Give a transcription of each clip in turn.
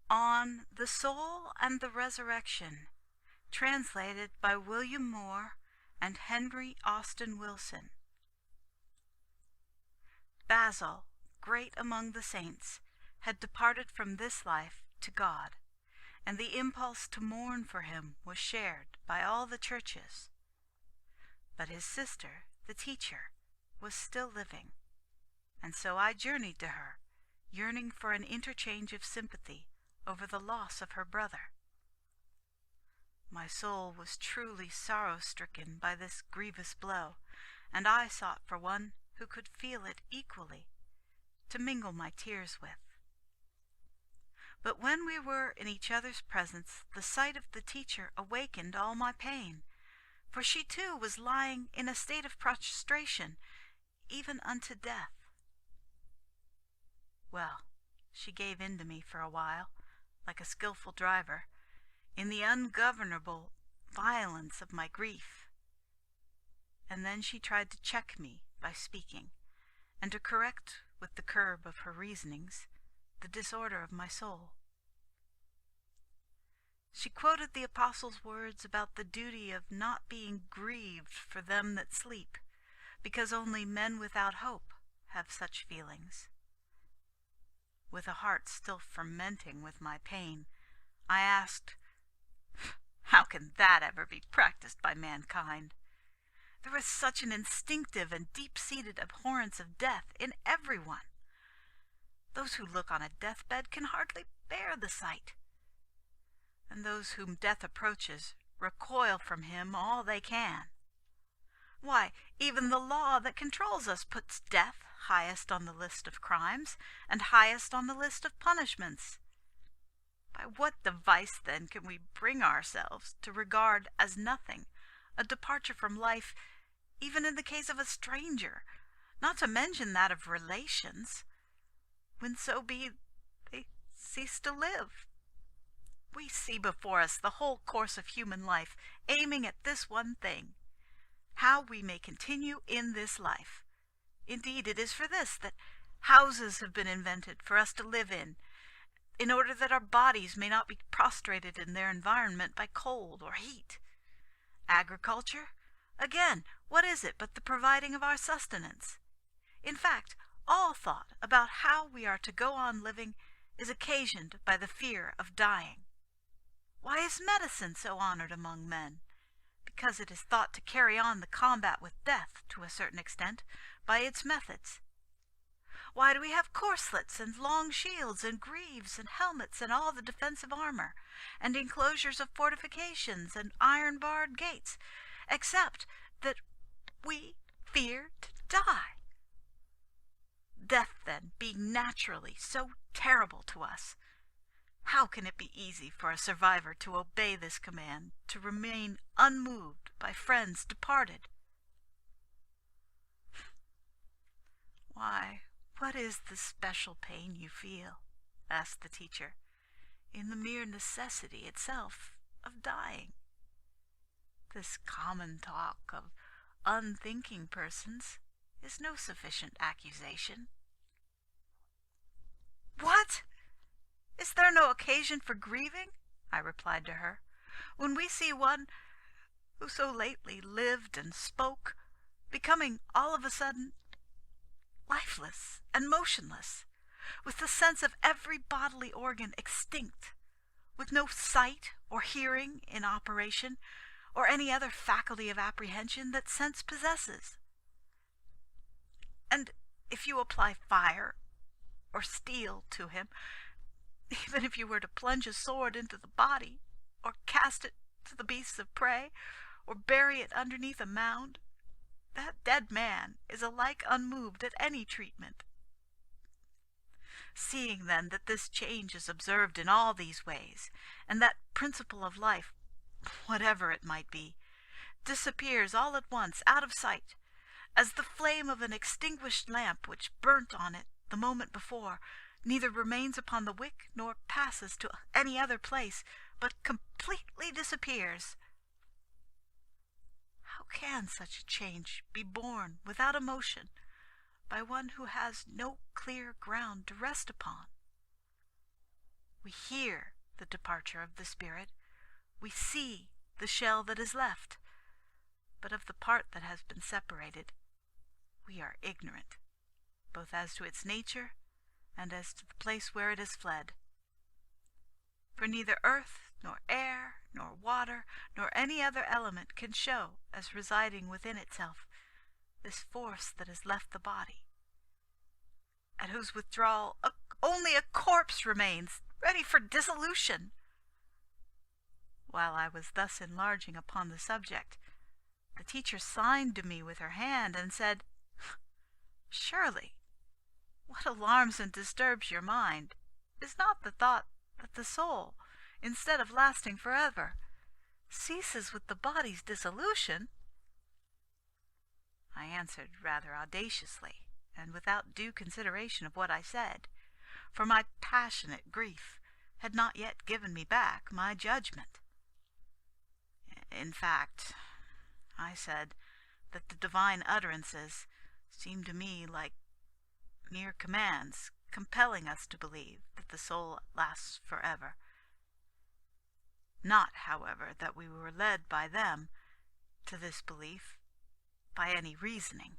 On the Soul and the Resurrection, translated by William Moore and Henry Austin Wilson. Basil, great among the saints, had departed from this life to God, and the impulse to mourn for him was shared by all the churches. But his sister, the teacher, was still living, and so I journeyed to her, yearning for an interchange of sympathy over the loss of her brother. My soul was truly sorrow-stricken by this grievous blow, and I sought for one who could feel it equally, to mingle my tears with. But when we were in each other's presence, the sight of the teacher awakened all my pain, for she too was lying in a state of prostration, even unto death. Well, she gave in to me for a while, like a skilful driver, in the ungovernable violence of my grief. And then she tried to check me by speaking, and to correct with the curb of her reasonings the disorder of my soul. She quoted the Apostle's words about the duty of not being grieved for them that sleep, because only men without hope have such feelings. With a heart still fermenting with my pain, I asked, "How can that ever be practiced by mankind? There is such an instinctive and deep-seated abhorrence of death in everyone. Those who look on a deathbed can hardly bear the sight, and those whom death approaches recoil from him all they can. Why, even the law that controls us puts death highest on the list of crimes, and highest on the list of punishments. By what device, then, can we bring ourselves to regard as nothing a departure from life, even in the case of a stranger, not to mention that of relations, when so be they cease to live? We see before us the whole course of human life, aiming at this one thing, how we may continue in this life. Indeed, it is for this that houses have been invented for us to live in order that our bodies may not be prostrated in their environment by cold or heat. Agriculture, again, what is it but the providing of our sustenance? In fact, all thought about how we are to go on living is occasioned by the fear of dying. Why is medicine so honored among men? Because it is thought to carry on the combat with death, to a certain extent, by its methods. Why do we have corslets and long shields and greaves and helmets and all the defensive armor, and enclosures of fortifications and iron-barred gates, except that we fear to die? Death, then, being naturally so terrible to us, how can it be easy for a survivor to obey this command, to remain unmoved by friends departed? Why, what is the special pain you feel, asked the teacher, in the mere necessity itself of dying? This common talk of unthinking persons is no sufficient accusation. What? Is there no occasion for grieving? I replied to her, when we see one who so lately lived and spoke, becoming all of a sudden lifeless and motionless, with the sense of every bodily organ extinct, with no sight or hearing in operation, or any other faculty of apprehension that sense possesses? And if you apply fire or steel to him, even if you were to plunge a sword into the body, or cast it to the beasts of prey, or bury it underneath a mound, that dead man is alike unmoved at any treatment. Seeing, then, that this change is observed in all these ways, and that principle of life, whatever it might be, disappears all at once out of sight, as the flame of an extinguished lamp which burnt on it the moment before, neither remains upon the wick nor passes to any other place, but completely disappears. How can such a change be borne without emotion by one who has no clear ground to rest upon? We hear the departure of the spirit. We see the shell that is left. But of the part that has been separated, we are ignorant, both as to its nature and as to the place where it has fled. For neither earth, nor air, nor water, nor any other element can show as residing within itself this force that has left the body, at whose withdrawal only a corpse remains, ready for dissolution. While I was thus enlarging upon the subject, the teacher signed to me with her hand and said, "Surely, what alarms and disturbs your mind is not the thought that the soul, instead of lasting forever, ceases with the body's dissolution?" I answered rather audaciously, and without due consideration of what I said, for my passionate grief had not yet given me back my judgment. In fact, I said that the divine utterances seemed to me like mere commands, compelling us to believe that the soul lasts forever. Not, however, that we were led by them to this belief by any reasoning.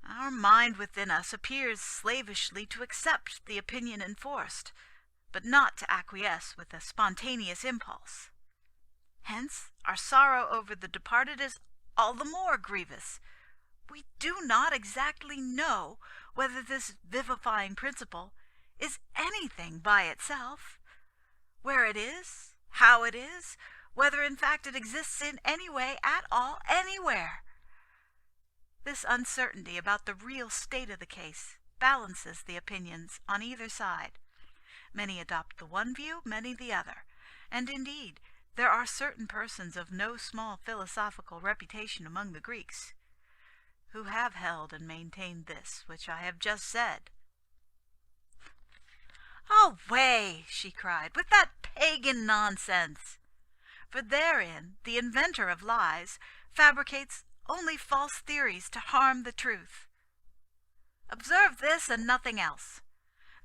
Our mind within us appears slavishly to accept the opinion enforced, but not to acquiesce with a spontaneous impulse. Hence, our sorrow over the departed is all the more grievous. We do not exactly know whether this vivifying principle is anything by itself, where it is, how it is, whether in fact it exists in any way at all, anywhere. This uncertainty about the real state of the case balances the opinions on either side. Many adopt the one view, many the other, and indeed there are certain persons of no small philosophical reputation among the Greeks who have held and maintained this which I have just said. "Away," she cried, "with that pagan nonsense! For therein the inventor of lies fabricates only false theories to harm the truth. Observe this and nothing else,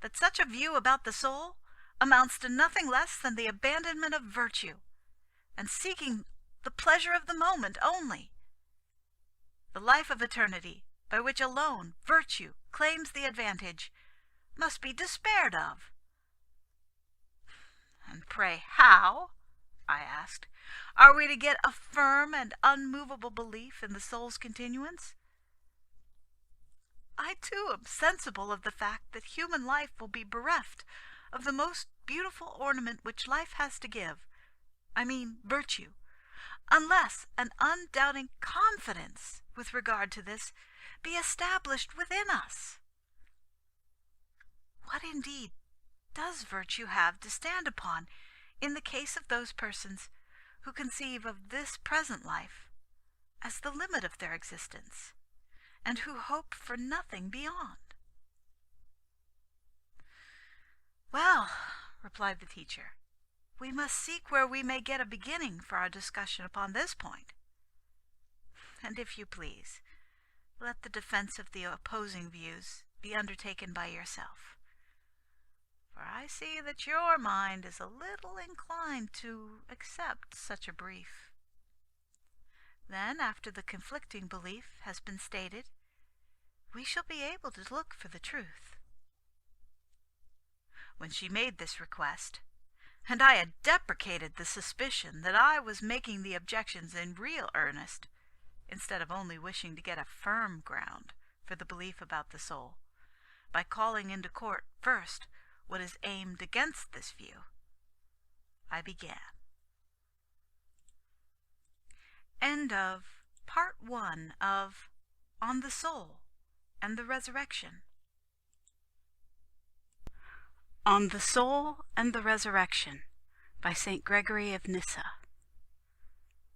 that such a view about the soul amounts to nothing less than the abandonment of virtue, and seeking the pleasure of the moment only. The life of eternity, by which alone virtue claims the advantage, must be despaired of." "And pray how," I asked, "are we to get a firm and unmovable belief in the soul's continuance? I too am sensible of the fact that human life will be bereft of the most beautiful ornament which life has to give, I mean virtue, unless an undoubting confidence with regard to this be established within us. What indeed does virtue have to stand upon in the case of those persons who conceive of this present life as the limit of their existence, and who hope for nothing beyond?" "Well," replied the teacher, "we must seek where we may get a beginning for our discussion upon this point. And if you please, let the defense of the opposing views be undertaken by yourself, for I see that your mind is a little inclined to accept such a brief. Then, after the conflicting belief has been stated, we shall be able to look for the truth." When she made this request, and I had deprecated the suspicion that I was making the objections in real earnest, instead of only wishing to get a firm ground for the belief about the soul, by calling into court first what is aimed against this view, I began. End of Part 1 of On the Soul and the Resurrection. On the Soul and the Resurrection by St. Gregory of Nyssa.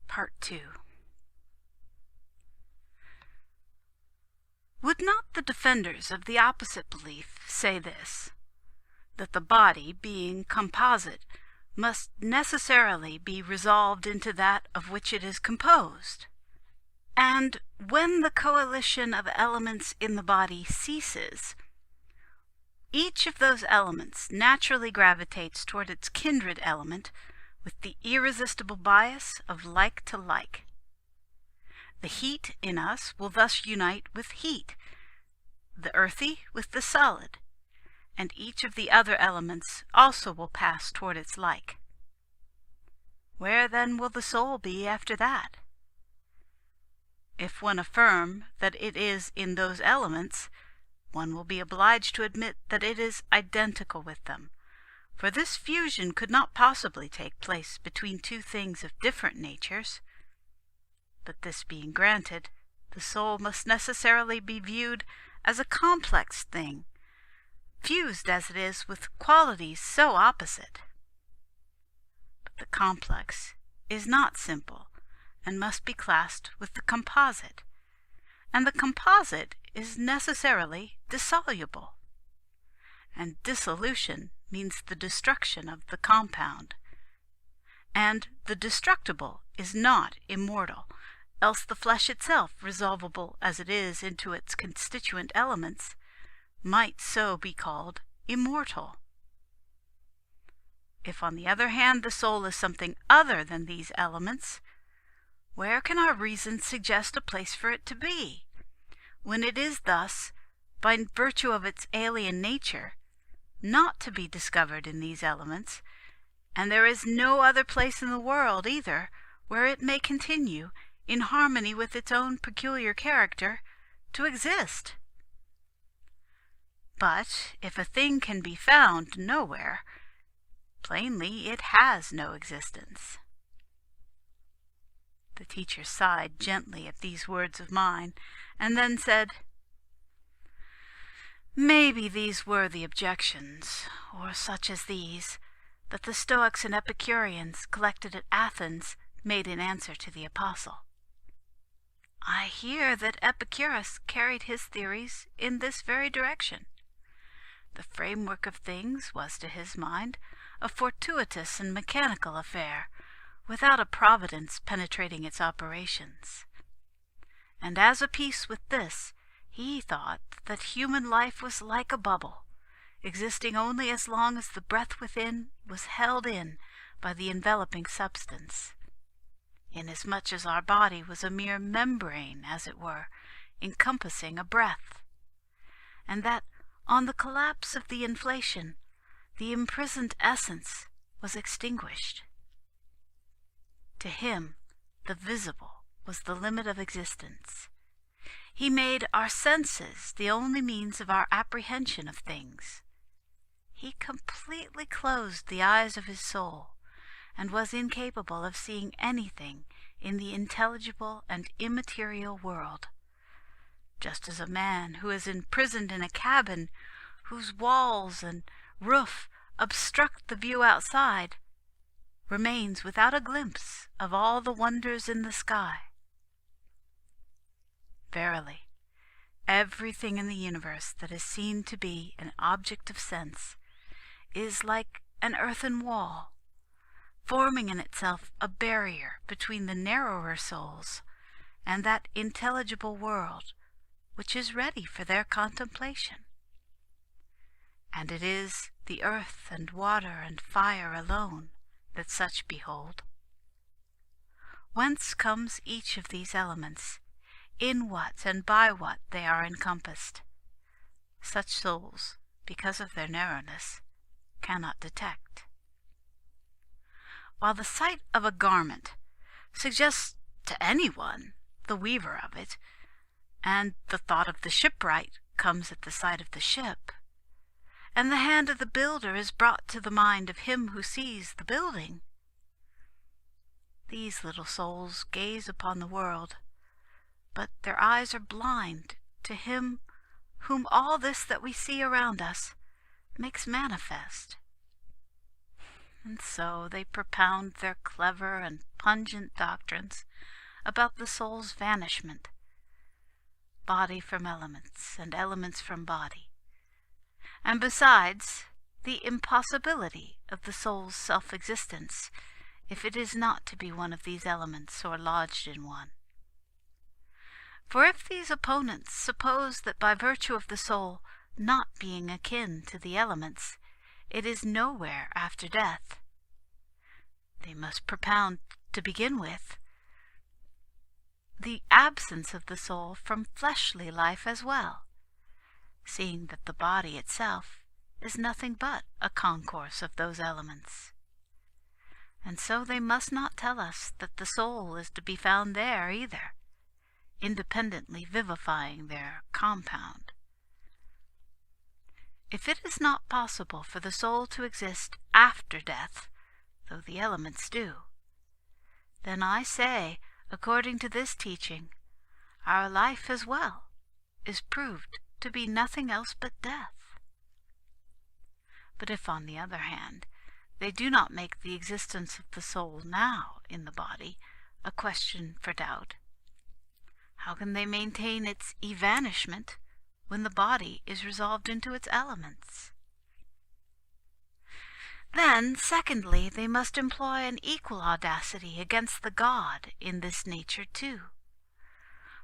Part 2. Would not the defenders of the opposite belief say this, that the body, being composite, must necessarily be resolved into that of which it is composed? And when the coalition of elements in the body ceases, Each of those elements naturally gravitates toward its kindred element with the irresistible bias of like to like. The heat in us will thus unite with heat, the earthy with the solid, and each of the other elements also will pass toward its like. Where then will the soul be after that? If one affirm that it is in those elements, one will be obliged to admit that it is identical with them, for this fusion could not possibly take place between two things of different natures. But this being granted, the soul must necessarily be viewed as a complex thing, fused as it is with qualities so opposite. But the complex is not simple, and must be classed with the composite, and the composite is necessarily dissoluble, and dissolution means the destruction of the compound, and the destructible is not immortal, else the flesh itself, resolvable as it is into its constituent elements, might so be called immortal. If, on the other hand, the soul is something other than these elements, where can our reason suggest a place for it to be, when it is thus, by virtue of its alien nature, not to be discovered in these elements, and there is no other place in the world either where it may continue, in harmony with its own peculiar character, to exist? But if a thing can be found nowhere, plainly it has no existence. The teacher sighed gently at these words of mine, and then said, "Maybe these were the objections, or such as these, that the Stoics and Epicureans collected at Athens made in answer to the apostle. I hear that Epicurus carried his theories in this very direction. The framework of things was to his mind a fortuitous and mechanical affair, without a providence penetrating its operations. And as a piece with this, he thought that human life was like a bubble, existing only as long as the breath within was held in by the enveloping substance, inasmuch as our body was a mere membrane, as it were, encompassing a breath, and that, on the collapse of the inflation, the imprisoned essence was extinguished. To him, the visible was the limit of existence. He made our senses the only means of our apprehension of things. He completely closed the eyes of his soul, and was incapable of seeing anything in the intelligible and immaterial world, just as a man who is imprisoned in a cabin whose walls and roof obstruct the view outside remains without a glimpse of all the wonders in the sky. Verily, everything in the universe that is seen to be an object of sense is like an earthen wall, forming in itself a barrier between the narrower souls and that intelligible world which is ready for their contemplation. And it is the earth and water and fire alone that such behold. Whence comes each of these elements, in what and by what they are encompassed, such souls, because of their narrowness, cannot detect. While the sight of a garment suggests to anyone the weaver of it, and the thought of the shipwright comes at the sight of the ship, and the hand of the builder is brought to the mind of him who sees the building, these little souls gaze upon the world, but their eyes are blind to him whom all this that we see around us makes manifest. And so they propound their clever and pungent doctrines about the soul's vanishment, body from elements, and elements from body, and besides, the impossibility of the soul's self-existence, if it is not to be one of these elements or lodged in one. For if these opponents suppose that by virtue of the soul not being akin to the elements, it is nowhere after death. They must propound, to begin with, the absence of the soul from fleshly life as well, seeing that the body itself is nothing but a concourse of those elements. And so they must not tell us that the soul is to be found there either, independently vivifying their compound. If it is not possible for the soul to exist after death, though the elements do, then I say, according to this teaching, our life as well is proved to be nothing else but death. But if, on the other hand, they do not make the existence of the soul now in the body a question for doubt, how can they maintain its evanishment when the body is resolved into its elements? Then, secondly, they must employ an equal audacity against the God in this nature too.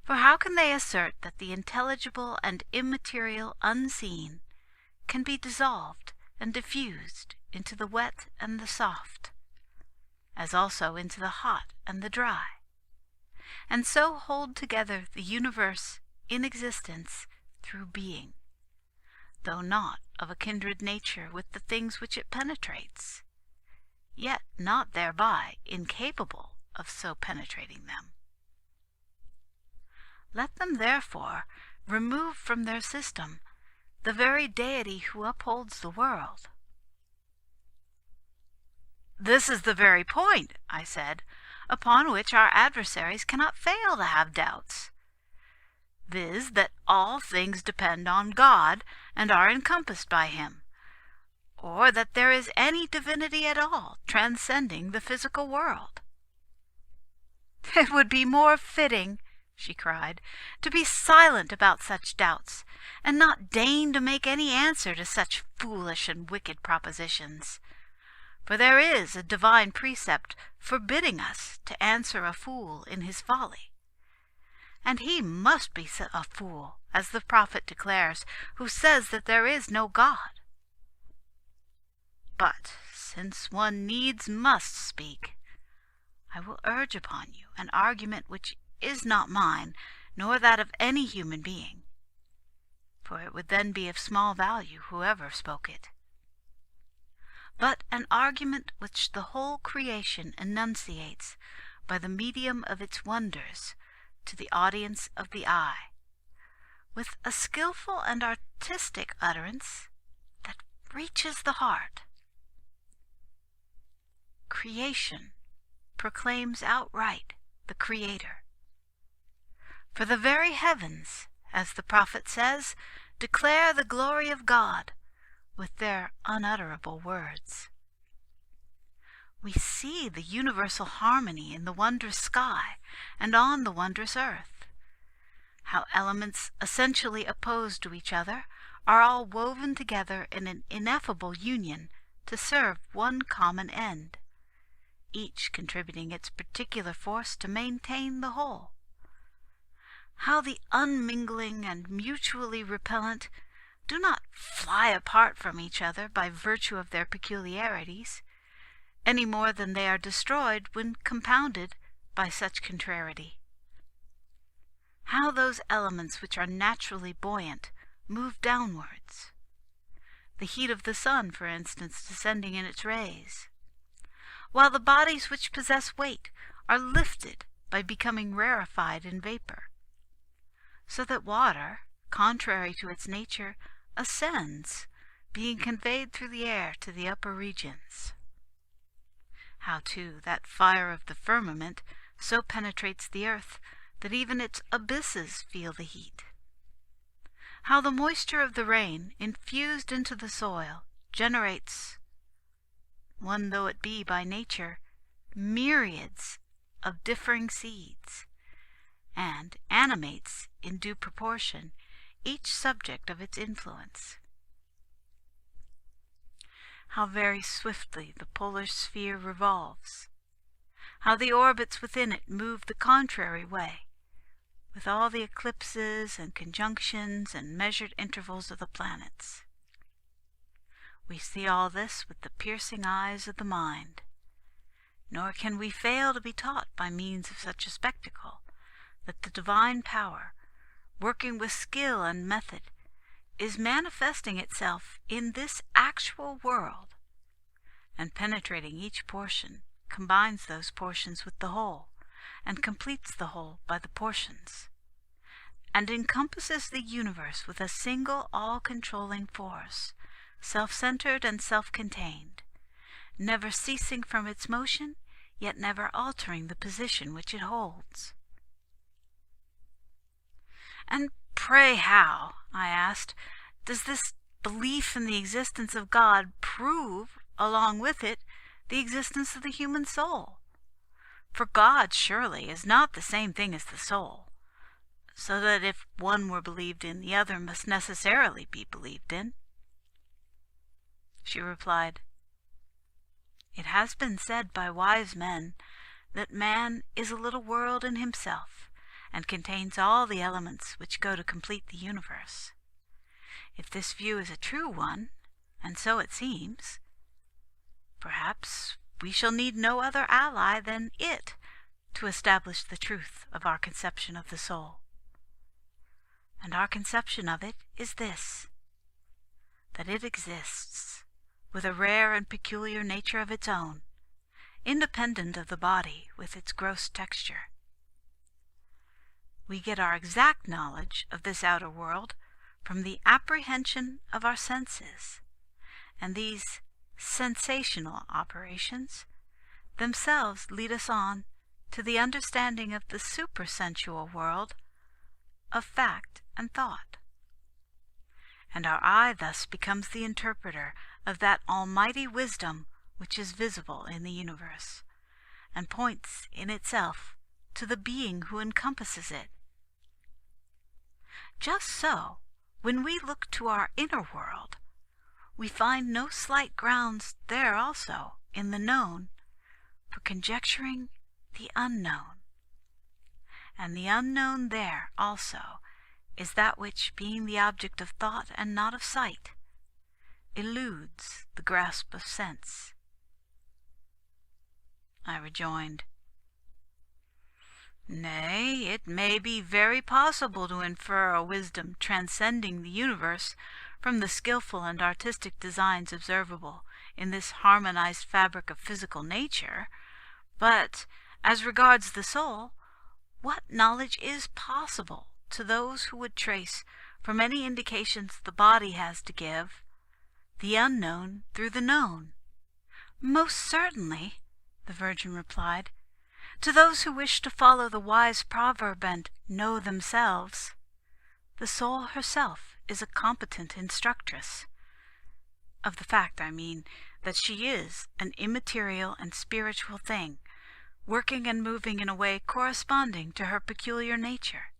For how can they assert that the intelligible and immaterial unseen can be dissolved and diffused into the wet and the soft, as also into the hot and the dry, and so hold together the universe in existence through being, though not of a kindred nature with the things which it penetrates, yet not thereby incapable of so penetrating them? Let them therefore remove from their system the very deity who upholds the world. This is the very point, I said, upon which our adversaries cannot fail to have doubts, viz., that all things depend on God and are encompassed by him, or that there is any divinity at all transcending the physical world. It would be more fitting, she cried, to be silent about such doubts, and not deign to make any answer to such foolish and wicked propositions. For there is a divine precept forbidding us to answer a fool in his folly. And he must be a fool, as the prophet declares, who says that there is no God. But since one needs must speak, I will urge upon you an argument which is not mine, nor that of any human being, for it would then be of small value whoever spoke it, but an argument which the whole creation enunciates by the medium of its wonders to the audience of the eye, with a skilful and artistic utterance that reaches the heart. Creation proclaims outright the Creator. For the very heavens, as the prophet says, declare the glory of God with their unutterable words. We see the universal harmony in the wondrous sky and on the wondrous earth, how elements essentially opposed to each other are all woven together in an ineffable union to serve one common end, each contributing its particular force to maintain the whole. How the unmingling and mutually repellent do not fly apart from each other by virtue of their peculiarities, any more than they are destroyed when compounded by such contrariety. How those elements which are naturally buoyant move downwards, the heat of the sun, for instance, descending in its rays, while the bodies which possess weight are lifted by becoming rarefied in vapor, so that water, contrary to its nature, ascends, being conveyed through the air to the upper regions. How, too, that fire of the firmament so penetrates the earth that even its abysses feel the heat. How the moisture of the rain, infused into the soil, generates, one though it be by nature, myriads of differing seeds, and animates, in due proportion, each subject of its influence. How very swiftly the polar sphere revolves, how the orbits within it move the contrary way, with all the eclipses and conjunctions and measured intervals of the planets. We see all this with the piercing eyes of the mind, nor can we fail to be taught by means of such a spectacle that the divine power, working with skill and method, is manifesting itself in this actual world, and penetrating each portion, combines those portions with the whole, and completes the whole by the portions, and encompasses the universe with a single all-controlling force, self-centered and self-contained, never ceasing from its motion, yet never altering the position which it holds. And pray how, I asked, does this belief in the existence of God prove, along with it, the existence of the human soul? For God, surely, is not the same thing as the soul, so that if one were believed in, the other must necessarily be believed in. She replied, "It has been said by wise men that man is a little world in himself, and contains all the elements which go to complete the universe. If this view is a true one, and so it seems, perhaps we shall need no other ally than it to establish the truth of our conception of the soul. And our conception of it is this, that it exists with a rare and peculiar nature of its own, independent of the body with its gross texture. We get our exact knowledge of this outer world from the apprehension of our senses, and these sensational operations themselves lead us on to the understanding of the supersensual world of fact and thought. And our eye thus becomes the interpreter of that almighty wisdom which is visible in the universe, and points in itself to the being who encompasses it. Just so, when we look to our inner world, we find no slight grounds there also, in the known, for conjecturing the unknown. And the unknown there also is that which, being the object of thought and not of sight, eludes the grasp of sense. I rejoined, "Nay, it may be very possible to infer a wisdom transcending the universe from the skilful and artistic designs observable in this harmonized fabric of physical nature, but, as regards the soul, what knowledge is possible to those who would trace, from any indications the body has to give, the unknown through the known?" "Most certainly," the Virgin replied, "to those who wish to follow the wise proverb and know themselves, the soul herself is a competent instructress. Of the fact, I mean, that she is an immaterial and spiritual thing, working and moving in a way corresponding to her peculiar nature,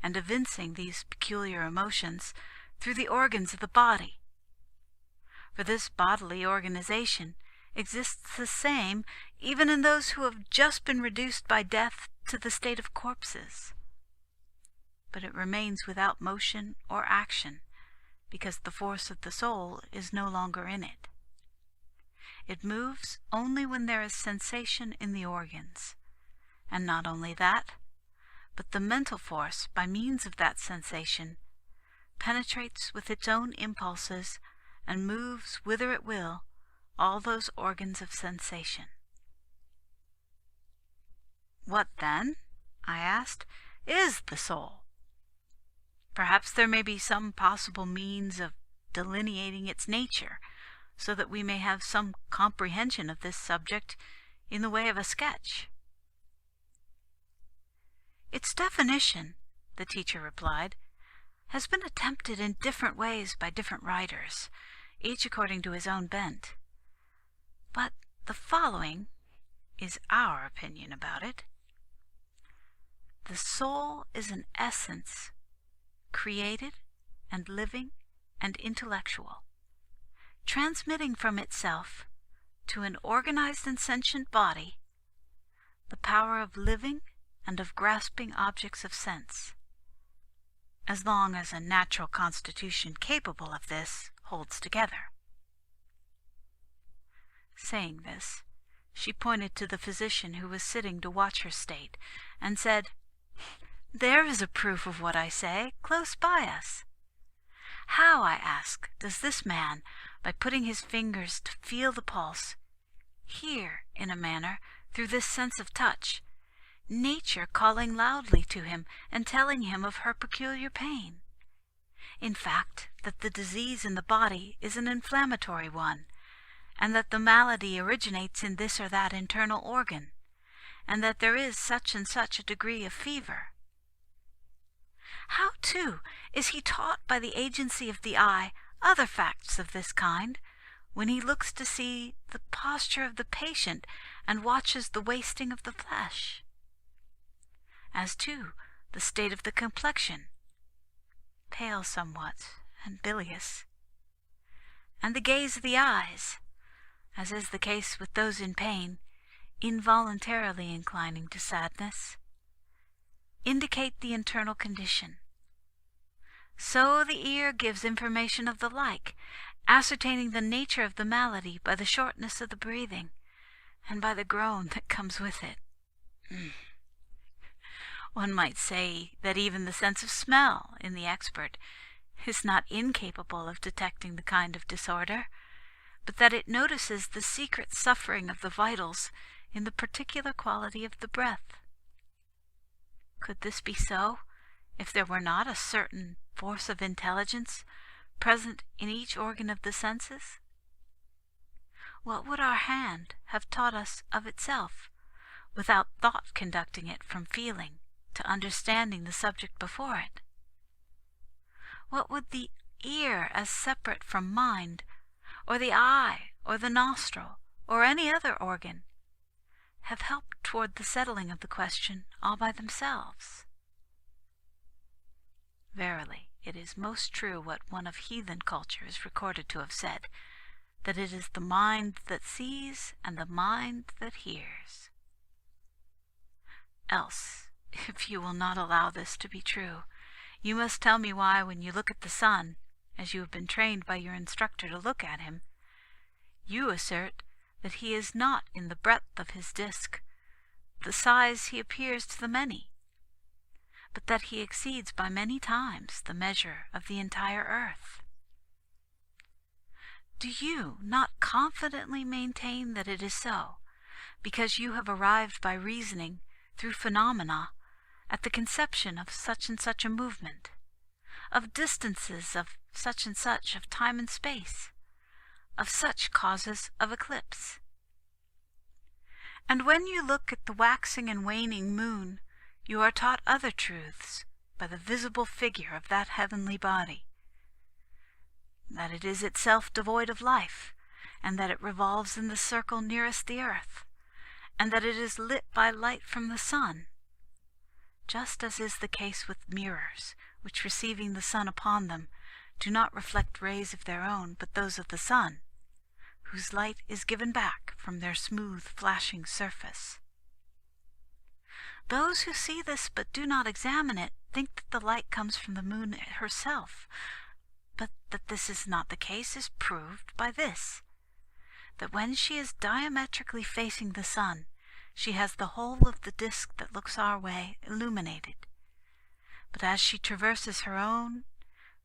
and evincing these peculiar emotions through the organs of the body. For this bodily organization exists the same even in those who have just been reduced by death to the state of corpses. But it remains without motion or action, because the force of the soul is no longer in it. It moves only when there is sensation in the organs, and not only that, but the mental force, by means of that sensation, penetrates with its own impulses and moves whither it will all those organs of sensation." "What then," I asked, "is the soul? Perhaps there may be some possible means of delineating its nature, so that we may have some comprehension of this subject in the way of a sketch." "Its definition," the teacher replied, "has been attempted in different ways by different writers, each according to his own bent. But the following is our opinion about it. The soul is an essence, created and living and intellectual, transmitting from itself to an organized and sentient body the power of living and of grasping objects of sense, as long as a natural constitution capable of this holds together. Saying this, she pointed to the physician who was sitting to watch her state, and said, "There is a proof of what I say, close by us. How, I ask, does this man, by putting his fingers to feel the pulse, hear, in a manner, through this sense of touch, nature calling loudly to him and telling him of her peculiar pain? In fact, that the disease in the body is an inflammatory one, and that the malady originates in this or that internal organ, and that there is such and such a degree of fever. How, too, is he taught by the agency of the eye other facts of this kind, when he looks to see the posture of the patient and watches the wasting of the flesh? As, too, the state of the complexion, pale somewhat and bilious, and the gaze of the eyes, as is the case with those in pain, involuntarily inclining to sadness, indicate the internal condition. So the ear gives information of the like, ascertaining the nature of the malady by the shortness of the breathing, and by the groan that comes with it. One might say that even the sense of smell in the expert is not incapable of detecting the kind of disorder, but that it notices the secret suffering of the vitals in the particular quality of the breath. Could this be so, if there were not a certain force of intelligence present in each organ of the senses? What would our hand have taught us of itself, without thought conducting it from feeling to understanding the subject before it? What would the ear, as separate from mind, or the eye, or the nostril, or any other organ, have helped toward the settling of the question all by themselves? Verily, it is most true what one of heathen culture is recorded to have said, that it is the mind that sees and the mind that hears. Else, if you will not allow this to be true, you must tell me why, when you look at the sun, as you have been trained by your instructor to look at him, you assert that he is not in the breadth of his disk, the size he appears to the many, but that he exceeds by many times the measure of the entire earth. Do you not confidently maintain that it is so, because you have arrived by reasoning through phenomena at the conception of such and such a movement, of distances of such and such of time and space, of such causes of eclipse? And when you look at the waxing and waning moon, you are taught other truths by the visible figure of that heavenly body, that it is itself devoid of life, and that it revolves in the circle nearest the earth, and that it is lit by light from the sun, just as is the case with mirrors, which, receiving the sun upon them, do not reflect rays of their own, but those of the sun, whose light is given back from their smooth, flashing surface. Those who see this but do not examine it think that the light comes from the moon herself, but that this is not the case is proved by this, that when she is diametrically facing the sun, she has the whole of the disk that looks our way illuminated, but as she traverses her own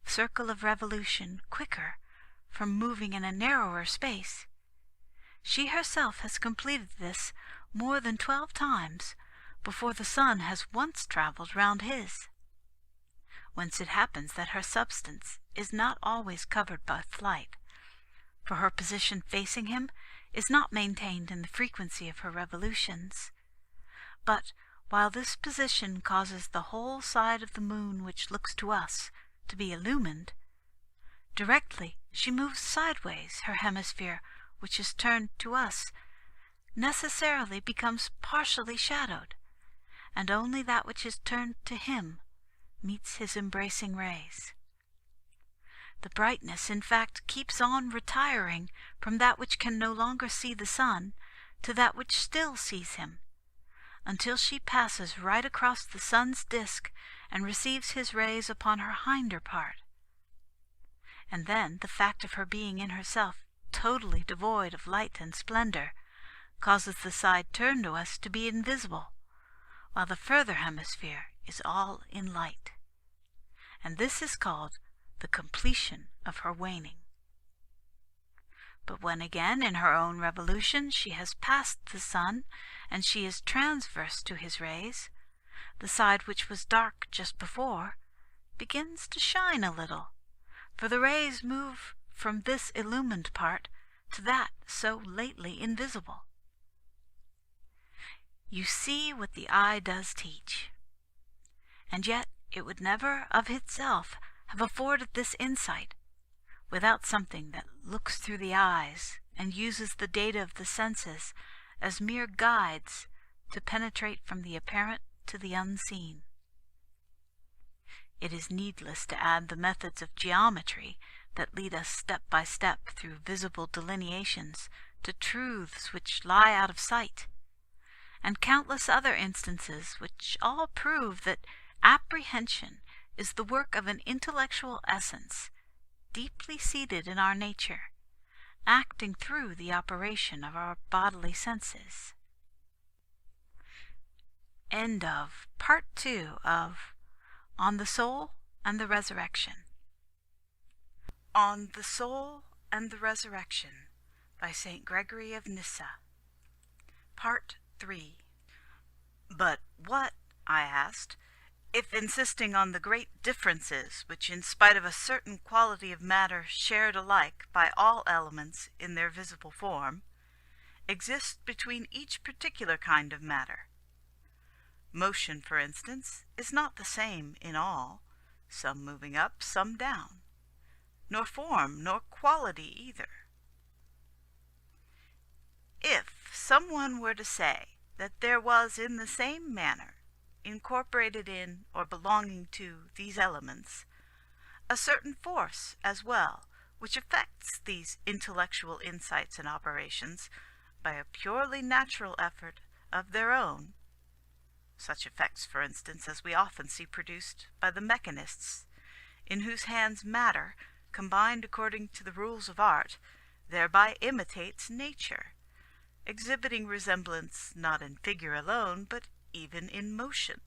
circle of revolution quicker from moving in a narrower space, she herself has completed this more than 12 times before the sun has once traveled round his, whence it happens that her substance is not always covered by light, for her position facing him is not maintained in the frequency of her revolutions, but while this position causes the whole side of the moon which looks to us to be illumined, directly she moves sideways, her hemisphere, which is turned to us, necessarily becomes partially shadowed, and only that which is turned to him meets his embracing rays. The brightness, in fact, keeps on retiring from that which can no longer see the sun to that which still sees him, until she passes right across the sun's disk and receives his rays upon her hinder part. And then the fact of her being in herself totally devoid of light and splendor causes the side turned to us to be invisible, while the further hemisphere is all in light. And this is called the completion of her waning. But when again in her own revolution she has passed the sun, and she is transverse to his rays, the side which was dark just before begins to shine a little, for the rays move from this illumined part to that so lately invisible. You see what the eye does teach, and yet it would never of itself have afforded this insight without something that looks through the eyes and uses the data of the senses as mere guides to penetrate from the apparent to the unseen. It is needless to add the methods of geometry that lead us step by step through visible delineations to truths which lie out of sight, and countless other instances which all prove that apprehension is the work of an intellectual essence deeply seated in our nature, acting through the operation of our bodily senses. End of Part 2 of On the Soul and the Resurrection. On the Soul and the Resurrection by St. Gregory of Nyssa. Part 3. But what, I asked, if insisting on the great differences which, in spite of a certain quality of matter shared alike by all elements in their visible form, exist between each particular kind of matter? Motion, for instance, is not the same in all, some moving up, some down, nor form nor quality either. If someone were to say that there was in the same manner, incorporated in or belonging to these elements, a certain force as well, which affects these intellectual insights and operations by a purely natural effort of their own, such effects, for instance, as we often see produced by the mechanists, in whose hands matter, combined according to the rules of art, thereby imitates nature, exhibiting resemblance not in figure alone, but even in motion,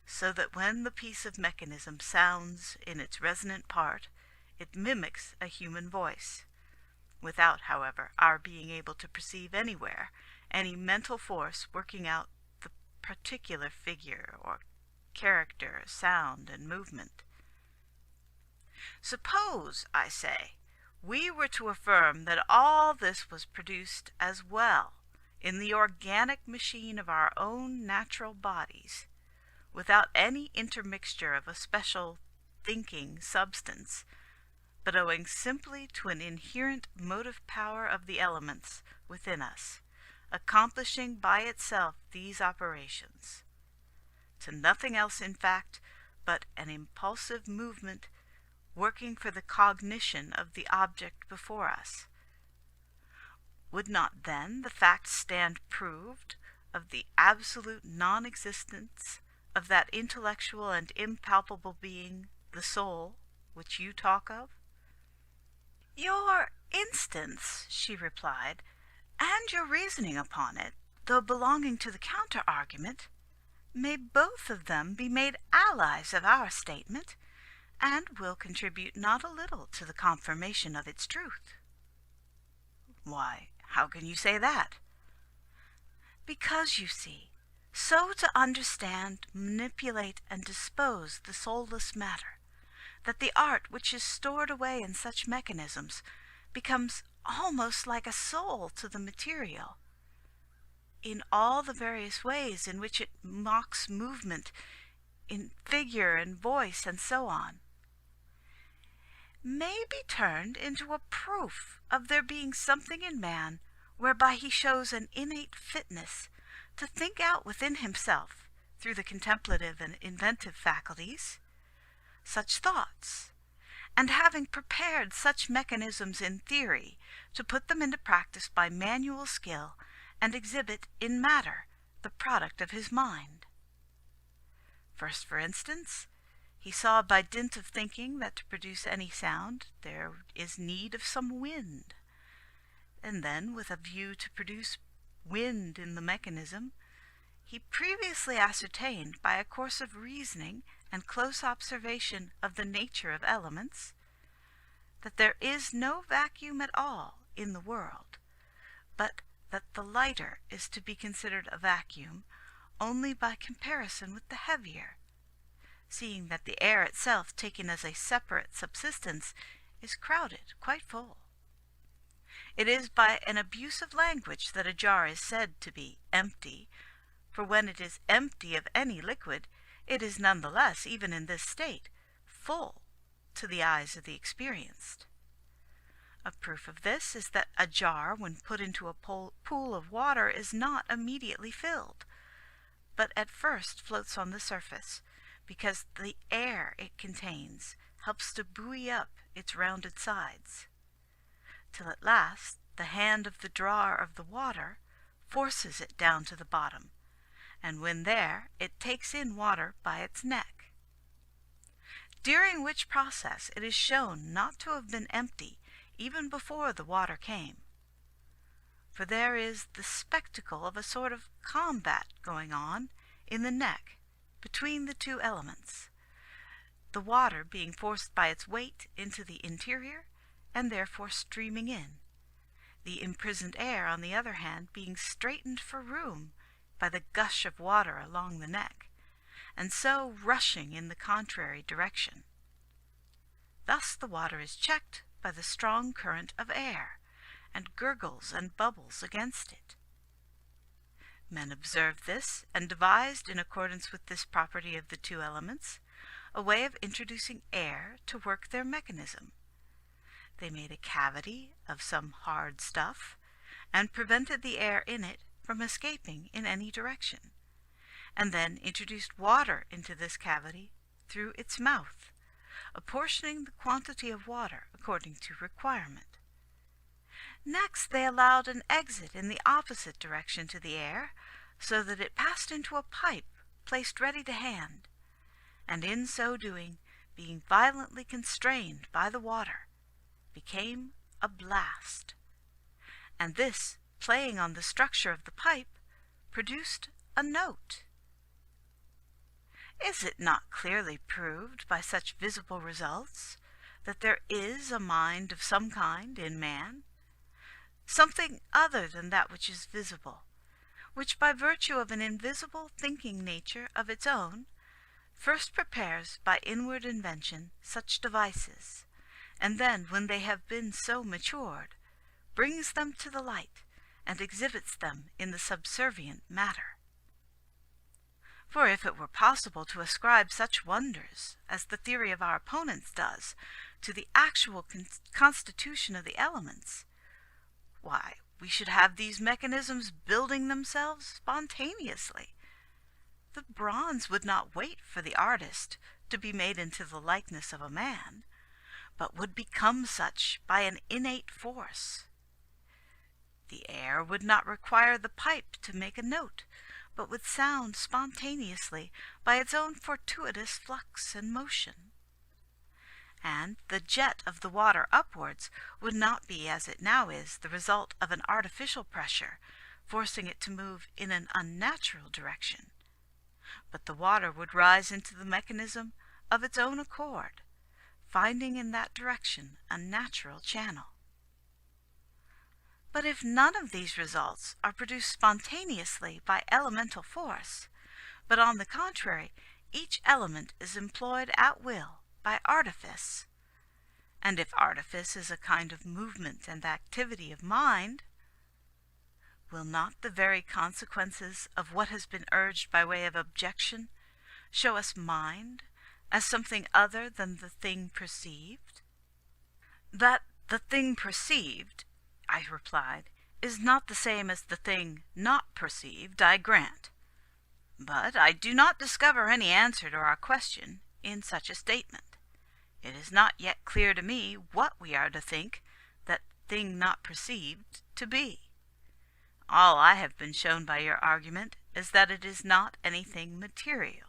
so that when the piece of mechanism sounds in its resonant part, it mimics a human voice, without, however, our being able to perceive anywhere any mental force working out the particular figure or character, sound, and movement. Suppose, I say, we were to affirm that all this was produced as well in the organic machine of our own natural bodies, without any intermixture of a special thinking substance, but owing simply to an inherent motive power of the elements within us, accomplishing by itself these operations, to nothing else in fact but an impulsive movement working for the cognition of the object before us. Would not then the fact stand proved of the absolute non-existence of that intellectual and impalpable being, the soul, which you talk of? Your instance, she replied, and your reasoning upon it, though belonging to the counter-argument, may both of them be made allies of our statement, and will contribute not a little to the confirmation of its truth. Why, how can you say that? Because, you see, so to understand, manipulate, and dispose the soulless matter, that the art which is stored away in such mechanisms becomes almost like a soul to the material, in all the various ways in which it mocks movement, in figure and voice and so on, may be turned into a proof of there being something in man whereby he shows an innate fitness to think out within himself, through the contemplative and inventive faculties, such thoughts, and having prepared such mechanisms in theory, to put them into practice by manual skill, and exhibit in matter the product of his mind. First, for instance, he saw by dint of thinking that to produce any sound there is need of some wind, and then, with a view to produce wind in the mechanism, he previously ascertained by a course of reasoning and close observation of the nature of elements that there is no vacuum at all in the world, but that the lighter is to be considered a vacuum only by comparison with the heavier, seeing that the air itself, taken as a separate subsistence, is crowded quite full. It is by an abuse of language that a jar is said to be empty, for when it is empty of any liquid, it is none the less, even in this state, full to the eyes of the experienced. A proof of this is that a jar, when put into a pool of water, is not immediately filled, but at first floats on the surface, because the air it contains helps to buoy up its rounded sides, till at last the hand of the drawer of the water forces it down to the bottom, and when there it takes in water by its neck, during which process it is shown not to have been empty even before the water came. For there is the spectacle of a sort of combat going on in the neck between the two elements, the water being forced by its weight into the interior, and therefore streaming in, the imprisoned air, on the other hand, being straitened for room by the gush of water along the neck, and so rushing in the contrary direction. Thus the water is checked by the strong current of air, and gurgles and bubbles against it. Men observed this, and devised, in accordance with this property of the two elements, a way of introducing air to work their mechanism. They made a cavity of some hard stuff, and prevented the air in it from escaping in any direction, and then introduced water into this cavity through its mouth, apportioning the quantity of water according to requirement. Next they allowed an exit in the opposite direction to the air, so that it passed into a pipe placed ready to hand, and in so doing, being violently constrained by the water, became a blast, and this, playing on the structure of the pipe, produced a note. Is it not clearly proved by such visible results that there is a mind of some kind in man, something other than that which is visible, which by virtue of an invisible thinking nature of its own, first prepares by inward invention such devices, and then, when they have been so matured, brings them to the light, and exhibits them in the subservient matter? For if it were possible to ascribe such wonders, as the theory of our opponents does, to the actual constitution of the elements, why, we should have these mechanisms building themselves spontaneously. The bronze would not wait for the artist to be made into the likeness of a man, but would become such by an innate force. The air would not require the pipe to make a note, but would sound spontaneously by its own fortuitous flux and motion. And the jet of the water upwards would not be, as it now is, the result of an artificial pressure, forcing it to move in an unnatural direction, but the water would rise into the mechanism of its own accord, finding in that direction a natural channel. But if none of these results are produced spontaneously by elemental force, but on the contrary, each element is employed at will by artifice, and if artifice is a kind of movement and activity of mind, will not the very consequences of what has been urged by way of objection show us mind as something other than the thing perceived? That the thing perceived, I replied, is not the same as the thing not perceived, I grant. But I do not discover any answer to our question in such a statement. It is not yet clear to me what we are to think that thing not perceived to be. All I have been shown by your argument is that it is not anything material,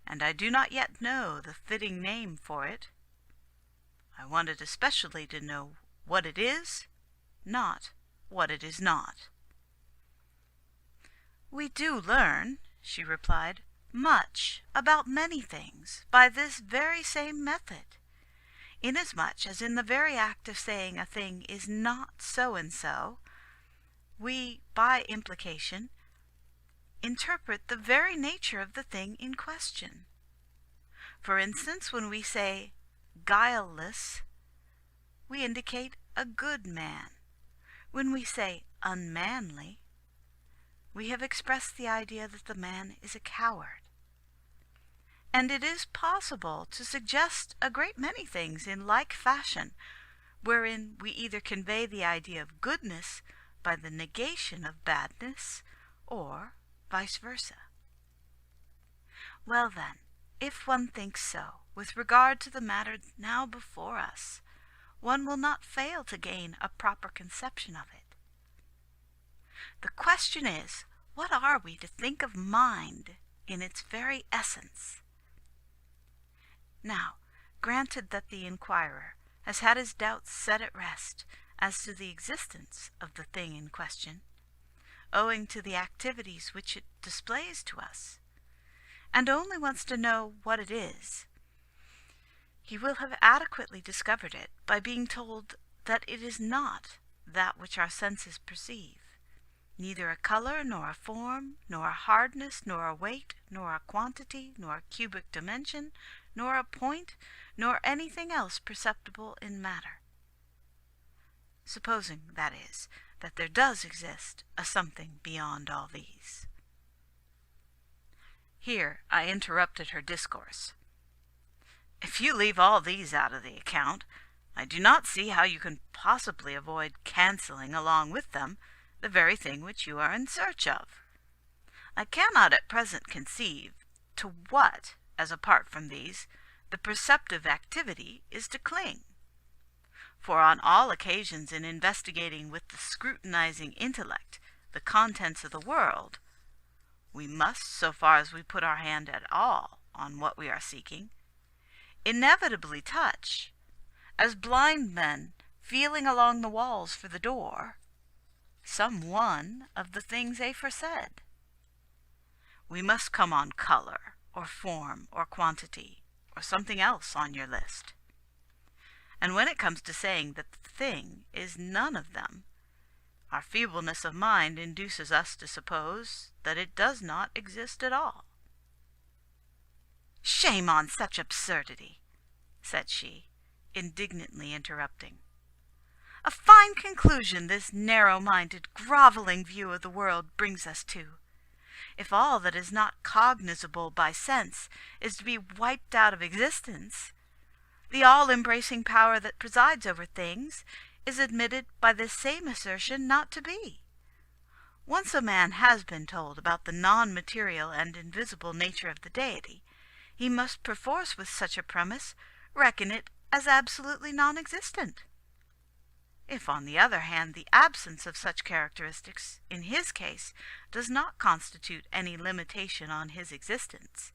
and I do not yet know the fitting name for it. I wanted especially to know what it is, not what it is not. We do learn, she replied, much about many things by this very same method, inasmuch as in the very act of saying a thing is not so-and-so, we, by implication, interpret the very nature of the thing in question. For instance, when we say guileless, we indicate a good man. When we say unmanly, we have expressed the idea that the man is a coward. And it is possible to suggest a great many things in like fashion, wherein we either convey the idea of goodness by the negation of badness, or vice versa. Well then, if one thinks so, with regard to the matter now before us, one will not fail to gain a proper conception of it. The question is, what are we to think of mind in its very essence? Now, granted that the inquirer has had his doubts set at rest as to the existence of the thing in question, owing to the activities which it displays to us, and only wants to know what it is, he will have adequately discovered it by being told that it is not that which our senses perceive, neither a color, nor a form, nor a hardness, nor a weight, nor a quantity, nor a cubic dimension, nor a point, nor anything else perceptible in matter. Supposing, that is, that there does exist a something beyond all these. Here I interrupted her discourse. If you leave all these out of the account, I do not see how you can possibly avoid cancelling along with them the very thing which you are in search of. I cannot at present conceive to what, as apart from these, the perceptive activity is to cling. For on all occasions in investigating with the scrutinizing intellect the contents of the world, we must, so far as we put our hand at all on what we are seeking, inevitably touch, as blind men feeling along the walls for the door, some one of the things aforesaid. We must come on color, or form, or quantity, or something else on your list. And when it comes to saying that the thing is none of them, our feebleness of mind induces us to suppose that it does not exist at all. "Shame on such absurdity," said she, indignantly interrupting. "A fine conclusion this narrow-minded, grovelling view of the world brings us to. If all that is not cognizable by sense is to be wiped out of existence, the all-embracing power that presides over things is admitted by this same assertion not to be. Once a man has been told about the non-material and invisible nature of the deity, he must perforce with such a premise reckon it as absolutely non-existent. If, on the other hand, the absence of such characteristics, in his case, does not constitute any limitation on his existence,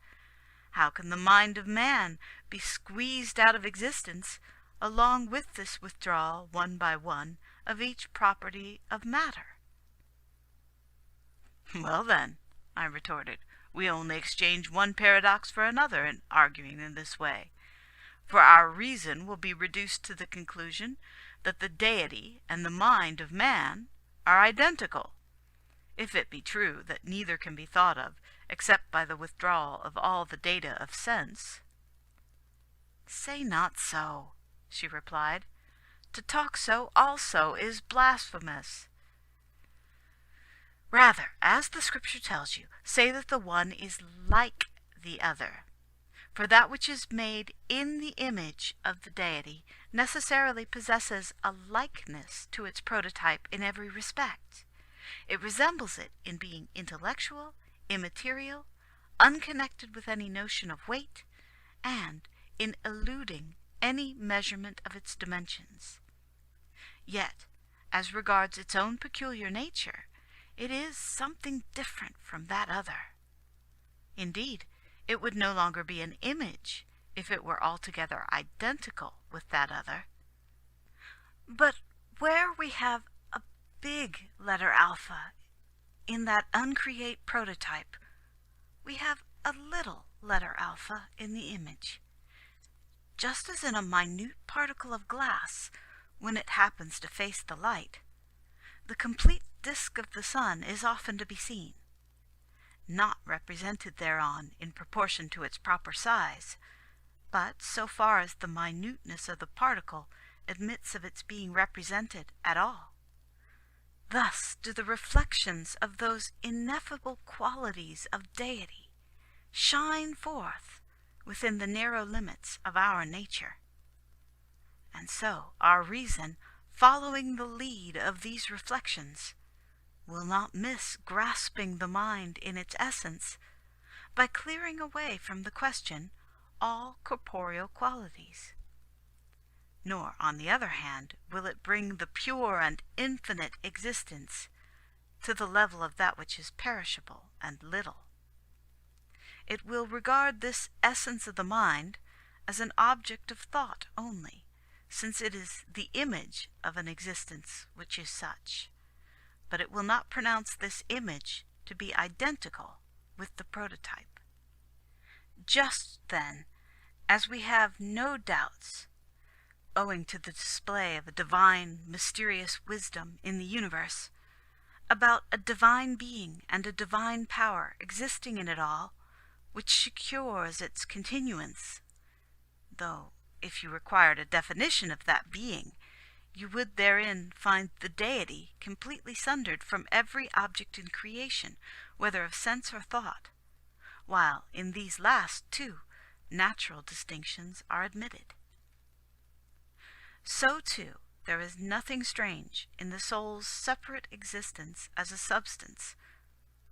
how can the mind of man be squeezed out of existence along with this withdrawal, one by one, of each property of matter?" "Well, then," I retorted, "we only exchange one paradox for another in arguing in this way, for our reason will be reduced to the conclusion that the deity and the mind of man are identical, if it be true that neither can be thought of except by the withdrawal of all the data of sense." "Say not so," she replied. "To talk so also is blasphemous. Rather, as the Scripture tells you, say that the one is like the other. For that which is made in the image of the deity necessarily possesses a likeness to its prototype in every respect. It resembles it in being intellectual, immaterial, unconnected with any notion of weight, and in eluding any measurement of its dimensions. Yet, as regards its own peculiar nature, It is something different from that other. Indeed, it would no longer be an image if it were altogether identical with that other. But where we have a big letter alpha in that uncreate prototype, we have a little letter alpha in the image. Just as in a minute particle of glass, when it happens to face the light, the complete disk of the sun is often to be seen, not represented thereon in proportion to its proper size, but so far as the minuteness of the particle admits of its being represented at all. Thus do the reflections of those ineffable qualities of deity shine forth within the narrow limits of our nature. And so our reason, following the lead of these reflections, will not miss grasping the mind in its essence by clearing away from the question all corporeal qualities. Nor, on the other hand, will it bring the pure and infinite existence to the level of that which is perishable and little. It will regard this essence of the mind as an object of thought only, since it is the image of an existence which is such, but it will not pronounce this image to be identical with the prototype. Just then, as we have no doubts, owing to the display of a divine, mysterious wisdom in the universe, about a divine being and a divine power existing in it all, which secures its continuance, though if you required a definition of that being, you would therein find the deity completely sundered from every object in creation, whether of sense or thought, while in these last two natural distinctions are admitted. So too there is nothing strange in the soul's separate existence as a substance,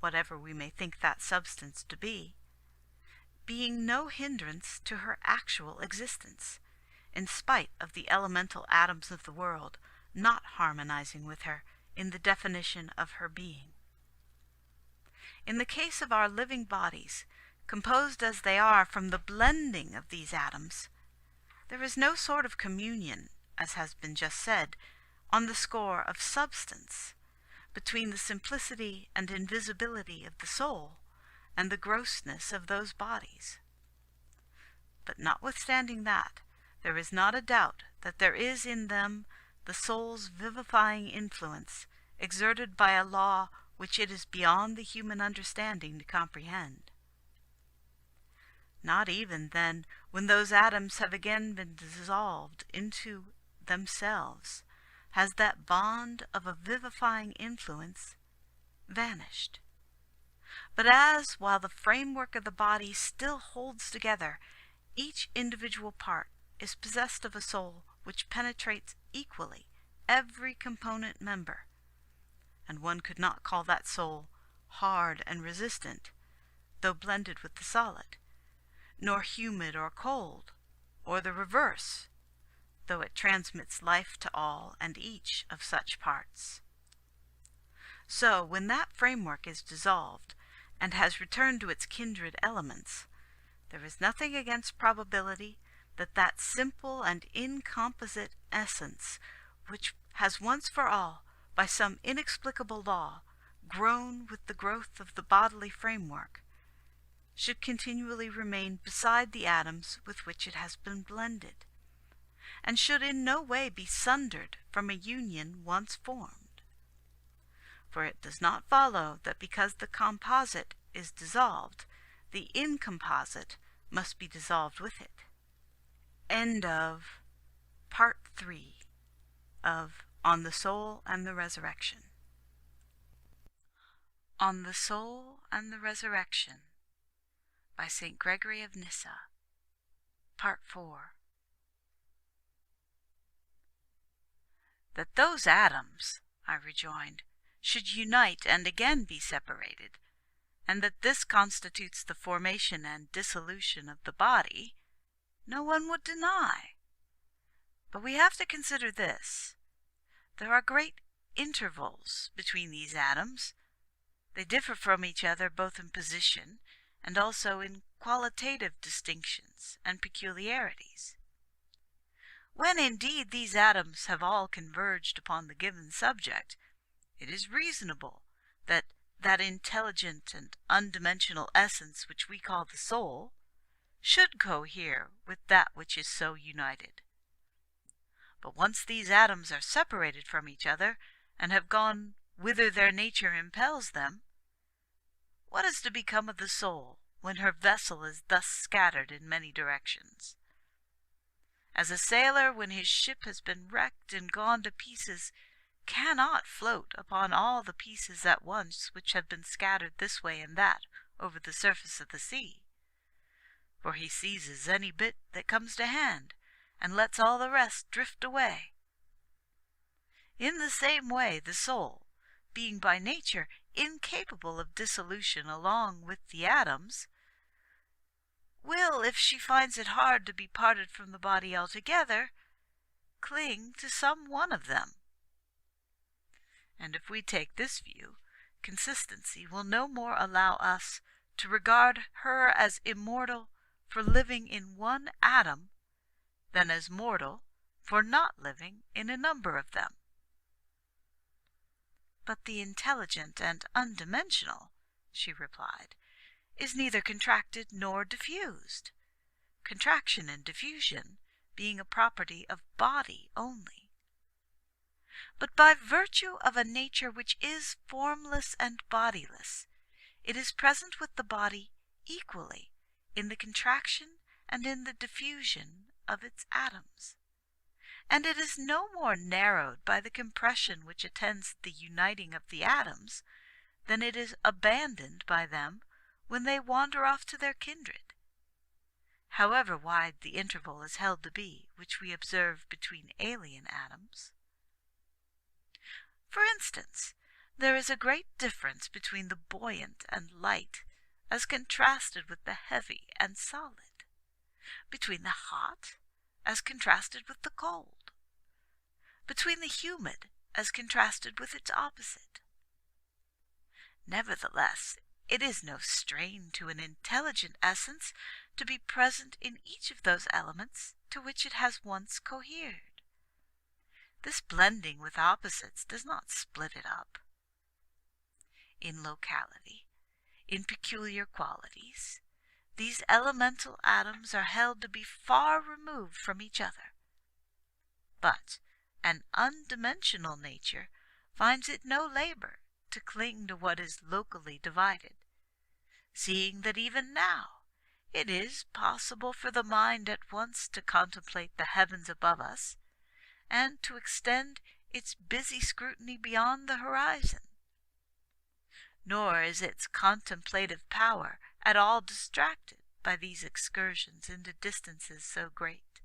whatever we may think that substance to be, being no hindrance to her actual existence, in spite of the elemental atoms of the world not harmonizing with her in the definition of her being. In the case of our living bodies, composed as they are from the blending of these atoms, there is no sort of communion, as has been just said, on the score of substance, between the simplicity and invisibility of the soul and the grossness of those bodies. But notwithstanding that, there is not a doubt that there is in them the soul's vivifying influence, exerted by a law which it is beyond the human understanding to comprehend. Not even, then, when those atoms have again been dissolved into themselves, has that bond of a vivifying influence vanished. But as, while the framework of the body still holds together, each individual part is possessed of a soul which penetrates equally every component member, and one could not call that soul hard and resistant, though blended with the solid, nor humid or cold, or the reverse, though it transmits life to all and each of such parts. So, when that framework is dissolved, and has returned to its kindred elements, there is nothing against probability that that simple and incomposite essence, which has once for all, by some inexplicable law, grown with the growth of the bodily framework, should continually remain beside the atoms with which it has been blended, and should in no way be sundered from a union once formed. For it does not follow that because the composite is dissolved, the incomposite must be dissolved with it. End of Part 3 of On the Soul and the Resurrection. On the Soul and the Resurrection by St. Gregory of Nyssa, Part 4. That those atoms, I rejoined, should unite and again be separated, and that this constitutes the formation and dissolution of the body, no one would deny. But we have to consider this. There are great intervals between these atoms, They differ from each other both in position and also in qualitative distinctions and peculiarities. When indeed these atoms have all converged upon the given subject, it is reasonable that that intelligent and undimensional essence which we call the soul should cohere with that which is so united. But once these atoms are separated from each other, and have gone whither their nature impels them, what is to become of the soul when her vessel is thus scattered in many directions? As a sailor, when his ship has been wrecked and gone to pieces, cannot float upon all the pieces at once which have been scattered this way and that over the surface of the sea, for he seizes any bit that comes to hand, and lets all the rest drift away. In the same way the soul, being by nature incapable of dissolution along with the atoms, will, if she finds it hard to be parted from the body altogether, cling to some one of them. And if we take this view, consistency will no more allow us to regard her as immortal for living in one atom than as mortal for not living in a number of them. But the intelligent and undimensional, she replied, is neither contracted nor diffused, contraction and diffusion being a property of body only. But by virtue of a nature which is formless and bodiless, it is present with the body equally in the contraction and in the diffusion of its atoms, and it is no more narrowed by the compression which attends the uniting of the atoms than it is abandoned by them when they wander off to their kindred, however wide the interval is held to be which we observe between alien atoms. For instance, there is a great difference between the buoyant and light as contrasted with the heavy and solid, between the hot as contrasted with the cold, between the humid as contrasted with its opposite. Nevertheless, it is no strain to an intelligent essence to be present in each of those elements to which it has once cohered. This blending with opposites does not split it up. In locality, in peculiar qualities, these elemental atoms are held to be far removed from each other. But an undimensional nature finds it no labor to cling to what is locally divided, seeing that even now it is possible for the mind at once to contemplate the heavens above us, and to extend its busy scrutiny beyond the horizon. Nor is its contemplative power at all distracted by these excursions into distances so great.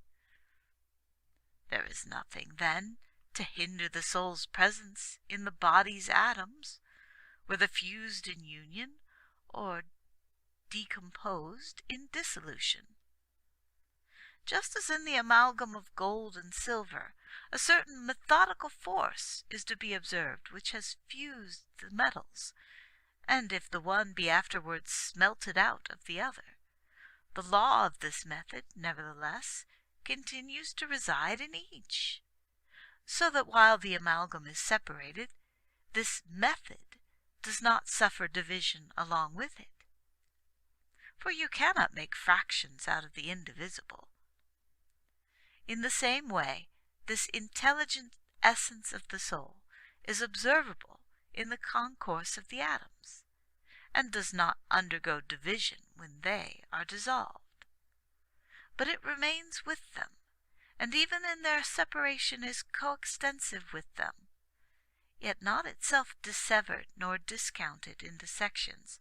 There is nothing, then, to hinder the soul's presence in the body's atoms, whether fused in union or decomposed in dissolution. Just as in the amalgam of gold and silver, a certain methodical force is to be observed which has fused the metals, and if the one be afterwards smelted out of the other, the law of this method, nevertheless, continues to reside in each, so that while the amalgam is separated, this method does not suffer division along with it. For you cannot make fractions out of the indivisible. In the same way, this intelligent essence of the soul is observable in the concourse of the atoms, and does not undergo division when they are dissolved. But it remains with them, and even in their separation is coextensive with them, yet not itself dissevered nor discounted into sections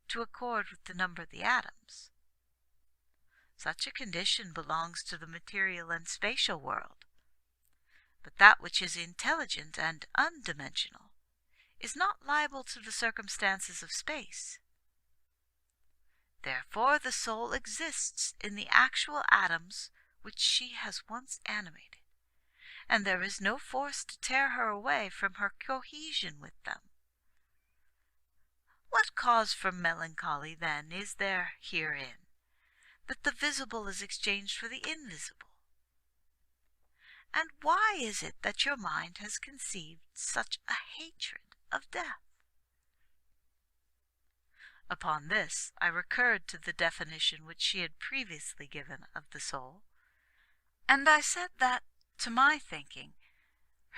to accord with the number of the atoms. Such a condition belongs to the material and spatial world, but that which is intelligent and undimensional is not liable to the circumstances of space. Therefore the soul exists in the actual atoms which she has once animated, and there is no force to tear her away from her cohesion with them. What cause for melancholy, then, is there herein, that the visible is exchanged for the invisible? And why is it that your mind has conceived such a hatred of death? Upon this I recurred to the definition which she had previously given of the soul, and I said that, to my thinking,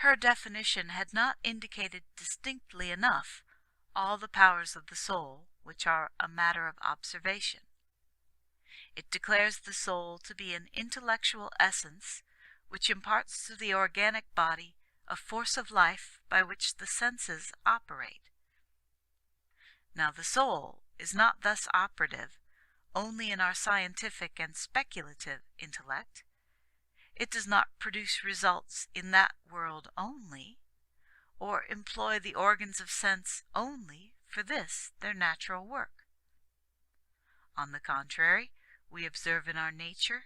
her definition had not indicated distinctly enough all the powers of the soul which are a matter of observation. It declares the soul to be an intellectual essence which imparts to the organic body a force of life by which the senses operate. Now the soul is not thus operative only in our scientific and speculative intellect. It does not produce results in that world only, or employ the organs of sense only for this their natural work. On the contrary, we observe in our nature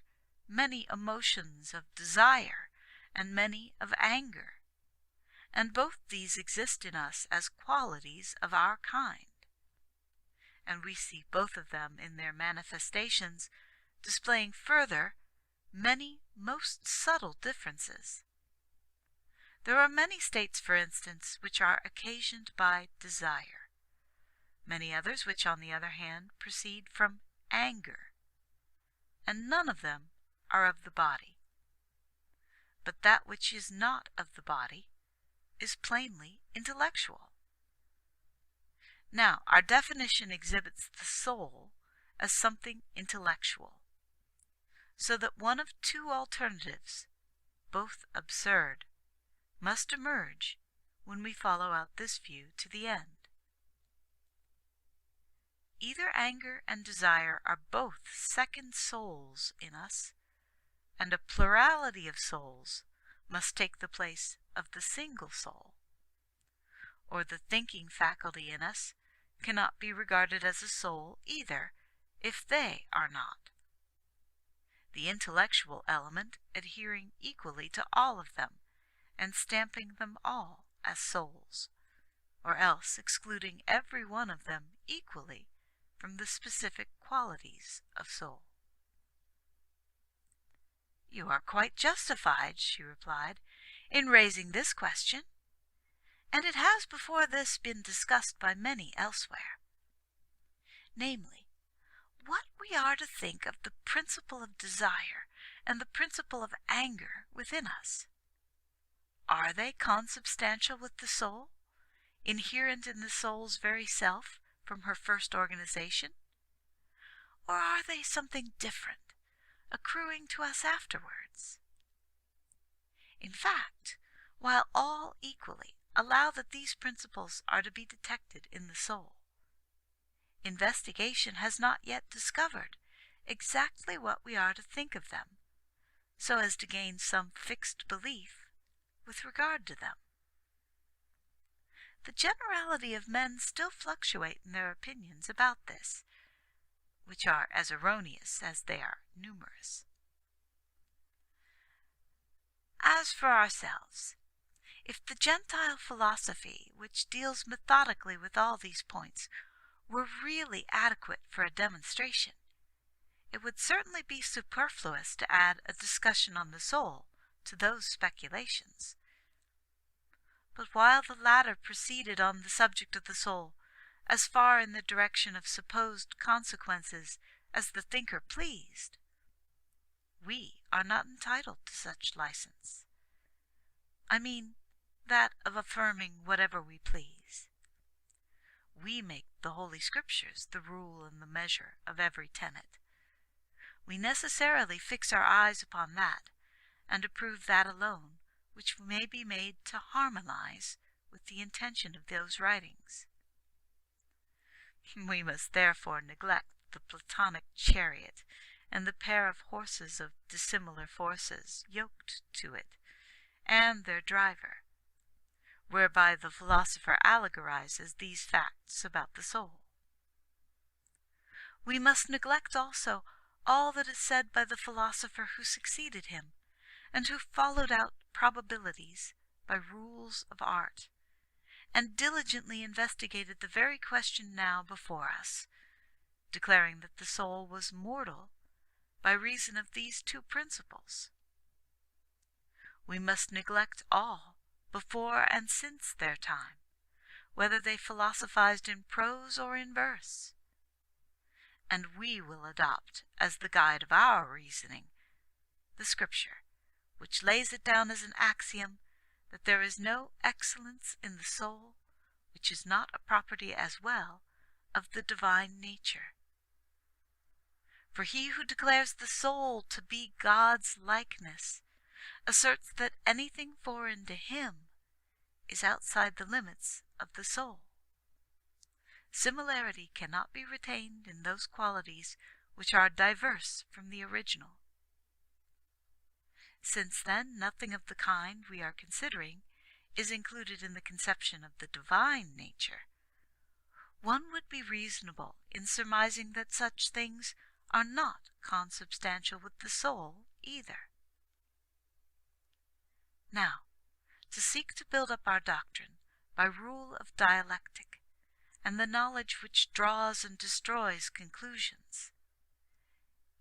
many emotions of desire and many of anger, and both these exist in us as qualities of our kind, and we see both of them in their manifestations displaying further many most subtle differences. There are many states, for instance, which are occasioned by desire, many others which, on the other hand, proceed from anger, and none of them are of the body. But that which is not of the body is plainly intellectual. Now, our definition exhibits the soul as something intellectual, so that one of two alternatives, both absurd, must emerge when we follow out this view to the end. Either anger and desire are both second souls in us, and a plurality of souls must take the place of the single soul, or the thinking faculty in us cannot be regarded as a soul either, if they are not, the intellectual element adhering equally to all of them, and stamping them all as souls, or else excluding every one of them equally from the specific qualities of soul. "You are quite justified," she replied, "in raising this question, and it has before this been discussed by many elsewhere, namely, what we are to think of the principle of desire and the principle of anger within us. Are they consubstantial with the soul, inherent in the soul's very self from her first organization, or are they something different, accruing to us afterwards? In fact, while all equally allow that these principles are to be detected in the soul, investigation has not yet discovered exactly what we are to think of them, so as to gain some fixed belief with regard to them. The generality of men still fluctuate in their opinions about this, which are as erroneous as they are numerous. As for ourselves, if the Gentile philosophy, which deals methodically with all these points, were really adequate for a demonstration, it would certainly be superfluous to add a discussion on the soul to those speculations. But while the latter proceeded on the subject of the soul as far in the direction of supposed consequences as the thinker pleased, we are not entitled to such license. I mean, that of affirming whatever we please. We make the Holy Scriptures the rule and the measure of every tenet. We necessarily fix our eyes upon that, and approve that alone which may be made to harmonize with the intention of those writings. We must therefore neglect the Platonic chariot and the pair of horses of dissimilar forces yoked to it, and their driver, whereby the philosopher allegorizes these facts about the soul. We must neglect also all that is said by the philosopher who succeeded him, and who followed out probabilities by rules of art, and diligently investigated the very question now before us, declaring that the soul was mortal by reason of these two principles. We must neglect all before and since their time, whether they philosophized in prose or in verse, and we will adopt as the guide of our reasoning the Scripture, which lays it down as an axiom that there is no excellence in the soul which is not a property as well of the divine nature. For he who declares the soul to be God's likeness asserts that anything foreign to him is outside the limits of the soul. Similarity cannot be retained in those qualities which are diverse from the original. Since then nothing of the kind we are considering is included in the conception of the divine nature, one would be reasonable in surmising that such things are not consubstantial with the soul either. Now, to seek to build up our doctrine by rule of dialectic, and the knowledge which draws and destroys conclusions,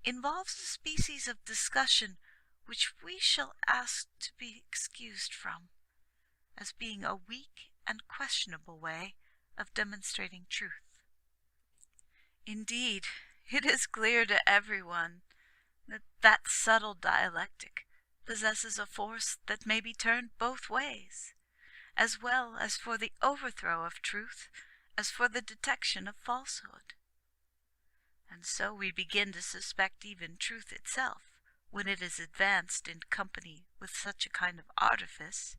involves a species of discussion which we shall ask to be excused from, as being a weak and questionable way of demonstrating truth. Indeed, it is clear to everyone that that subtle dialectic possesses a force that may be turned both ways, as well as for the overthrow of truth as for the detection of falsehood. And so we begin to suspect even truth itself, when it is advanced in company with such a kind of artifice,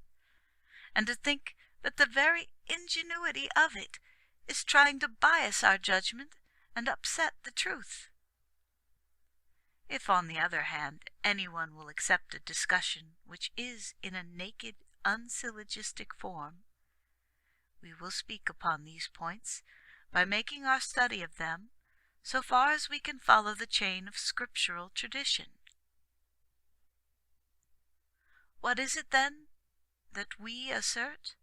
and to think that the very ingenuity of it is trying to bias our judgment and upset the truth. If, on the other hand, anyone will accept a discussion which is in a naked, unsyllogistic form, we will speak upon these points by making our study of them so far as we can follow the chain of scriptural tradition. What is it, then, that we assert?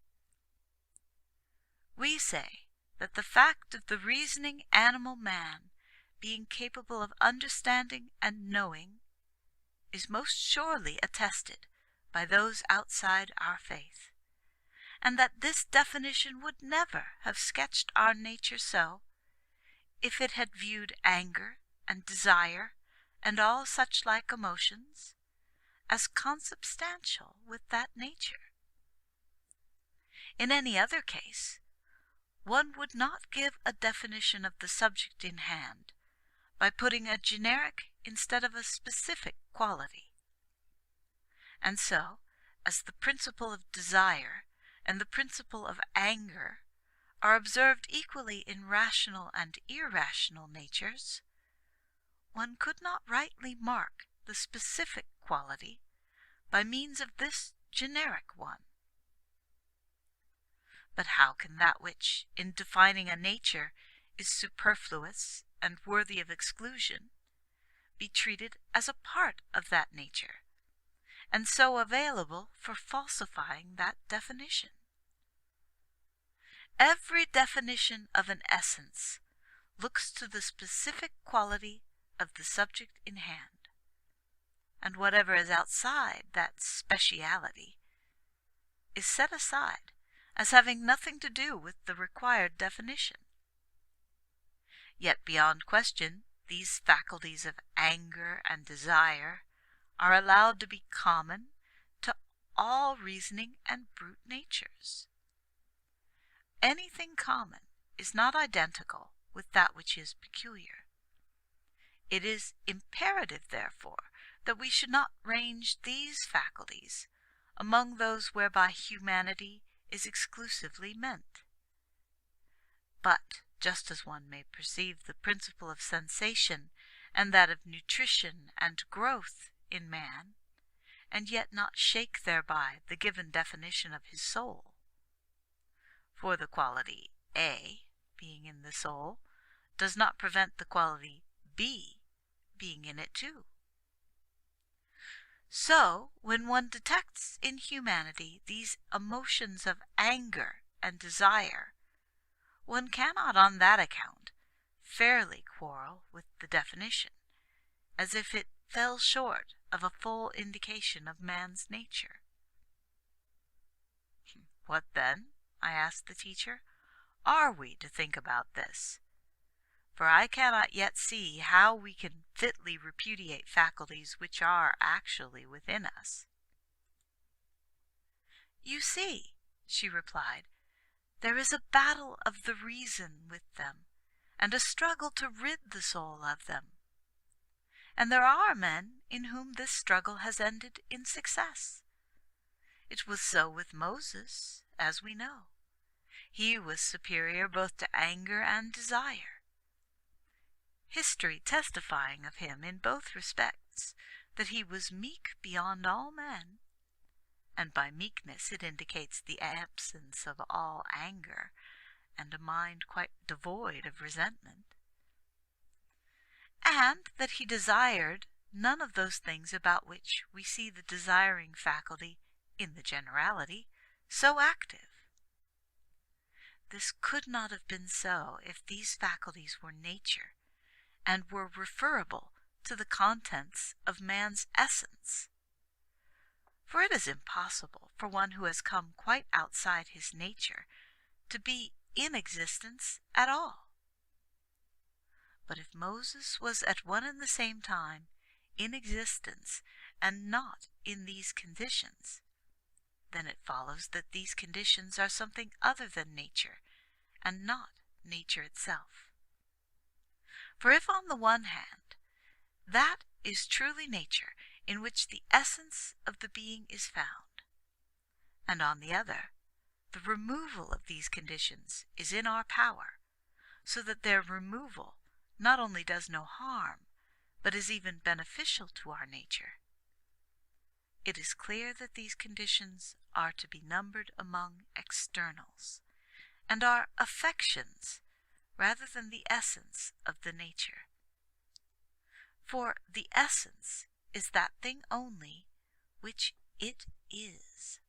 We say that the fact of the reasoning animal man being capable of understanding and knowing is most surely attested by those outside our faith, and that this definition would never have sketched our nature so if it had viewed anger and desire and all such like emotions as consubstantial with that nature. In any other case, one would not give a definition of the subject in hand by putting a generic instead of a specific quality. And so, as the principle of desire and the principle of anger are observed equally in rational and irrational natures, one could not rightly mark the specific quality by means of this generic one. But how can that which, in defining a nature, is superfluous and worthy of exclusion, be treated as a part of that nature, and so available for falsifying that definition? Every definition of an essence looks to the specific quality of the subject in hand, and whatever is outside that speciality is set aside as having nothing to do with the required definition. Yet beyond question, these faculties of anger and desire are allowed to be common to all reasoning and brute natures. Anything common is not identical with that which is peculiar. It is imperative, therefore, that we should not range these faculties among those whereby humanity is exclusively meant. But just as one may perceive the principle of sensation and that of nutrition and growth in man, and yet not shake thereby the given definition of his soul, for the quality A being in the soul does not prevent the quality B being in it too. So, when one detects in humanity these emotions of anger and desire, one cannot on that account fairly quarrel with the definition, as if it fell short of a full indication of man's nature. What then, I asked the teacher, are we to think about this? For I cannot yet see how we can fitly repudiate faculties which are actually within us. You see, she replied, there is a battle of the reason with them, and a struggle to rid the soul of them. And there are men in whom this struggle has ended in success. It was so with Moses, as we know. He was superior both to anger and desire, history testifying of him in both respects that he was meek beyond all men, and by meekness it indicates the absence of all anger and a mind quite devoid of resentment, and that he desired none of those things about which we see the desiring faculty, in the generality, so active. This could not have been so if these faculties were nature, and were referable to the contents of man's essence. For it is impossible for one who has come quite outside his nature to be in existence at all. But if Moses was at one and the same time in existence and not in these conditions, then it follows that these conditions are something other than nature, and not nature itself. For if on the one hand, that is truly nature in which the essence of the being is found, and on the other, the removal of these conditions is in our power, so that their removal not only does no harm, but is even beneficial to our nature, it is clear that these conditions are to be numbered among externals, and are affections rather than the essence of the nature. For the essence is that thing only which it is.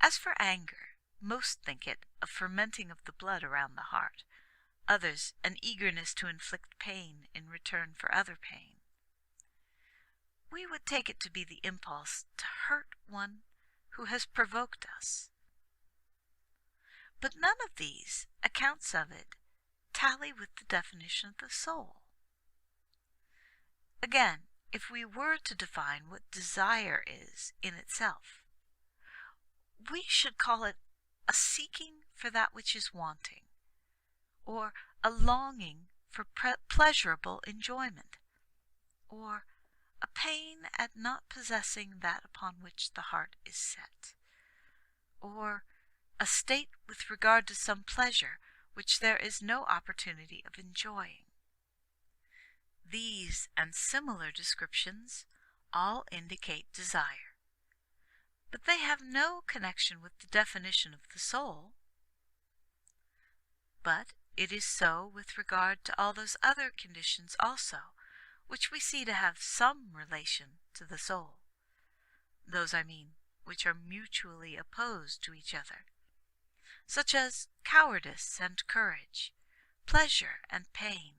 As for anger, most think it a fermenting of the blood around the heart, others an eagerness to inflict pain in return for other pain. We would take it to be the impulse to hurt one who has provoked us. But none of these accounts of it tally with the definition of the soul. Again, if we were to define what desire is in itself, we should call it a seeking for that which is wanting, or a longing for pleasurable enjoyment, or a pain at not possessing that upon which the heart is set, or a state with regard to some pleasure which there is no opportunity of enjoying. These and similar descriptions all indicate desire, but they have no connection with the definition of the soul. But it is so with regard to all those other conditions also, which we see to have some relation to the soul, those, I mean, which are mutually opposed to each other, such as cowardice and courage, pleasure and pain,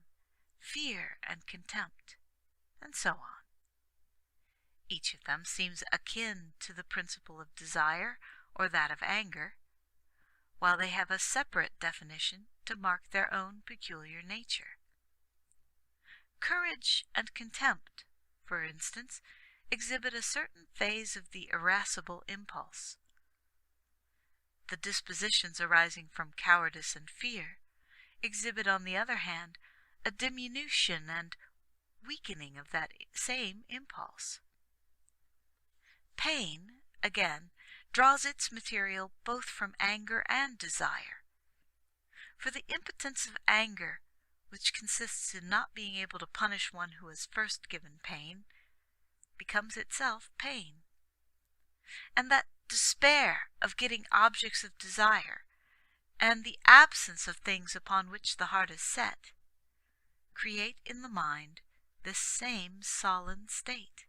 fear and contempt, and so on. Each of them seems akin to the principle of desire or that of anger, while they have a separate definition to mark their own peculiar nature. Courage and contempt, for instance, exhibit a certain phase of the irascible impulse. The dispositions arising from cowardice and fear exhibit, on the other hand, a diminution and weakening of that same impulse. Pain, again, draws its material both from anger and desire. For the impotence of anger, which consists in not being able to punish one who has first given pain, becomes itself pain. And that despair of getting objects of desire, and the absence of things upon which the heart is set, create in the mind this same sullen state.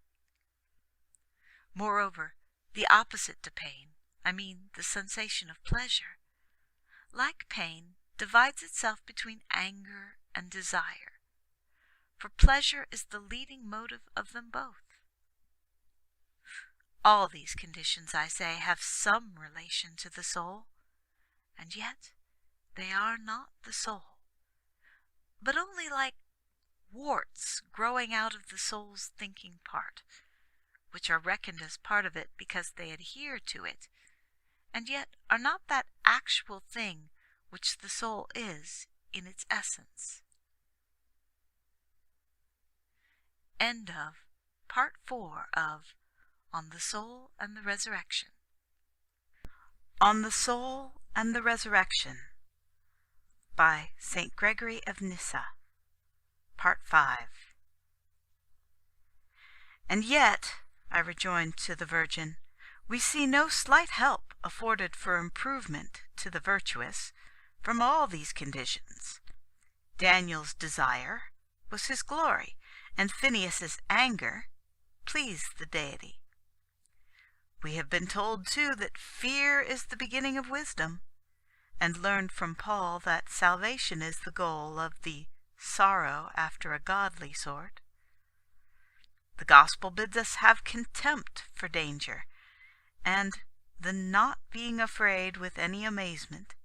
Moreover, the opposite to pain, I mean the sensation of pleasure, like pain, divides itself between anger and desire, for pleasure is the leading motive of them both. All these conditions, I say, have some relation to the soul, and yet they are not the soul, but only like warts growing out of the soul's thinking part, which are reckoned as part of it because they adhere to it, and yet are not that actual thing which the soul is in its essence. End of Part 4 of On the Soul and the Resurrection. On the Soul and the Resurrection by St. Gregory of Nyssa, Part 5. And yet, I rejoined to the Virgin, we see no slight help afforded for improvement to the virtuous from all these conditions. Daniel's desire was his glory, and Phineas's anger pleased the deity. We have been told, too, that fear is the beginning of wisdom, and learned from Paul that salvation is the goal of the sorrow after a godly sort. The gospel bids us have contempt for danger, and the not being afraid with any amazement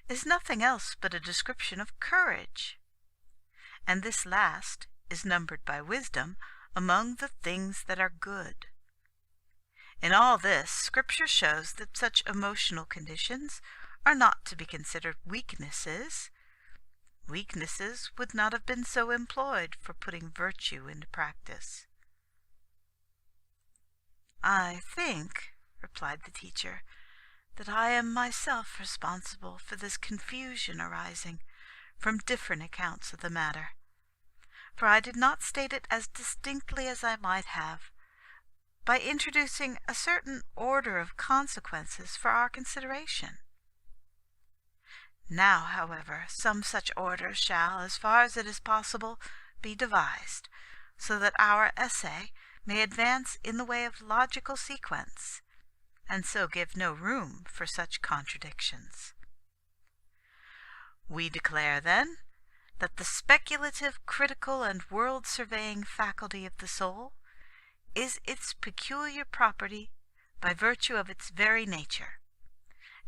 is nothing else but a description of courage, and this last is numbered by wisdom among the things that are good. In all this, Scripture shows that such emotional conditions are not to be considered weaknesses. Weaknesses would not have been so employed for putting virtue into practice. I think, replied the teacher, that I am myself responsible for this confusion arising from different accounts of the matter, for I did not state it as distinctly as I might have, by introducing a certain order of consequences for our consideration. Now, however, some such order shall, as far as it is possible, be devised, so that our essay may advance in the way of logical sequence, and so give no room for such contradictions. We declare, then, that the speculative, critical, and world-surveying faculty of the soul is its peculiar property by virtue of its very nature,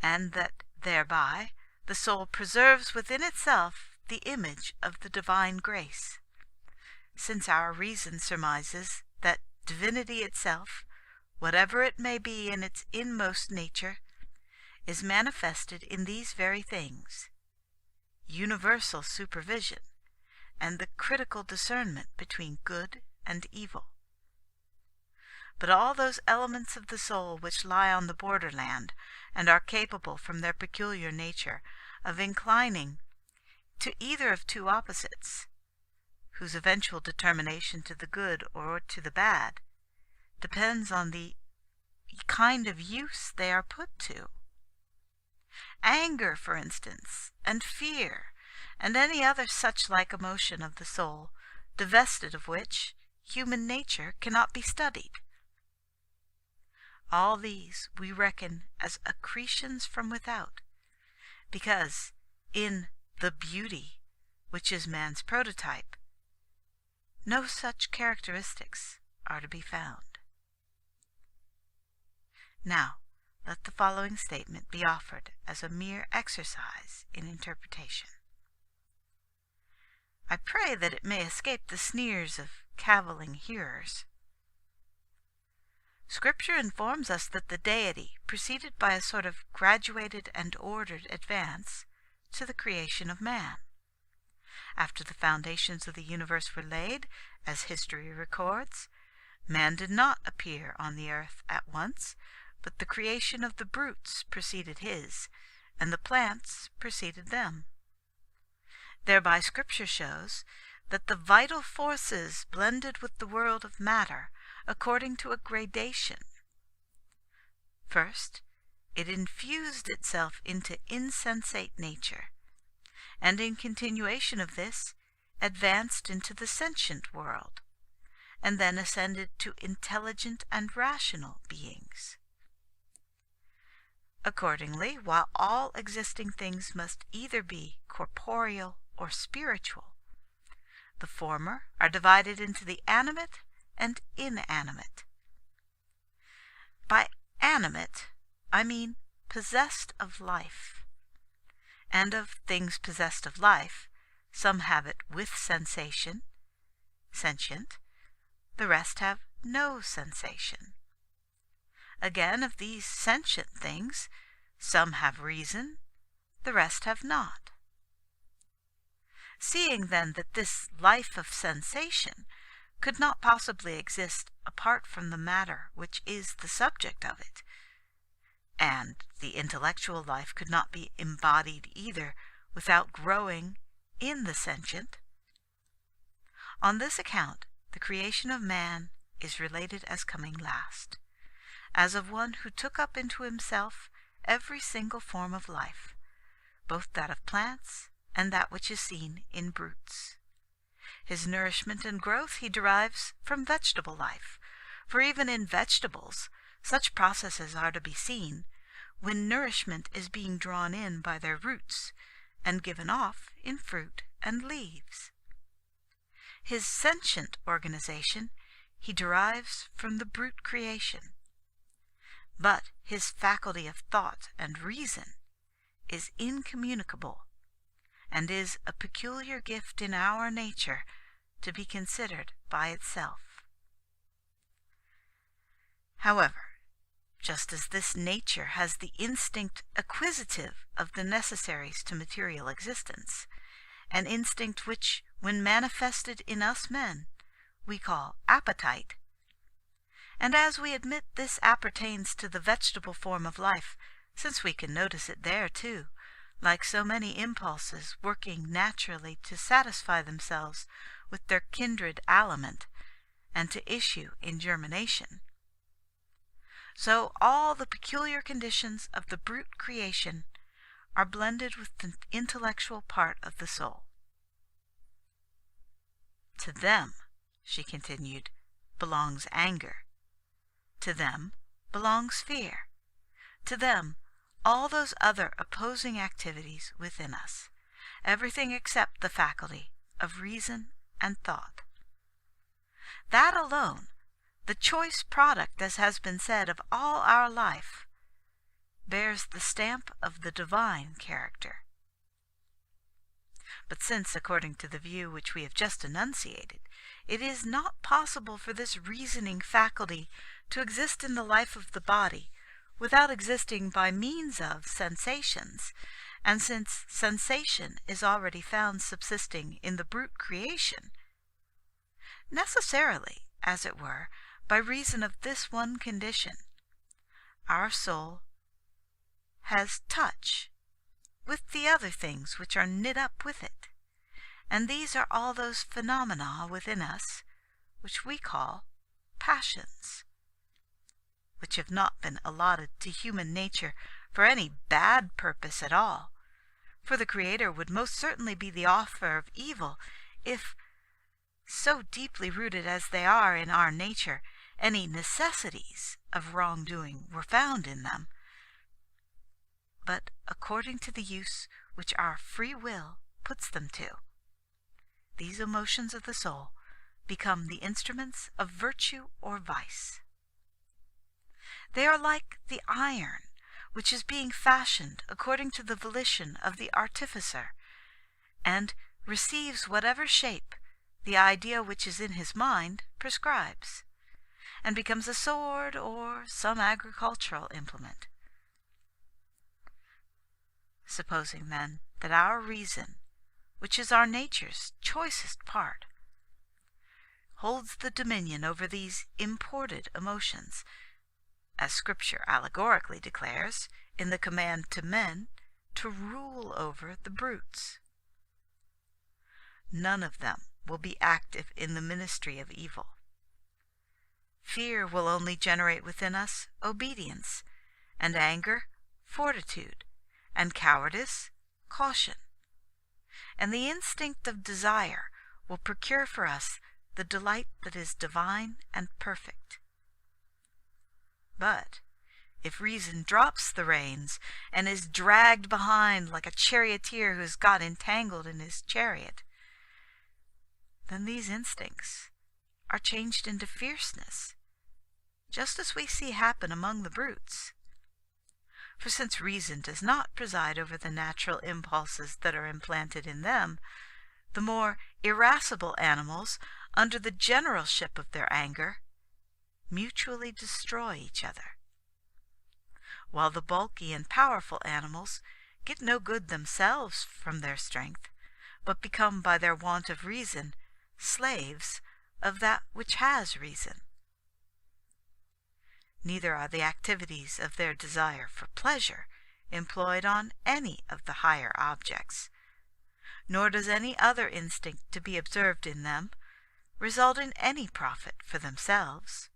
and that thereby the soul preserves within itself the image of the divine grace, since our reason surmises that divinity itself, whatever it may be in its inmost nature, is manifested in these very things, universal supervision, and the critical discernment between good and evil. But all those elements of the soul which lie on the borderland, and are capable from their peculiar nature of inclining to either of two opposites, whose eventual determination to the good or to the bad depends on the kind of use they are put to. Anger, for instance, and fear, and any other such-like emotion of the soul, divested of which human nature cannot be studied. All these we reckon as accretions from without, because in the beauty, which is man's prototype, no such characteristics are to be found. Now, let the following statement be offered as a mere exercise in interpretation. I pray that it may escape the sneers of cavilling hearers. Scripture informs us that the deity proceeded by a sort of graduated and ordered advance to the creation of man. After the foundations of the universe were laid, as history records, man did not appear on the earth at once, but the creation of the brutes preceded his, and the plants preceded them. Thereby Scripture shows that the vital forces blended with the world of matter according to a gradation. First, it infused itself into insensate nature, and in continuation of this, advanced into the sentient world, and then ascended to intelligent and rational beings. Accordingly, while all existing things must either be corporeal or spiritual, the former are divided into the animate and inanimate. By animate, I mean possessed of life. And of things possessed of life, some have it with sensation, sentient, the rest have no sensation. Again, of these sentient things, some have reason, the rest have not. Seeing then that this life of sensation could not possibly exist apart from the matter which is the subject of it, and the intellectual life could not be embodied either without growing in the sentient, on this account the creation of man is related as coming last, as of one who took up into himself every single form of life, both that of plants and that which is seen in brutes. His nourishment and growth he derives from vegetable life, for even in vegetables such processes are to be seen, when nourishment is being drawn in by their roots, and given off in fruit and leaves. His sentient organization he derives from the brute creation, but his faculty of thought and reason is incommunicable, and is a peculiar gift in our nature to be considered by itself. However, just as this nature has the instinct acquisitive of the necessaries to material existence, an instinct which, when manifested in us men, we call appetite, and as we admit this appertains to the vegetable form of life, since we can notice it there too, like so many impulses working naturally to satisfy themselves with their kindred aliment, and to issue in germination, so all the peculiar conditions of the brute creation are blended with the intellectual part of the soul. To them, she continued, belongs anger. To them belongs fear. To them all those other opposing activities within us, everything except the faculty of reason and thought. That alone, the choice product, as has been said, of all our life, bears the stamp of the divine character. But since, according to the view which we have just enunciated, it is not possible for this reasoning faculty to exist in the life of the body without existing by means of sensations, and since sensation is already found subsisting in the brute creation, necessarily, as it were, by reason of this one condition, our soul has touch with the other things which are knit up with it, and these are all those phenomena within us which we call passions, which have not been allotted to human nature for any bad purpose at all, for the Creator would most certainly be the author of evil if, so deeply rooted as they are in our nature, any necessities of wrongdoing were found in them, but according to the use which our free will puts them to. These emotions of the soul become the instruments of virtue or vice. They are like the iron which is being fashioned according to the volition of the artificer, and receives whatever shape the idea which is in his mind prescribes, and becomes a sword or some agricultural implement. Supposing, then, that our reason, which is our nature's choicest part, holds the dominion over these imported emotions, as Scripture allegorically declares in the command to men to rule over the brutes. None of them will be active in the ministry of evil. Fear will only generate within us obedience, and anger fortitude, and cowardice caution. And the instinct of desire will procure for us the delight that is divine and perfect. But if reason drops the reins and is dragged behind like a charioteer who has got entangled in his chariot, then these instincts are changed into fierceness, just as we see happen among the brutes. For since reason does not preside over the natural impulses that are implanted in them, the more irascible animals, under the generalship of their anger, mutually destroy each other, while the bulky and powerful animals get no good themselves from their strength, but become by their want of reason slaves of that which has reason. Neither are the activities of their desire for pleasure employed on any of the higher objects, nor does any other instinct to be observed in them result in any profit for themselves.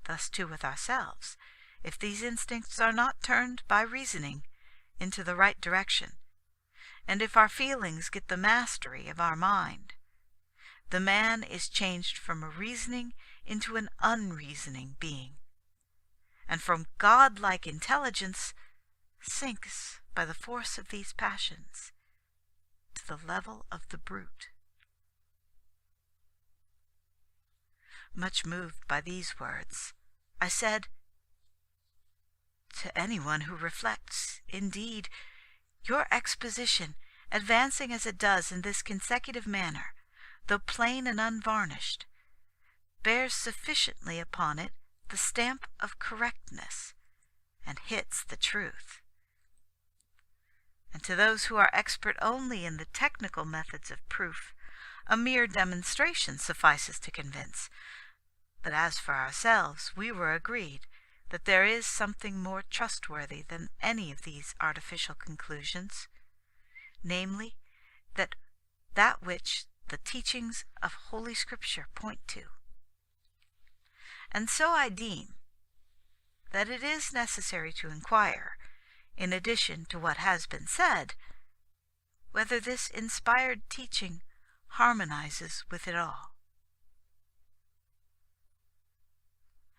Thus too with ourselves, if these instincts are not turned by reasoning into the right direction, and if our feelings get the mastery of our mind, the man is changed from a reasoning into an unreasoning being, and from God-like intelligence sinks by the force of these passions to the level of the brute. Much moved by these words, I said, "To anyone who reflects, indeed, your exposition, advancing as it does in this consecutive manner, though plain and unvarnished, bears sufficiently upon it the stamp of correctness, and hits the truth. And to those who are expert only in the technical methods of proof, a mere demonstration suffices to convince. But as for ourselves, we were agreed that there is something more trustworthy than any of these artificial conclusions, namely, that which the teachings of Holy Scripture point to. And so I deem that it is necessary to inquire, in addition to what has been said, whether this inspired teaching harmonizes with it all."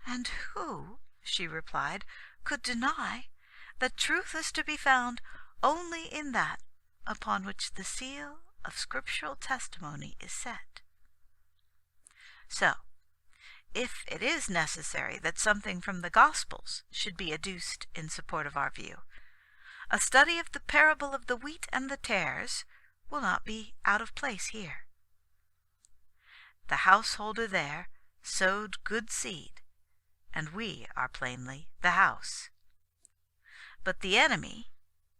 "And who," she replied, "could deny that truth is to be found only in that upon which the seal of scriptural testimony is set? So, if it is necessary that something from the Gospels should be adduced in support of our view, a study of the parable of the wheat and the tares will not be out of place here. The householder there sowed good seed, and we are plainly the house. But the enemy,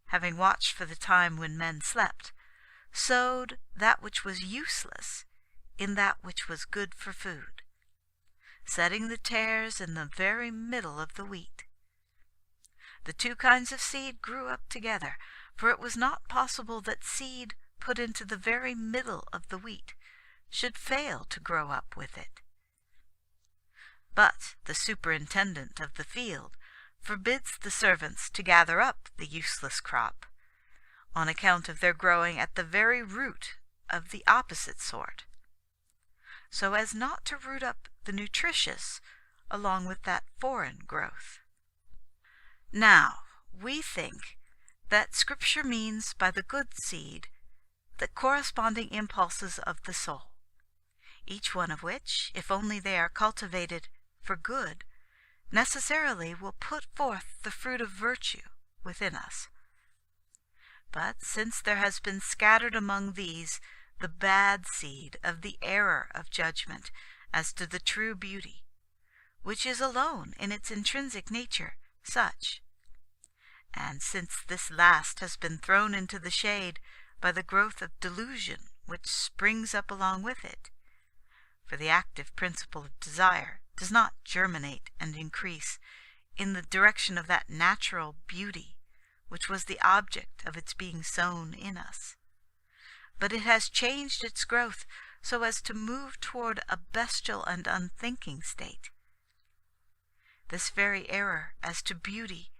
having watched for the time when men slept, sowed that which was useless in that which was good for food, setting the tares in the very middle of the wheat. The two kinds of seed grew up together, for it was not possible that seed put into the very middle of the wheat should fail to grow up with it. But the superintendent of the field forbids the servants to gather up the useless crop, on account of their growing at the very root of the opposite sort, so as not to root up the nutritious along with that foreign growth. Now, we think that Scripture means by the good seed the corresponding impulses of the soul, each one of which, if only they are cultivated for good, necessarily will put forth the fruit of virtue within us. But since there has been scattered among these the bad seed of the error of judgment as to the true beauty, which is alone in its intrinsic nature such, and since this last has been thrown into the shade by the growth of delusion which springs up along with it, for the active principle of desire does not germinate and increase in the direction of that natural beauty which was the object of its being sown in us, but it has changed its growth so as to move toward a bestial and unthinking state. This very error as to beauty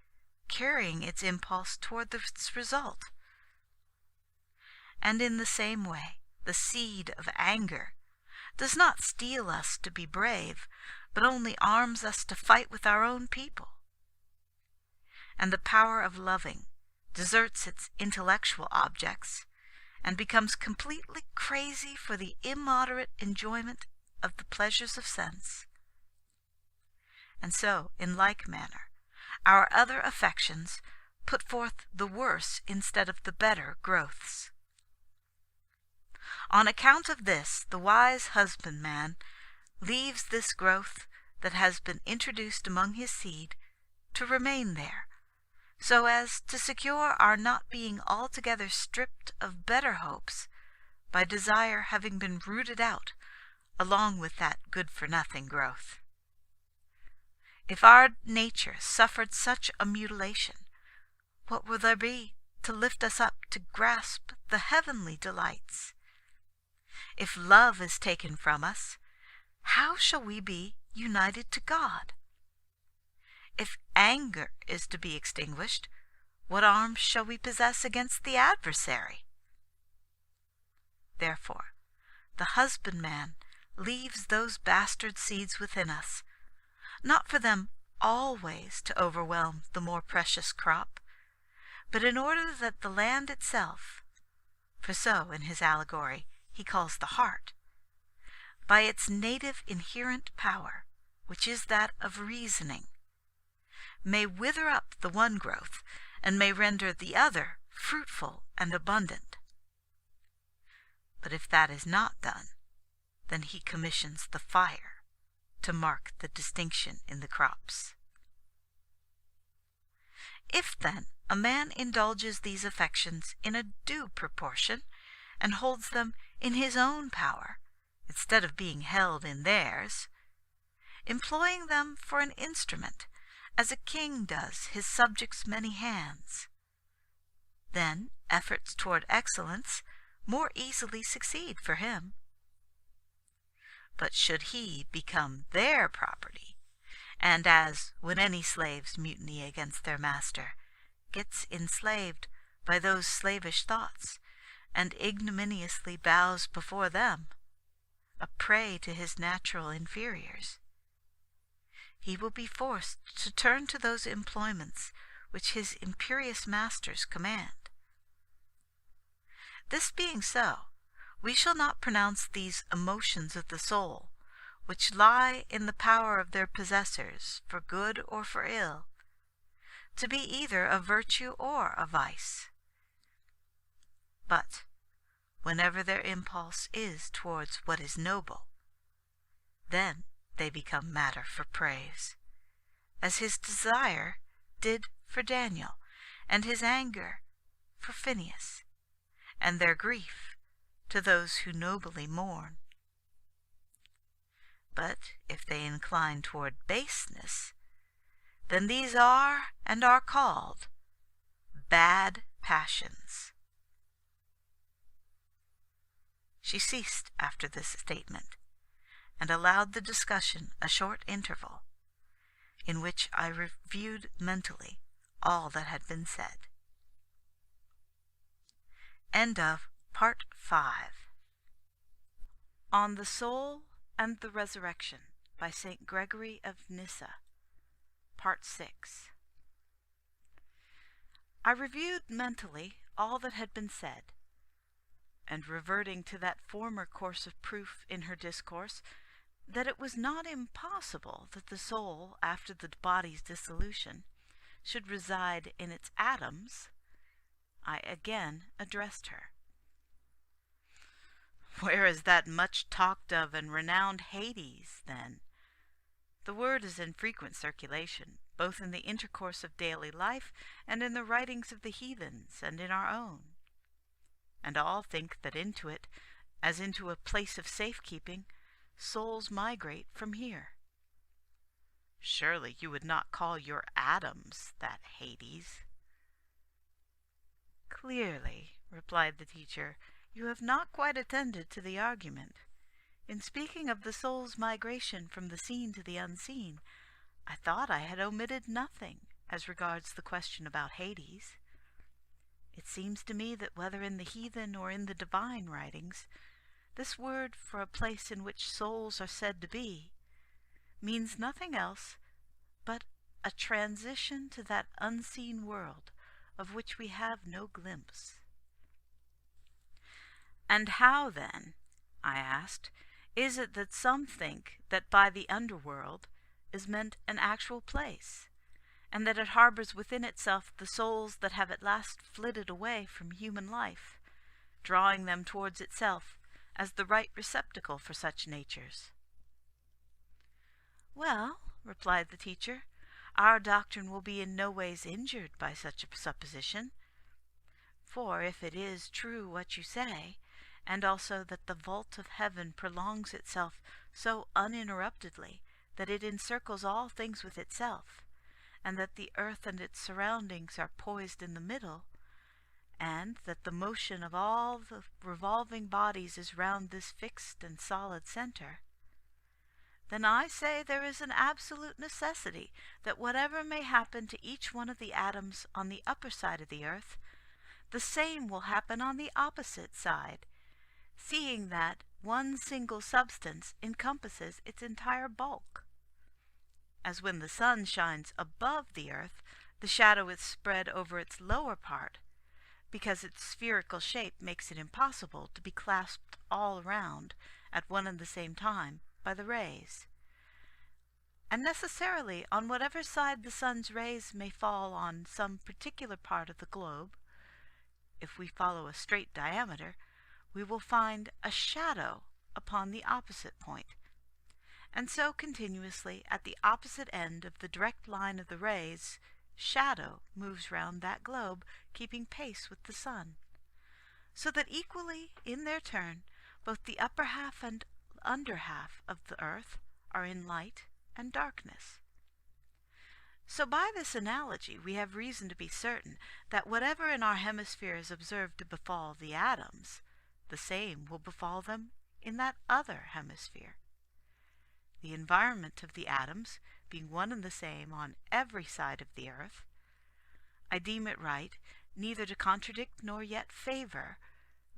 carrying its impulse toward this result. And in the same way, the seed of anger does not steel us to be brave, but only arms us to fight with our own people. And the power of loving deserts its intellectual objects and becomes completely crazy for the immoderate enjoyment of the pleasures of sense. And so, in like manner, our other affections put forth the worse instead of the better growths. On account of this, the wise husbandman leaves this growth that has been introduced among his seed to remain there, so as to secure our not being altogether stripped of better hopes by desire having been rooted out along with that good-for-nothing growth. If our nature suffered such a mutilation, what will there be to lift us up to grasp the heavenly delights? If love is taken from us, how shall we be united to God? If anger is to be extinguished, what arms shall we possess against the adversary? Therefore, the husbandman leaves those bastard seeds within us, not for them always to overwhelm the more precious crop, but in order that the land itself, for so in his allegory he calls the heart, by its native inherent power, which is that of reasoning, may wither up the one growth, and may render the other fruitful and abundant. But if that is not done, then he commissions the fire to mark the distinction in the crops. If, then, a man indulges these affections in a due proportion, and holds them in his own power, instead of being held in theirs, employing them for an instrument, as a king does his subjects' many hands, then efforts toward excellence more easily succeed for him. But should he become their property, and as, when any slaves mutiny against their master, gets enslaved by those slavish thoughts, and ignominiously bows before them, a prey to his natural inferiors, he will be forced to turn to those employments which his imperious masters command. This being so, we shall not pronounce these emotions of the soul, which lie in the power of their possessors for good or for ill, to be either a virtue or a vice. But whenever their impulse is towards what is noble, then they become matter for praise, as his desire did for Daniel, and his anger for Phineas, and their grief to those who nobly mourn. But if they incline toward baseness, then these are and are called bad passions. She ceased after this statement, and allowed the discussion a short interval, in which I reviewed mentally all that had been said. End of Part 5. On the Soul and the Resurrection by St. Gregory of Nyssa, Part 6. I reviewed mentally all that had been said, and reverting to that former course of proof in her discourse, that it was not impossible that the soul, after the body's dissolution, should reside in its atoms, I again addressed her. Where is that much talked of and renowned Hades, then? The word is in frequent circulation, both in the intercourse of daily life and in the writings of the heathens and in our own. And all think that into it, as into a place of safekeeping, souls migrate from here. Surely you would not call your atoms that Hades? Clearly, replied the teacher, you have not quite attended to the argument. In speaking of the soul's migration from the seen to the unseen, I thought I had omitted nothing as regards the question about Hades. It seems to me that whether in the heathen or in the divine writings, this word for a place in which souls are said to be means nothing else but a transition to that unseen world of which we have no glimpse. And how, then, I asked, is it that some think that by the underworld is meant an actual place, and that it harbors within itself the souls that have at last flitted away from human life, drawing them towards itself as the right receptacle for such natures? Well, replied the teacher, our doctrine will be in no ways injured by such a supposition. For if it is true what you say, and also that the vault of heaven prolongs itself so uninterruptedly that it encircles all things with itself, and that the earth and its surroundings are poised in the middle, and that the motion of all the revolving bodies is round this fixed and solid centre, then I say there is an absolute necessity that whatever may happen to each one of the atoms on the upper side of the earth, the same will happen on the opposite side, seeing that one single substance encompasses its entire bulk. As when the sun shines above the earth, the shadow is spread over its lower part, because its spherical shape makes it impossible to be clasped all round at one and the same time by the rays. And necessarily, on whatever side the sun's rays may fall on some particular part of the globe, if we follow a straight diameter, we will find a shadow upon the opposite point, and so continuously at the opposite end of the direct line of the rays, shadow moves round that globe, keeping pace with the sun, so that equally in their turn both the upper half and under half of the earth are in light and darkness. So by this analogy we have reason to be certain that whatever in our hemisphere is observed to befall the atoms, the same will befall them in that other hemisphere. The environment of the atoms being one and the same on every side of the earth, I deem it right neither to contradict nor yet favor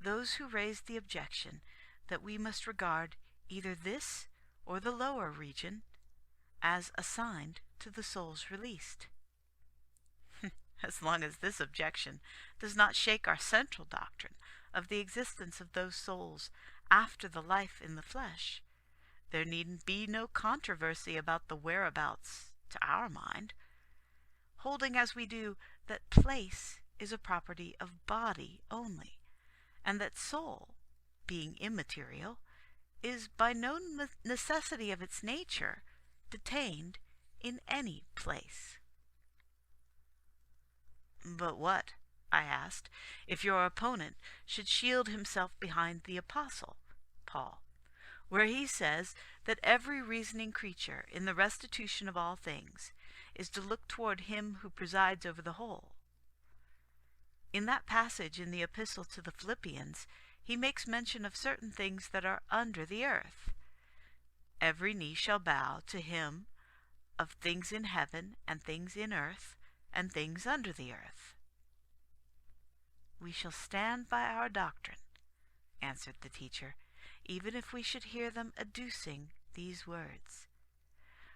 those who raise the objection that we must regard either this or the lower region as assigned to the souls released. As long as this objection does not shake our central doctrine of the existence of those souls after the life in the flesh, there need be no controversy about the whereabouts to our mind, holding as we do that place is a property of body only, and that soul, being immaterial, is by no necessity of its nature detained in any place. But what, I asked, if your opponent should shield himself behind the Apostle, Paul, where he says that every reasoning creature in the restitution of all things is to look toward him who presides over the whole? In that passage in the Epistle to the Philippians, he makes mention of certain things that are under the earth. Every knee shall bow to him of things in heaven and things in earth and things under the earth. We shall stand by our doctrine, answered the teacher, even if we should hear them adducing these words.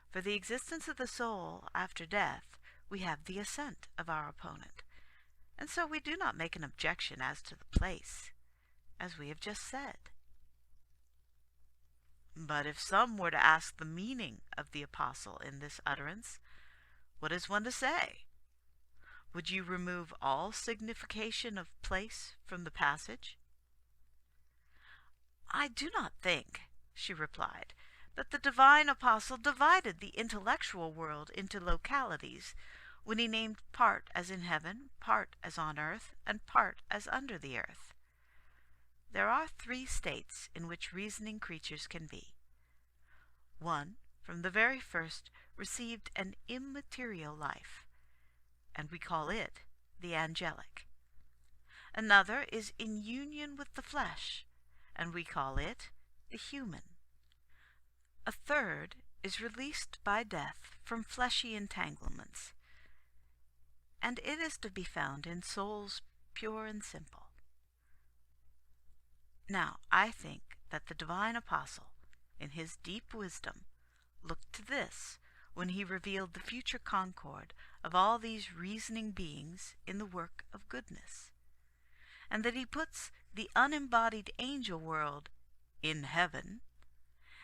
For the existence of the soul after death we have the assent of our opponent, and so we do not make an objection as to the place, as we have just said. But if some were to ask the meaning of the apostle in this utterance, what is one to say? Would you remove all signification of place from the passage? I do not think, she replied, that the divine apostle divided the intellectual world into localities when he named part as in heaven, part as on earth, and part as under the earth. There are three states in which reasoning creatures can be. One, from the very first, received an immaterial life, and we call it the angelic. Another is in union with the flesh, and we call it the human. A third is released by death from fleshy entanglements, and it is to be found in souls pure and simple. Now, I think that the divine apostle, in his deep wisdom, looked to this when he revealed the future concord of all these reasoning beings in the work of goodness, and that he puts the unembodied angel world in heaven,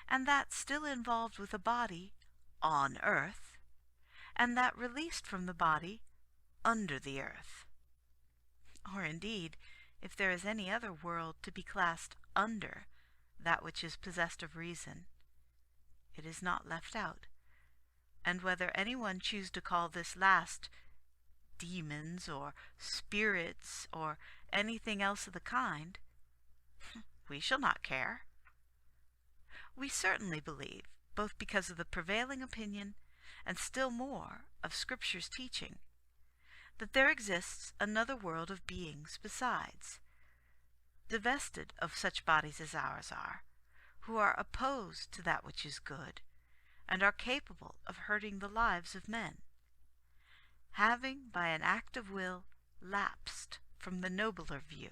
and that still involved with a body on earth, and that released from the body under the earth. Or indeed, if there is any other world to be classed under that which is possessed of reason, it is not left out, and whether anyone choose to call this last demons or spirits or anything else of the kind, we shall not care. We certainly believe, both because of the prevailing opinion and still more of Scripture's teaching, that there exists another world of beings besides, divested of such bodies as ours are, who are opposed to that which is good, and are capable of hurting the lives of men, having by an act of will lapsed from the nobler view,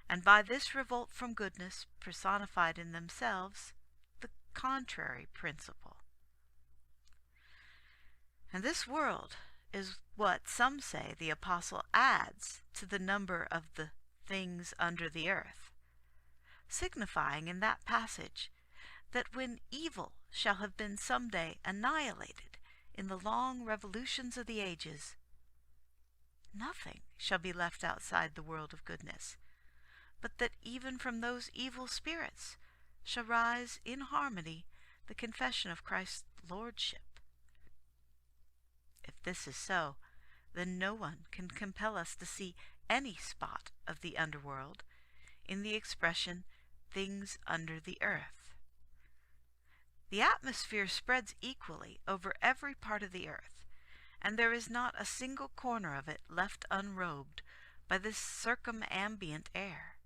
and by this revolt from goodness personified in themselves the contrary principle. And this world is what some say the apostle adds to the number of the things under the earth, signifying in that passage that when evil shall have been some day annihilated in the long revolutions of the ages, nothing shall be left outside the world of goodness, but that even from those evil spirits shall rise in harmony the confession of Christ's lordship. If this is so, then no one can compel us to see any spot of the underworld in the expression things under the earth. The atmosphere spreads equally over every part of the earth, and there is not a single corner of it left unrobed by this circumambient air.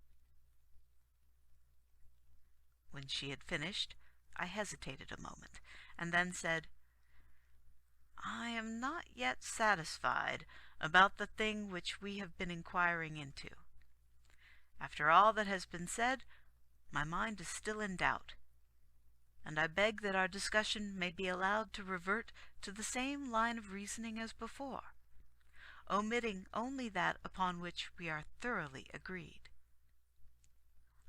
When she had finished, I hesitated a moment, and then said, I am not yet satisfied about the thing which we have been inquiring into. After all that has been said, my mind is still in doubt, and I beg that our discussion may be allowed to revert to the same line of reasoning as before, omitting only that upon which we are thoroughly agreed.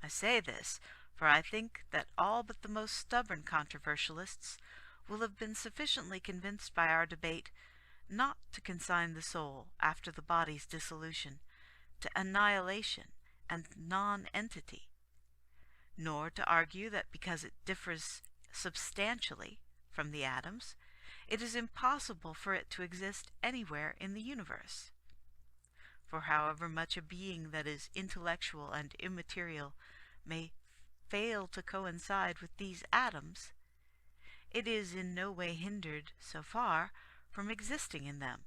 I say this, for I think that all but the most stubborn controversialists will have been sufficiently convinced by our debate not to consign the soul, after the body's dissolution, to annihilation and non-entity, nor to argue that because it differs substantially from the atoms, it is impossible for it to exist anywhere in the universe. For however much a being that is intellectual and immaterial may fail to coincide with these atoms, it is in no way hindered, so far, from existing in them.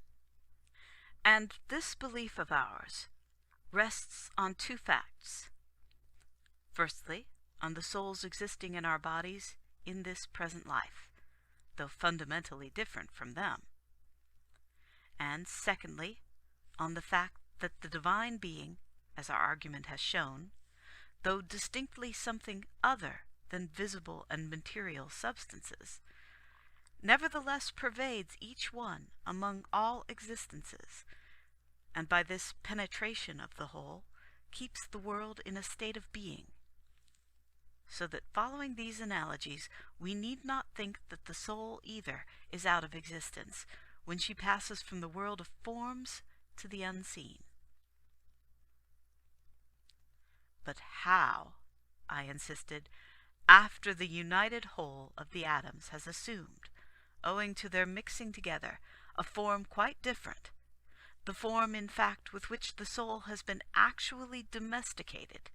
And this belief of ours rests on two facts. Firstly, on the soul's existing in our bodies in this present life, though fundamentally different from them. And secondly, on the fact that the divine being, as our argument has shown, though distinctly something other than visible and material substances, nevertheless pervades each one among all existences, and by this penetration of the whole keeps the world in a state of being. So that following these analogies, we need not think that the soul either is out of existence when she passes from the world of forms to the unseen. But how, I insisted, after the united whole of the atoms has assumed, owing to their mixing together, a form quite different, the form, in fact, with which the soul has been actually domesticated,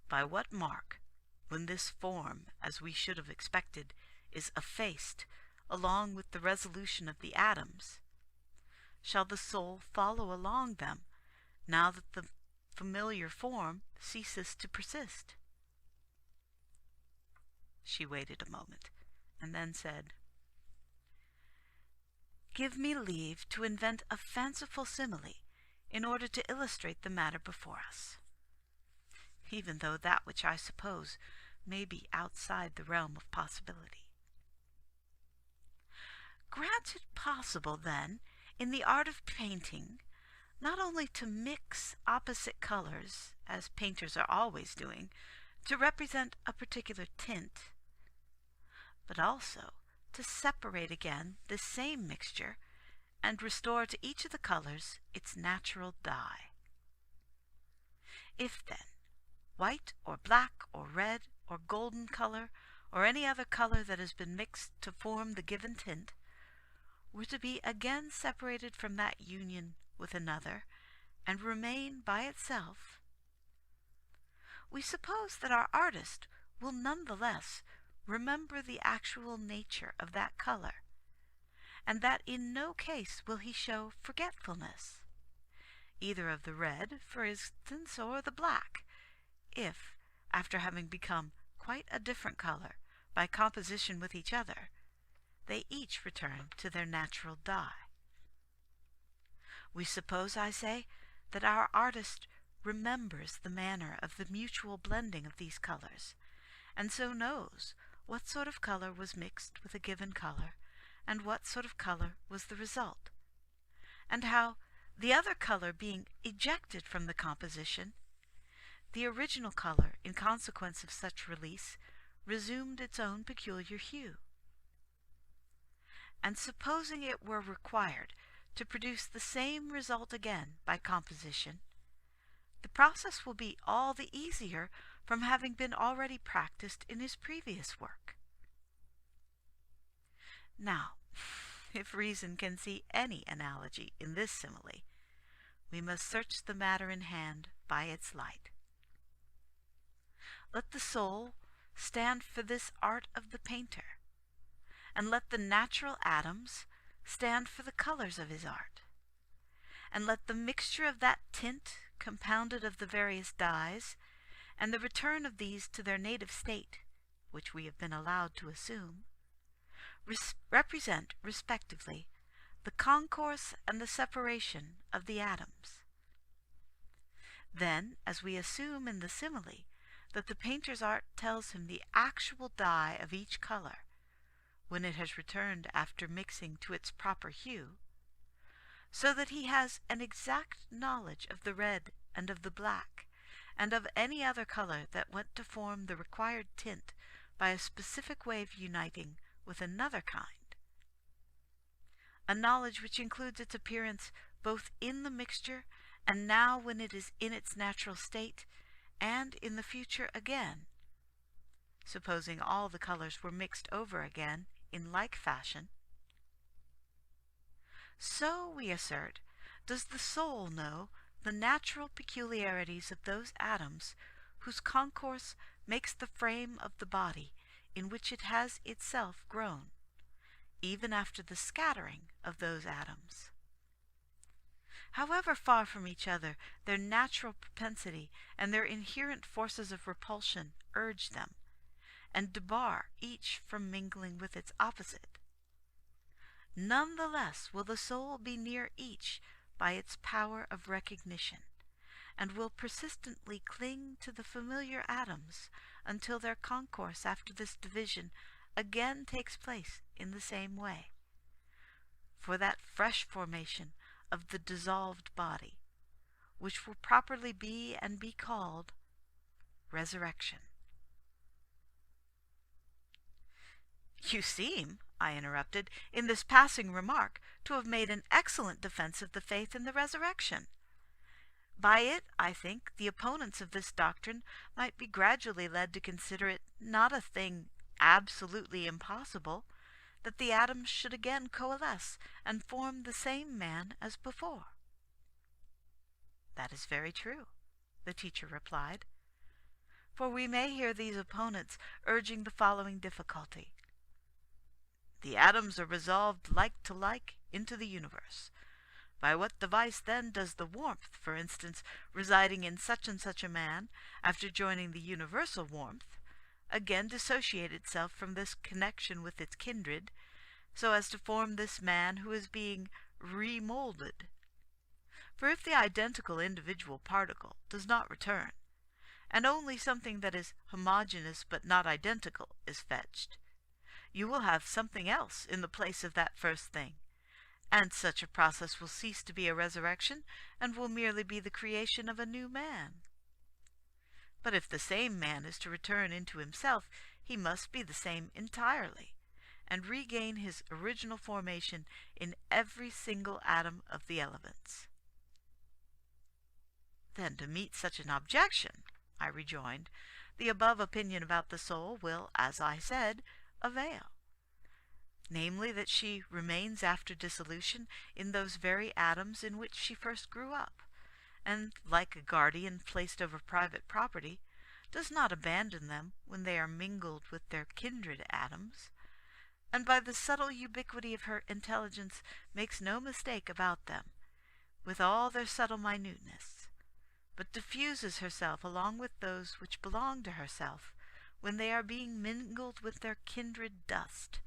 by what mark, when this form, as we should have expected, is effaced along with the resolution of the atoms, shall the soul follow along them, now that the familiar form ceases to persist? She waited a moment, and then said, Give me leave to invent a fanciful simile in order to illustrate the matter before us, even though that which I suppose may be outside the realm of possibility. Granted possible, then, in the art of painting, not only to mix opposite colors, as painters are always doing, to represent a particular tint, but also to separate again this same mixture and restore to each of the colors its natural dye. If, then, white or black or red or golden color or any other color that has been mixed to form the given tint were to be again separated from that union with another and remain by itself, we suppose that our artist will none the less remember the actual nature of that color, and that in no case will he show forgetfulness, either of the red, for instance, or the black, if, after having become quite a different color by composition with each other, they each return to their natural dye. We suppose, I say, that our artist remembers the manner of the mutual blending of these colors, and so knows what sort of color was mixed with a given color, and what sort of color was the result, and how, the other color being ejected from the composition, the original color, in consequence of such release, resumed its own peculiar hue. And supposing it were required to produce the same result again by composition, the process will be all the easier from having been already practiced in his previous work. Now, if reason can see any analogy in this simile, we must search the matter in hand by its light. Let the soul stand for this art of the painter, and let the natural atoms stand for the colors of his art, and let the mixture of that tint compounded of the various dyes, and the return of these to their native state, which we have been allowed to assume, represent, respectively, the concourse and the separation of the atoms. Then, as we assume in the simile that the painter's art tells him the actual dye of each color, when it has returned after mixing to its proper hue, so that he has an exact knowledge of the red and of the black, and of any other color that went to form the required tint by a specific way of uniting with another kind, a knowledge which includes its appearance both in the mixture and now when it is in its natural state, and in the future again, supposing all the colors were mixed over again in like fashion. So, we assert, does the soul know the natural peculiarities of those atoms whose concourse makes the frame of the body in which it has itself grown, even after the scattering of those atoms. However far from each other their natural propensity and their inherent forces of repulsion urge them, and debar each from mingling with its opposite, none the less will the soul be near each by its power of recognition, and will persistently cling to the familiar atoms until their concourse after this division again takes place in the same way, for that fresh formation of the dissolved body, which will properly be and be called resurrection. You seem, I interrupted, in this passing remark to have made an excellent defense of the faith in the resurrection. By it, I think, the opponents of this doctrine might be gradually led to consider it not a thing absolutely impossible, that the atoms should again coalesce and form the same man as before. That is very true, the teacher replied, for we may hear these opponents urging the following difficulty. The atoms are resolved like to like into the universe. By what device, then, does the warmth, for instance, residing in such and such a man, after joining the universal warmth, again dissociate itself from this connection with its kindred, so as to form this man who is being remolded? For if the identical individual particle does not return, and only something that is homogeneous but not identical is fetched. You will have something else in the place of that first thing, and such a process will cease to be a resurrection and will merely be the creation of a new man. But if the same man is to return into himself, he must be the same entirely, and regain his original formation in every single atom of the elements. Then to meet such an objection, I rejoined, the above opinion about the soul will, as I said, avail, namely that she remains after dissolution in those very atoms in which she first grew up, and, like a guardian placed over private property, does not abandon them when they are mingled with their kindred atoms, and by the subtle ubiquity of her intelligence makes no mistake about them, with all their subtle minuteness, but diffuses herself along with those which belong to herself when they are being mingled with their kindred dust,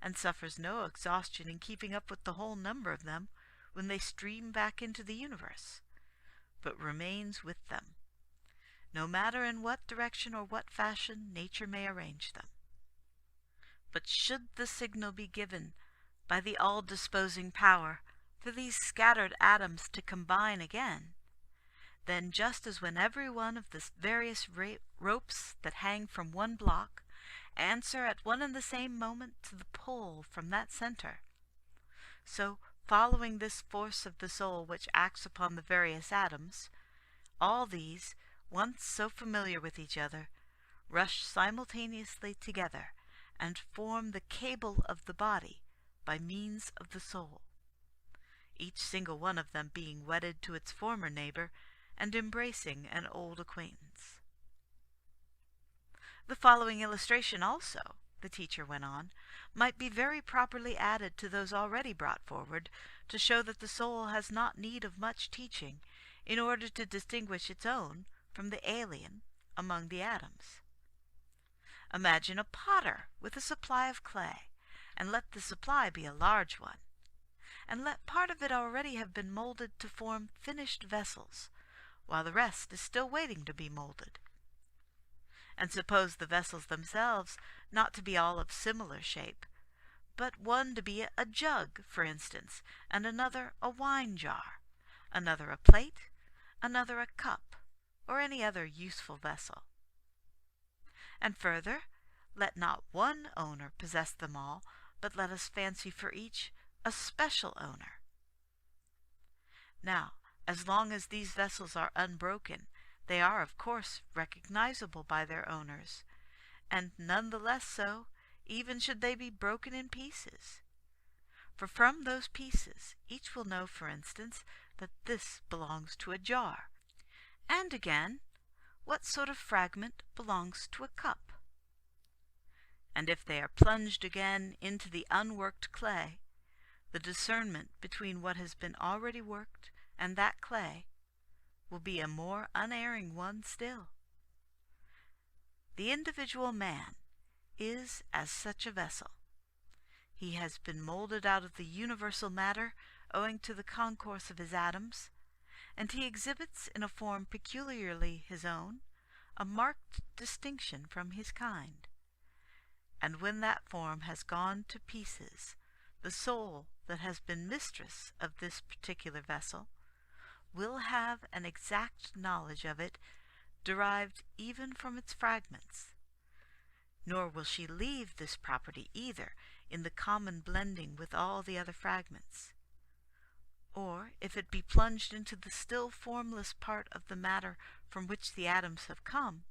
and suffers no exhaustion in keeping up with the whole number of them when they stream back into the universe, but remains with them, no matter in what direction or what fashion nature may arrange them. But should the signal be given by the all-disposing power for these scattered atoms to combine again, then just as when every one of the various ropes that hang from one block answer at one and the same moment to the pull from that center, so, following this force of the soul which acts upon the various atoms, all these, once so familiar with each other, rush simultaneously together and form the cable of the body by means of the soul, each single one of them being wedded to its former neighbor and embracing an old acquaintance. The following illustration also, the teacher went on, might be very properly added to those already brought forward, to show that the soul has not need of much teaching in order to distinguish its own from the alien among the atoms. Imagine a potter with a supply of clay, and let the supply be a large one, and let part of it already have been molded to form finished vessels, while the rest is still waiting to be molded. And suppose the vessels themselves not to be all of similar shape, but one to be a jug, for instance, and another a wine jar, another a plate, another a cup, or any other useful vessel. And further, let not one owner possess them all, but let us fancy for each a special owner. Now, as long as these vessels are unbroken, they are, of course, recognizable by their owners, and none the less so, even should they be broken in pieces. For from those pieces each will know, for instance, that this belongs to a jar, and again, what sort of fragment belongs to a cup. And if they are plunged again into the unworked clay, the discernment between what has been already worked and that clay will be a more unerring one still. The individual man is as such a vessel. He has been molded out of the universal matter owing to the concourse of his atoms, and he exhibits in a form peculiarly his own a marked distinction from his kind. And when that form has gone to pieces, the soul that has been mistress of this particular vessel will have an exact knowledge of it derived even from its fragments, nor will she leave this property either in the common blending with all the other fragments, or if it be plunged into the still formless part of the matter from which the atoms have come,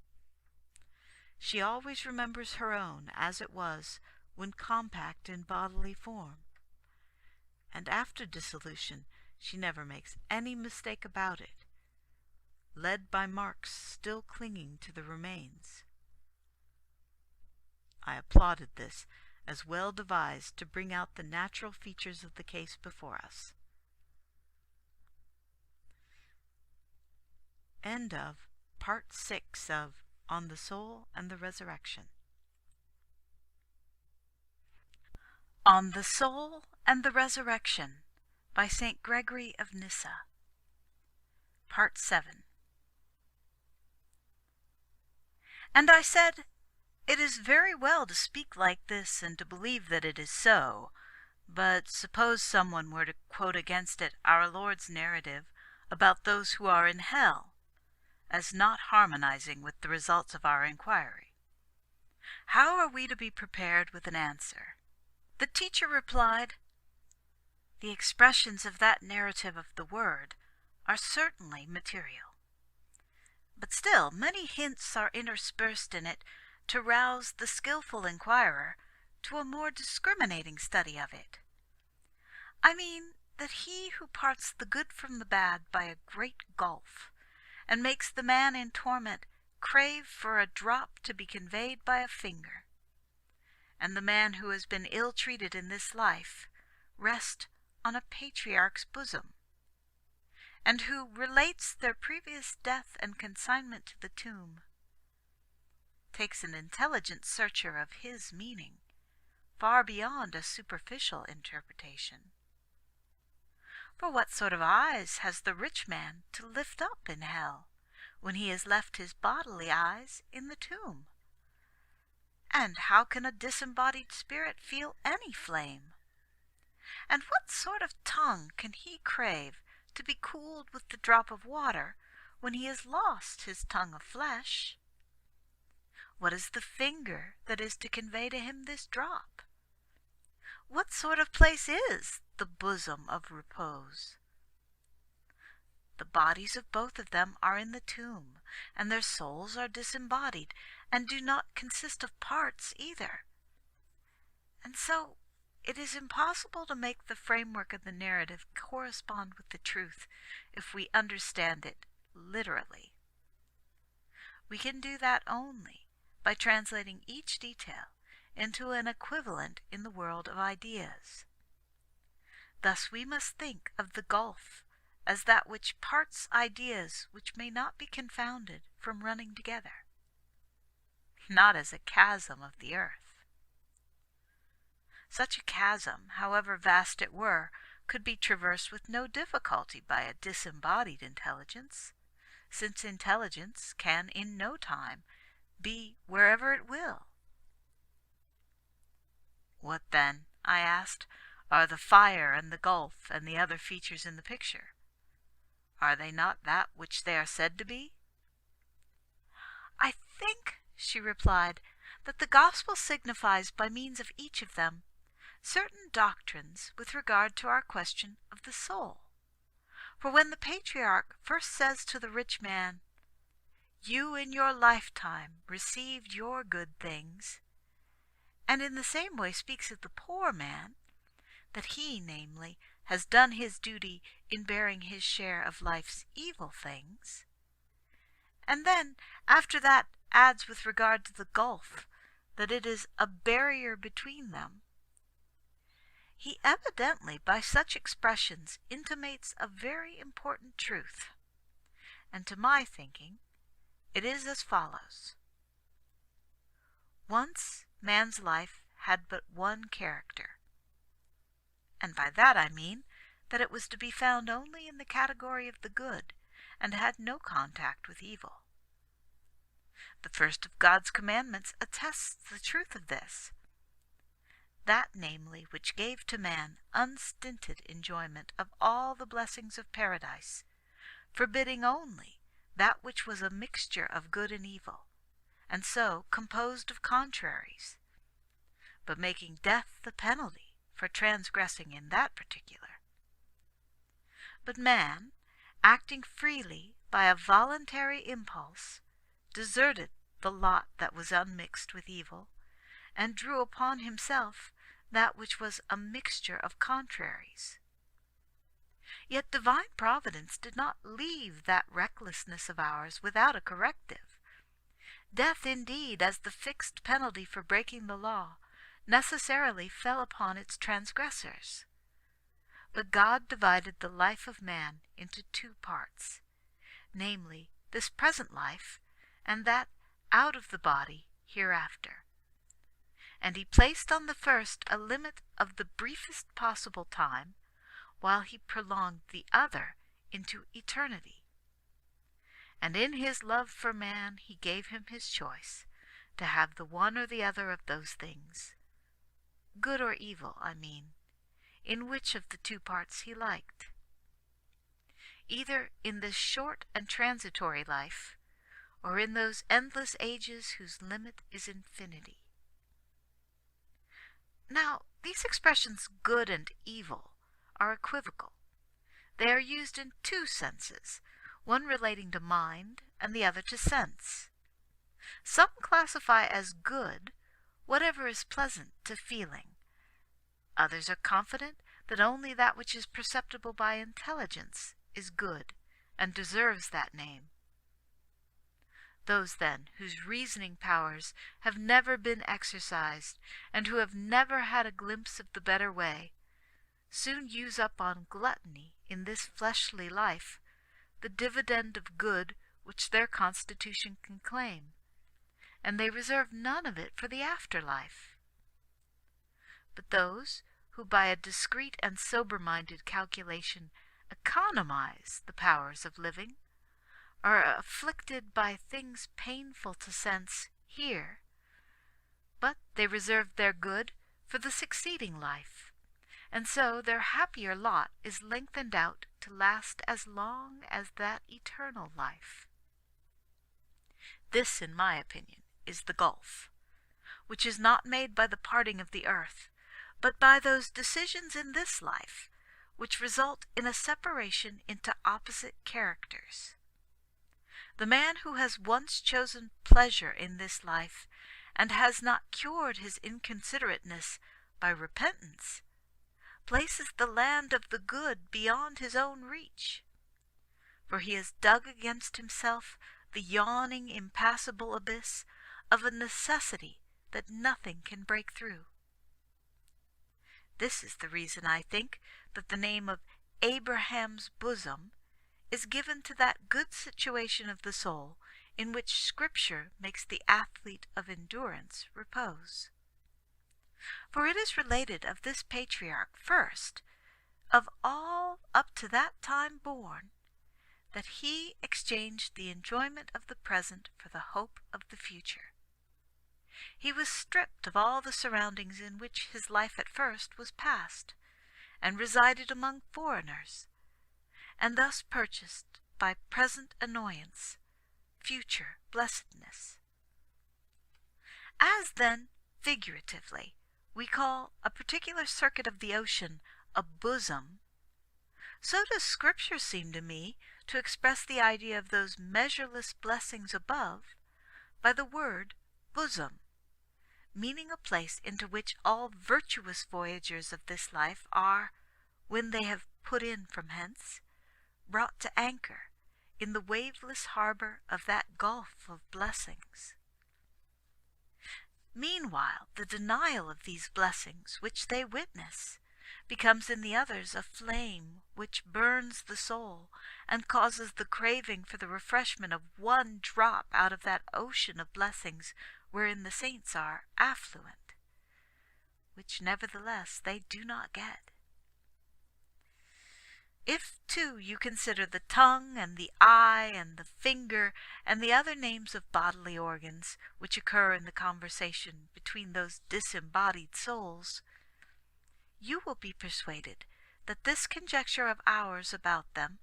she always remembers her own as it was when compact in bodily form, and after dissolution she never makes any mistake about it, led by marks still clinging to the remains. I applauded this as well devised to bring out the natural features of the case before us. End of Part 6 of On the Soul and the Resurrection. On the Soul and the Resurrection by St. Gregory of Nyssa. Part 7. And I said, "It is very well to speak like this and to believe that it is so, but suppose someone were to quote against it our Lord's narrative about those who are in hell, as not harmonizing with the results of our inquiry. How are we to be prepared with an answer?" The teacher replied, "The expressions of that narrative of the Word are certainly material. But still many hints are interspersed in it to rouse the skilful inquirer to a more discriminating study of it. I mean that he who parts the good from the bad by a great gulf, and makes the man in torment crave for a drop to be conveyed by a finger, and the man who has been ill-treated in this life rest on a patriarch's bosom, and who relates their previous death and consignment to the tomb, takes an intelligent searcher of his meaning far beyond a superficial interpretation. For what sort of eyes has the rich man to lift up in hell, when he has left his bodily eyes in the tomb? And how can a disembodied spirit feel any flame? And what sort of tongue can he crave to be cooled with the drop of water when he has lost his tongue of flesh? What is the finger that is to convey to him this drop? What sort of place is the bosom of repose? The bodies of both of them are in the tomb, and their souls are disembodied, and do not consist of parts either. And so it is impossible to make the framework of the narrative correspond with the truth if we understand it literally. We can do that only by translating each detail into an equivalent in the world of ideas. Thus we must think of the gulf as that which parts ideas which may not be confounded from running together, not as a chasm of the earth. Such a chasm, however vast it were, could be traversed with no difficulty by a disembodied intelligence, since intelligence can in no time be wherever it will. What then, I asked, are the fire and the gulf and the other features in the picture? Are they not that which they are said to be? I think, she replied, that the gospel signifies by means of each of them certain doctrines with regard to our question of the soul. For when the patriarch first says to the rich man, "You in your lifetime received your good things," and in the same way speaks of the poor man, that he, namely, has done his duty in bearing his share of life's evil things, and then after that adds with regard to the gulf that it is a barrier between them, he evidently by such expressions intimates a very important truth, and to my thinking it is as follows. Once man's life had but one character, and by that I mean that it was to be found only in the category of the good, and had no contact with evil. The first of God's commandments attests the truth of this, that namely which gave to man unstinted enjoyment of all the blessings of paradise, forbidding only that which was a mixture of good and evil, and so composed of contraries, but making death the penalty for transgressing in that particular. But man, acting freely by a voluntary impulse, deserted the lot that was unmixed with evil, and drew upon himself that which was a mixture of contraries. Yet divine Providence did not leave that recklessness of ours without a corrective. Death, indeed, as the fixed penalty for breaking the law, necessarily fell upon its transgressors. But God divided the life of man into two parts, namely, this present life, and that out of the body hereafter. And he placed on the first a limit of the briefest possible time, while he prolonged the other into eternity. and in his love for man he gave him his choice, to have the one or the other of those things, good or evil, I mean, in which of the two parts he liked, either in this short and transitory life, or in those endless ages whose limit is infinity. Now, these expressions good and evil are equivocal. They are used in two senses, one relating to mind and the other to sense. Some classify as good whatever is pleasant to feeling. Others are confident that only that which is perceptible by intelligence is good and deserves that name. Those, then, whose reasoning powers have never been exercised, and who have never had a glimpse of the better way, soon use up on gluttony in this fleshly life the dividend of good which their constitution can claim, and they reserve none of it for the afterlife. But those who by a discreet and sober-minded calculation economize the powers of living are afflicted by things painful to sense here, but they reserve their good for the succeeding life, and so their happier lot is lengthened out to last as long as that eternal life. This, in my opinion, is the gulf, which is not made by the parting of the earth, but by those decisions in this life which result in a separation into opposite characters. The man who has once chosen pleasure in this life, and has not cured his inconsiderateness by repentance, places the land of the good beyond his own reach, for he has dug against himself the yawning, impassable abyss of a necessity that nothing can break through. This is the reason, I think, that the name of Abraham's bosom is given to that good situation of the soul in which Scripture makes the athlete of endurance repose. For it is related of this patriarch first, of all up to that time born, that he exchanged the enjoyment of the present for the hope of the future. He was stripped of all the surroundings in which his life at first was passed, and resided among foreigners, and thus purchased by present annoyance future blessedness. As then, figuratively, we call a particular circuit of the ocean a bosom, so does Scripture seem to me to express the idea of those measureless blessings above by the word bosom, meaning a place into which all virtuous voyagers of this life are, when they have put in from hence, brought to anchor in the waveless harbor of that gulf of blessings. Meanwhile, the denial of these blessings which they witness becomes in the others a flame which burns the soul and causes the craving for the refreshment of one drop out of that ocean of blessings wherein the saints are affluent, which nevertheless they do not get. If, too, you consider the tongue and the eye and the finger and the other names of bodily organs which occur in the conversation between those disembodied souls, you will be persuaded that this conjecture of ours about them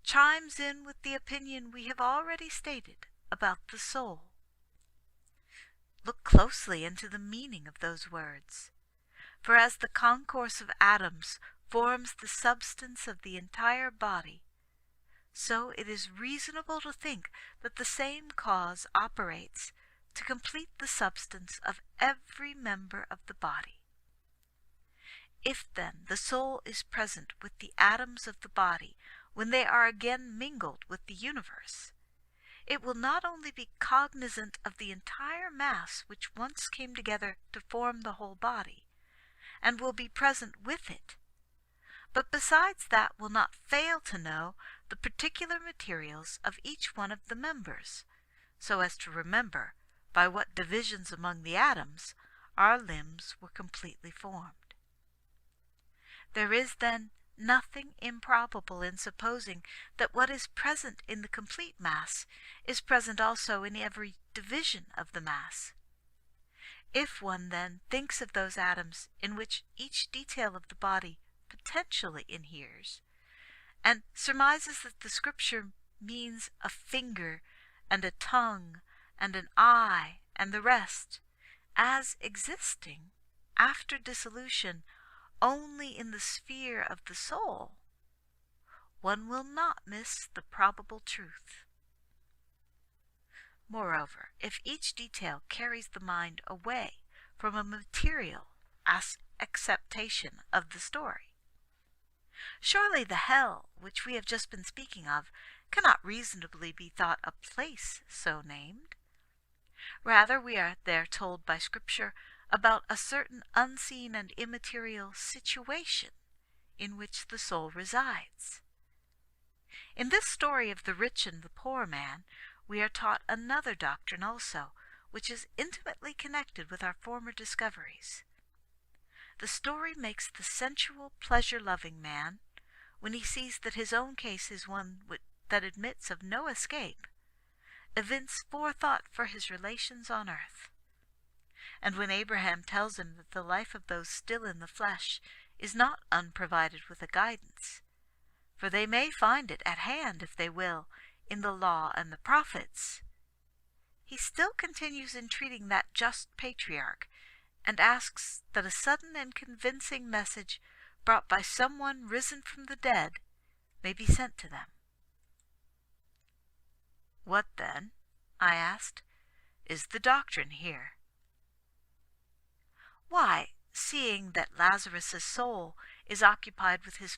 chimes in with the opinion we have already stated about the soul. Look closely into the meaning of those words, for as the concourse of atoms forms the substance of the entire body, so it is reasonable to think that the same cause operates to complete the substance of every member of the body. If, then, the soul is present with the atoms of the body when they are again mingled with the universe, it will not only be cognizant of the entire mass which once came together to form the whole body, and will be present with it, but besides that will not fail to know the particular materials of each one of the members, so as to remember by what divisions among the atoms our limbs were completely formed. There is, then, nothing improbable in supposing that what is present in the complete mass is present also in every division of the mass. If one then thinks of those atoms in which each detail of the body potentially inheres, and surmises that the Scripture means a finger and a tongue and an eye and the rest, as existing after dissolution only in the sphere of the soul, one will not miss the probable truth. Moreover, if each detail carries the mind away from a material acceptation of the story, surely the hell which we have just been speaking of cannot reasonably be thought a place so named. Rather, we are there told by Scripture about a certain unseen and immaterial situation in which the soul resides. In this story of the rich and the poor man, we are taught another doctrine also, which is intimately connected with our former discoveries. The story makes the sensual, pleasure-loving man, when he sees that his own case is one that admits of no escape, evince forethought for his relations on earth. And when Abraham tells him that the life of those still in the flesh is not unprovided with a guidance, for they may find it at hand, if they will, in the law and the prophets, he still continues entreating that just patriarch, and asks that a sudden and convincing message brought by someone risen from the dead may be sent to them. What then, I asked, is the doctrine here? Why, seeing that Lazarus' soul is occupied with his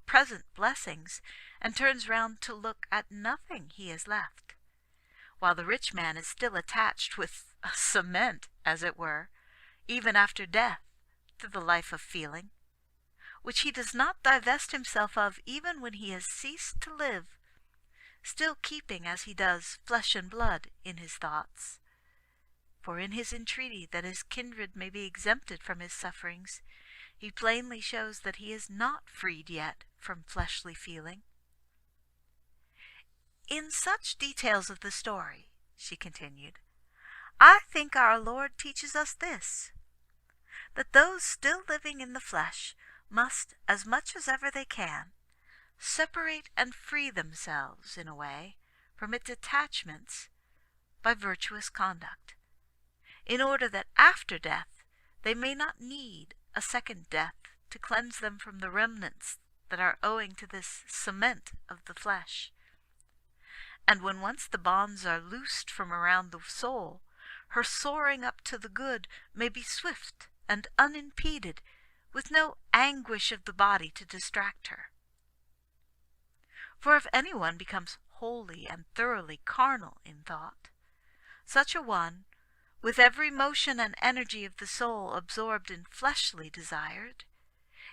present blessings, and turns round to look at nothing he has left, while the rich man is still attached with a cement, as it were, even after death, to the life of feeling, which he does not divest himself of even when he has ceased to live, still keeping, as he does, flesh and blood in his thoughts. For in his entreaty that his kindred may be exempted from his sufferings, he plainly shows that he is not freed yet from fleshly feeling. In such details of the story, she continued, I think our Lord teaches us this, that those still living in the flesh must, as much as ever they can, separate and free themselves, in a way, from its attachments by virtuous conduct, in order that after death they may not need a second death to cleanse them from the remnants that are owing to this cement of the flesh. And when once the bonds are loosed from around the soul, her soaring up to the good may be swift and unimpeded, with no anguish of the body to distract her. For if anyone becomes wholly and thoroughly carnal in thought, such a one, with every motion and energy of the soul absorbed in fleshly desires,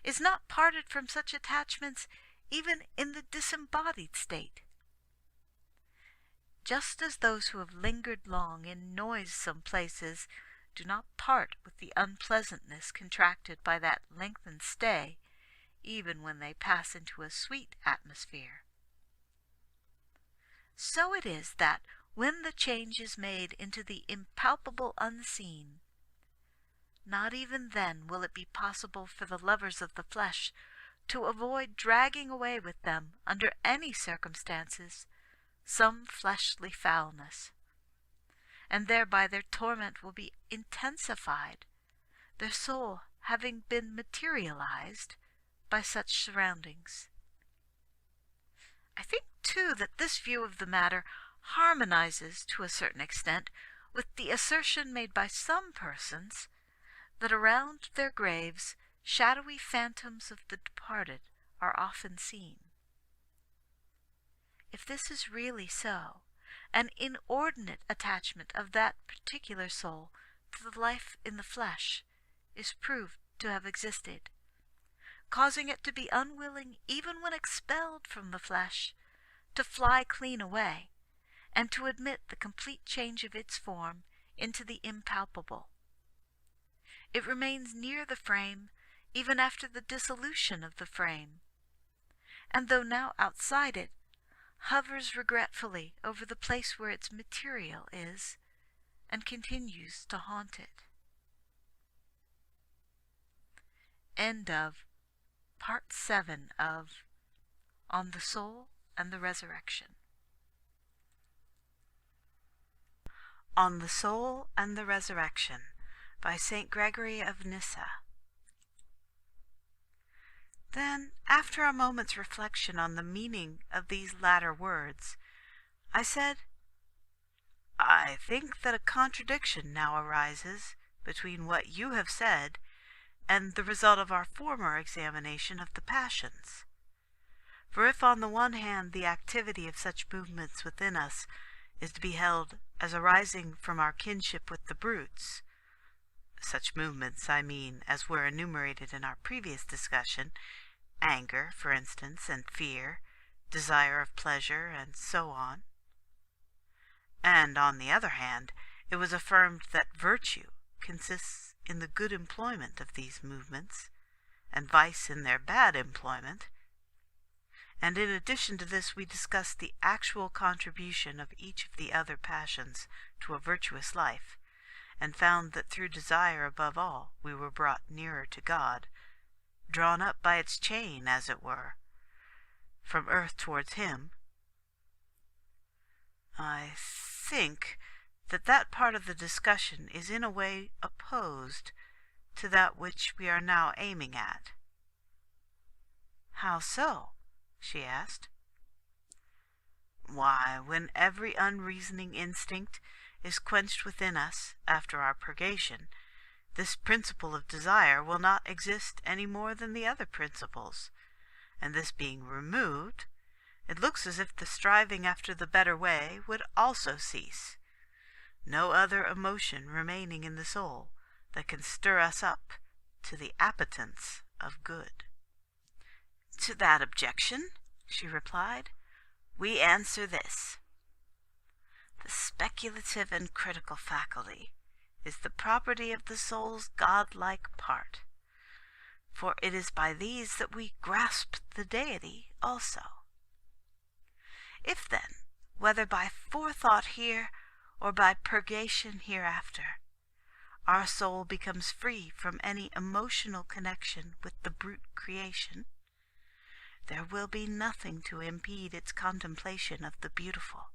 is not parted from such attachments even in the disembodied state. Just as those who have lingered long in noisome places do not part with the unpleasantness contracted by that lengthened stay, even when they pass into a sweet atmosphere, so it is that when the change is made into the impalpable unseen, not even then will it be possible for the lovers of the flesh to avoid dragging away with them, under any circumstances, some fleshly foulness, and thereby their torment will be intensified, their soul having been materialized by such surroundings. I think, too, that this view of the matter harmonizes, to a certain extent, with the assertion made by some persons that around their graves shadowy phantoms of the departed are often seen. If this is really so, an inordinate attachment of that particular soul to the life in the flesh is proved to have existed, causing it to be unwilling, even when expelled from the flesh, to fly clean away, and to admit the complete change of its form into the impalpable. It remains near the frame even after the dissolution of the frame, and though now outside it, hovers regretfully over the place where its material is, and continues to haunt it. End of Part 7 of On the Soul and the Resurrection. On the Soul and the Resurrection by St. Gregory of Nyssa. Then, after a moment's reflection on the meaning of these latter words, I said, I think that a contradiction now arises between what you have said and the result of our former examination of the passions. For if on the one hand the activity of such movements within us is to be held as arising from our kinship with the brutes, such movements, I mean, as were enumerated in our previous discussion, anger, for instance, and fear, desire of pleasure, and so on. And, on the other hand, it was affirmed that virtue consists in the good employment of these movements, and vice in their bad employment. And in addition to this we discussed the actual contribution of each of the other passions to a virtuous life, and found that through desire above all we were brought nearer to God, drawn up by its chain, as it were, from earth towards him. I think that that part of the discussion is in a way opposed to that which we are now aiming at. How so? She asked. Why, when every unreasoning instinct is quenched within us after our purgation, this principle of desire will not exist any more than the other principles, and this being removed, it looks as if the striving after the better way would also cease, no other emotion remaining in the soul that can stir us up to the appetence of good. To that objection, she replied, we answer this. The speculative and critical faculty is the property of the soul's godlike part, for it is by these that we grasp the deity also. If then, whether by forethought here or by purgation hereafter, our soul becomes free from any emotional connection with the brute creation, there will be nothing to impede its contemplation of the beautiful.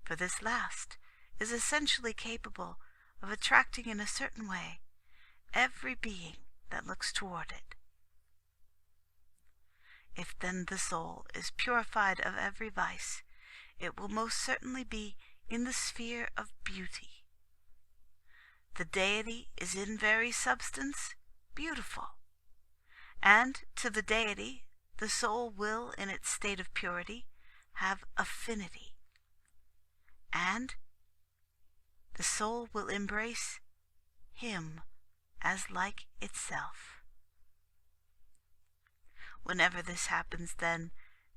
For this last is essentially capable of attracting in a certain way every being that looks toward it. If then the soul is purified of every vice, it will most certainly be in the sphere of beauty. The deity is in very substance beautiful, and to the deity the soul will, in its state of purity, have affinity, and the soul will embrace him as like itself. Whenever this happens, then,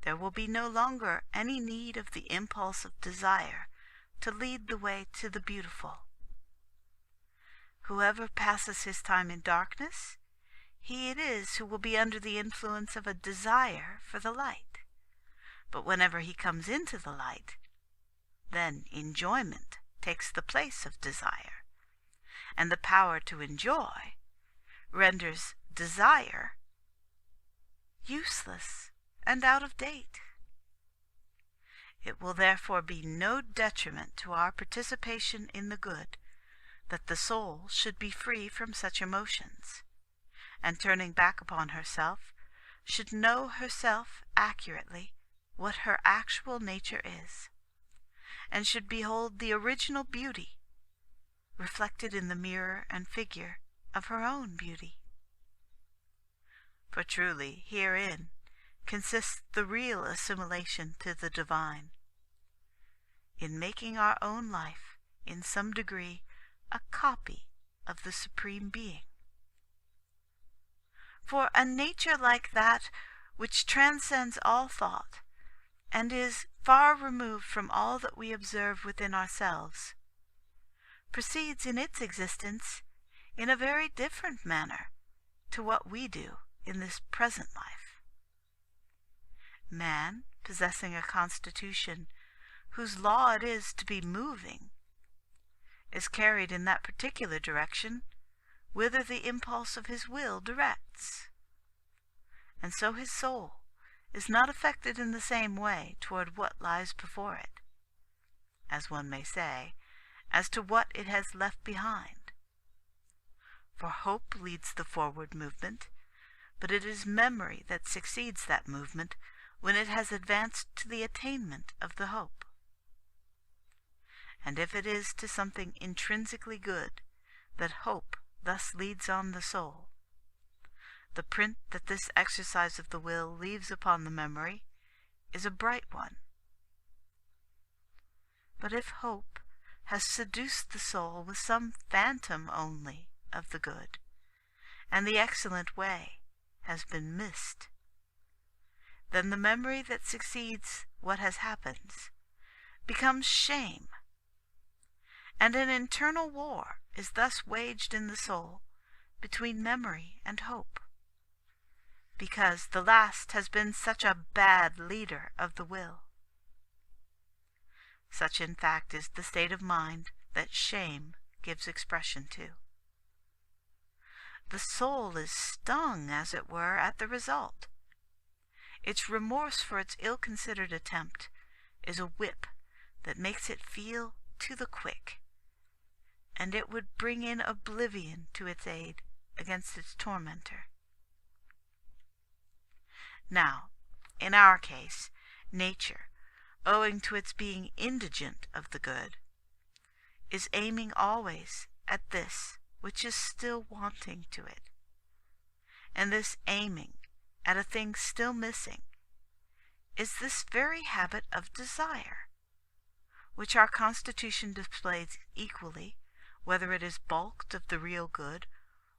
there will be no longer any need of the impulse of desire to lead the way to the beautiful. Whoever passes his time in darkness, he it is who will be under the influence of a desire for the light. But whenever he comes into the light, then enjoyment takes the place of desire, and the power to enjoy renders desire useless and out of date. It will therefore be no detriment to our participation in the good that the soul should be free from such emotions, and turning back upon herself, should know herself accurately what her actual nature is, and should behold the original beauty reflected in the mirror and figure of her own beauty. For truly herein consists the real assimilation to the divine, in making our own life, in some degree, a copy of the Supreme Being. For a nature like that which transcends all thought, and is far removed from all that we observe within ourselves, proceeds in its existence in a very different manner to what we do in this present life. Man, possessing a constitution whose law it is to be moving, is carried in that particular direction whither the impulse of his will directs. And so his soul is not affected in the same way toward what lies before it, as one may say, as to what it has left behind. For hope leads the forward movement, but it is memory that succeeds that movement when it has advanced to the attainment of the hope. And if it is to something intrinsically good that hope thus leads on the soul, the print that this exercise of the will leaves upon the memory is a bright one. But if hope has seduced the soul with some phantom only of the good, and the excellent way has been missed, then the memory that succeeds what has happened becomes shame, and an internal war is thus waged in the soul between memory and hope, because the last has been such a bad leader of the will. Such, in fact, is the state of mind that shame gives expression to. The soul is stung, as it were, at the result. Its remorse for its ill-considered attempt is a whip that makes it feel to the quick, and it would bring in oblivion to its aid against its tormentor. Now, in our case, nature, owing to its being indigent of the good, is aiming always at this which is still wanting to it. And this aiming at a thing still missing is this very habit of desire, which our constitution displays equally, whether it is balked of the real good,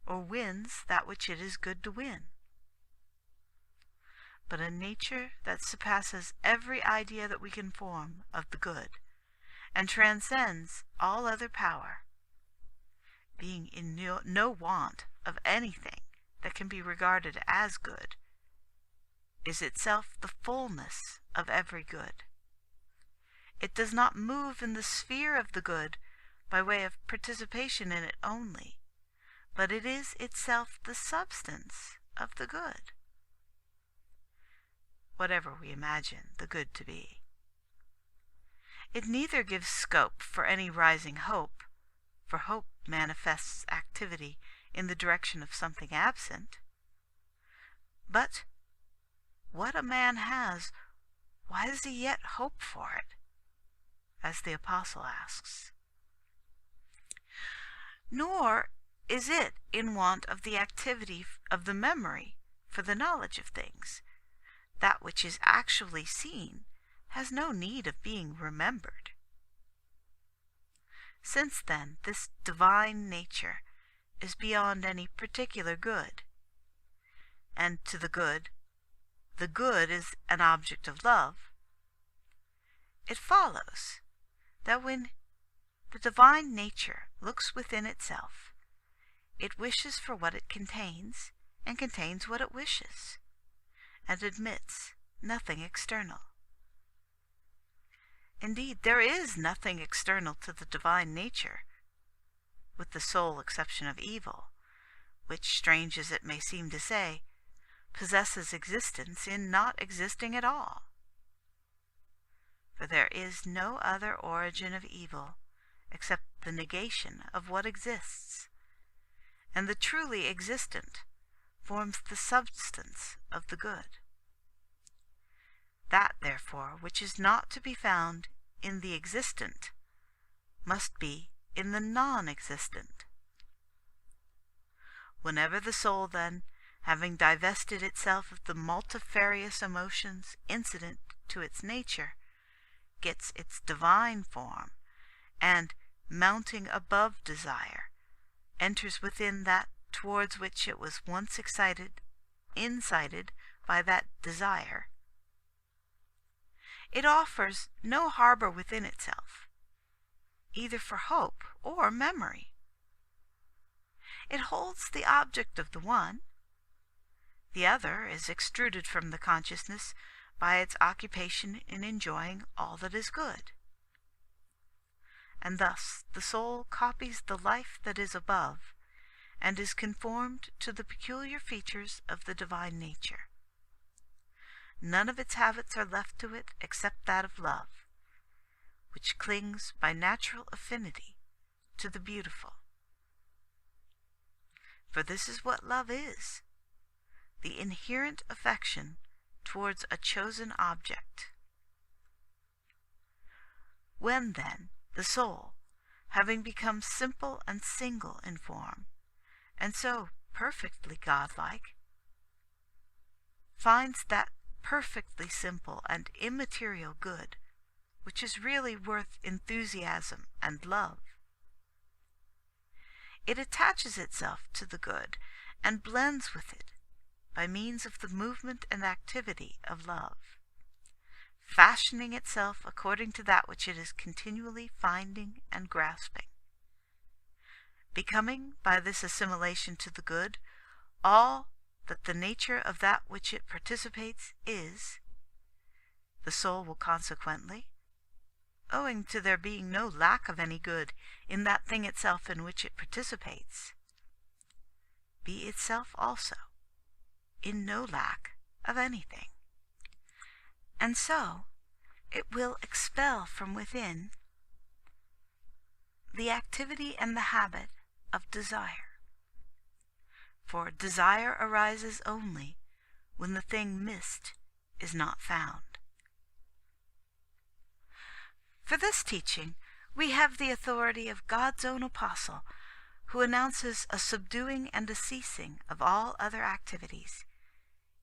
or wins that which it is good to win. But a nature that surpasses every idea that we can form of the good, and transcends all other power, being in no want of anything that can be regarded as good, is itself the fullness of every good. It does not move in the sphere of the good by way of participation in it only, but it is itself the substance of the good, whatever we imagine the good to be. It neither gives scope for any rising hope, for hope manifests activity in the direction of something absent. But what a man has, why does he yet hope for it? As the Apostle asks. Nor is it in want of the activity of the memory for the knowledge of things. That which is actually seen has no need of being remembered. Since then this divine nature is beyond any particular good, and to the good is an object of love, it follows that when the divine nature looks within itself, it wishes for what it contains, and contains what it wishes, and admits nothing external. Indeed, there is nothing external to the divine nature, with the sole exception of evil, which, strange as it may seem to say, possesses existence in not existing at all. For there is no other origin of evil except the negation of what exists, and the truly existent forms the substance of the good. That, therefore, which is not to be found in the existent must be in the non-existent. Whenever the soul, then, having divested itself of the multifarious emotions incident to its nature, gets its divine form, and, mounting above desire, enters within that towards which it was once incited by that desire, it offers no harbor within itself, either for hope or memory. It holds the object of the one, the other is extruded from the consciousness by its occupation in enjoying all that is good. And thus the soul copies the life that is above, and is conformed to the peculiar features of the divine nature. None of its habits are left to it except that of love, which clings by natural affinity to the beautiful. For this is what love is, the inherent affection towards a chosen object. When, then, the soul, having become simple and single in form, and so perfectly godlike, finds that perfectly simple and immaterial good, which is really worth enthusiasm and love, it attaches itself to the good and blends with it by means of the movement and activity of love, fashioning itself according to that which it is continually finding and grasping, becoming by this assimilation to the good all that the nature of that which it participates is. The soul will consequently, owing to there being no lack of any good in that thing itself in which it participates, be itself also in no lack of anything. And so it will expel from within the activity and the habit of desire. For desire arises only when the thing missed is not found. For this teaching, we have the authority of God's own apostle, who announces a subduing and a ceasing of all other activities,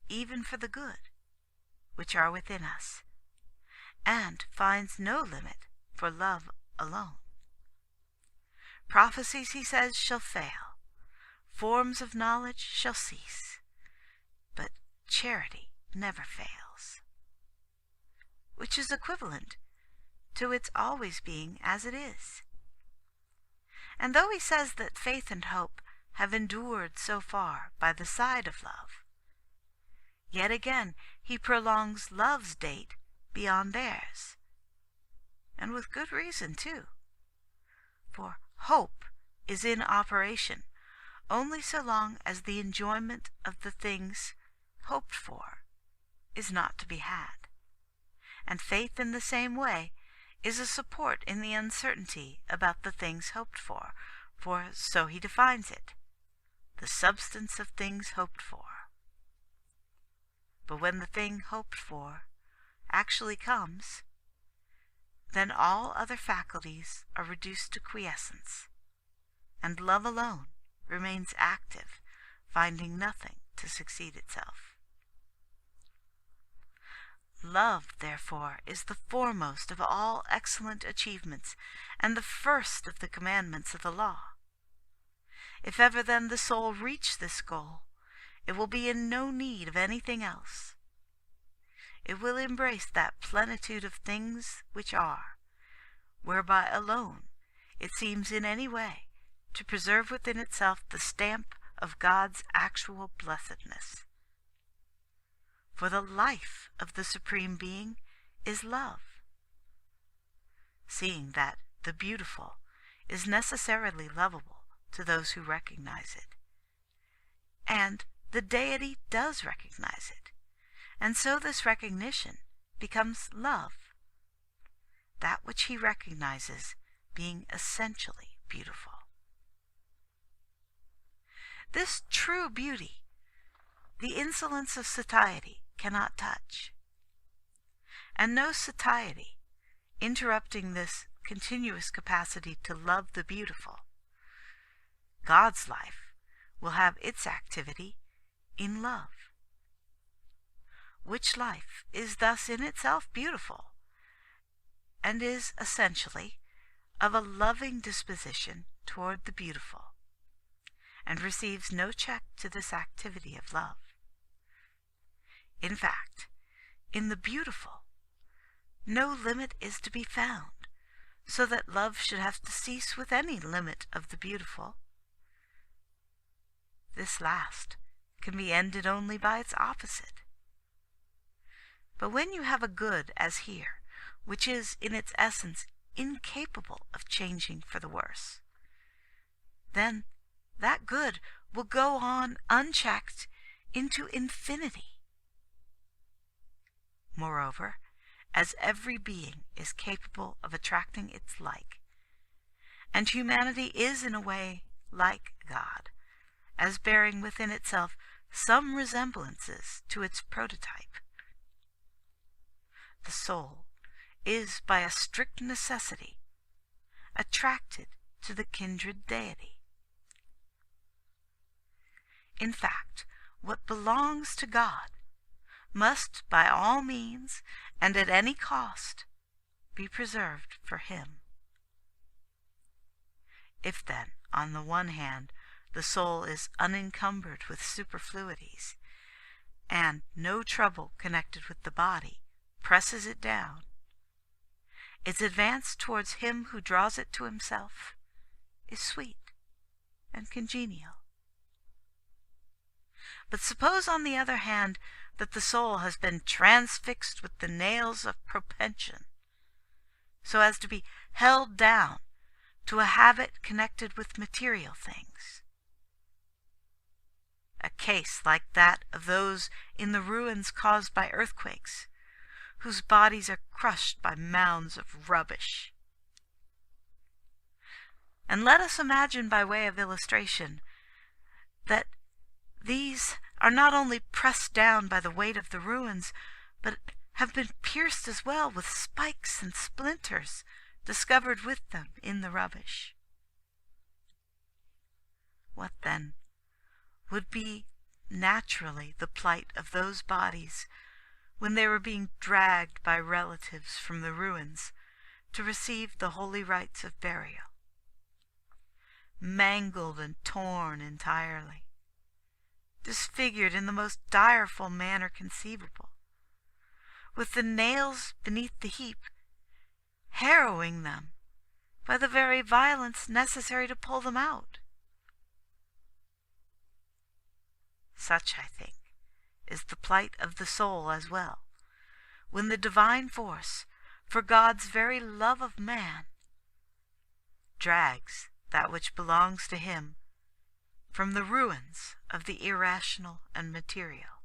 even for the good, which are within us, and finds no limit for love alone. Prophecies, he says, shall fail, forms of knowledge shall cease, but charity never fails, which is equivalent to its always being as it is. And though he says that faith and hope have endured so far by the side of love, yet again he prolongs love's date beyond theirs, and with good reason too. For hope is in operation only so long as the enjoyment of the things hoped for is not to be had, and faith in the same way is a support in the uncertainty about the things hoped for so he defines it, the substance of things hoped for. But when the thing hoped for actually comes, then all other faculties are reduced to quiescence, and love alone remains active, finding nothing to succeed itself. Love, therefore, is the foremost of all excellent achievements, and the first of the commandments of the law. If ever then the soul reach this goal, it will be in no need of anything else. It will embrace that plenitude of things which are, whereby alone it seems in any way to preserve within itself the stamp of God's actual blessedness. For the life of the Supreme Being is love, seeing that the beautiful is necessarily lovable to those who recognize it. And the deity does recognize it, and so this recognition becomes love, that which he recognizes being essentially beautiful. This true beauty, the insolence of satiety cannot touch, and no satiety, interrupting this continuous capacity to love the beautiful. God's life will have its activity in love, which life is thus in itself beautiful, and is essentially of a loving disposition toward the beautiful, and receives no check to this activity of love. In fact, in the beautiful, no limit is to be found, so that love should have to cease with any limit of the beautiful. This last can be ended only by its opposite. But when you have a good as here, which is in its essence incapable of changing for the worse, then that good will go on unchecked into infinity. Moreover, as every being is capable of attracting its like, and humanity is in a way like God, as bearing within itself some resemblances to its prototype, the soul is by a strict necessity attracted to the kindred deity. In fact, what belongs to God must by all means and at any cost be preserved for him. If then, on the one hand, the soul is unencumbered with superfluities, and no trouble connected with the body presses it down, its advance towards him who draws it to himself is sweet and congenial. But suppose, on the other hand, that the soul has been transfixed with the nails of propension, so as to be held down to a habit connected with material things. A case like that of those in the ruins caused by earthquakes, whose bodies are crushed by mounds of rubbish. And let us imagine, by way of illustration, that these are not only pressed down by the weight of the ruins, but have been pierced as well with spikes and splinters discovered with them in the rubbish. What then would be naturally the plight of those bodies when they were being dragged by relatives from the ruins to receive the holy rites of burial? Mangled and torn entirely, disfigured in the most direful manner conceivable, with the nails beneath the heap harrowing them by the very violence necessary to pull them out. Such, I think, is the plight of the soul as well, when the divine force, for God's very love of man, drags that which belongs to him from the ruins of the irrational and material.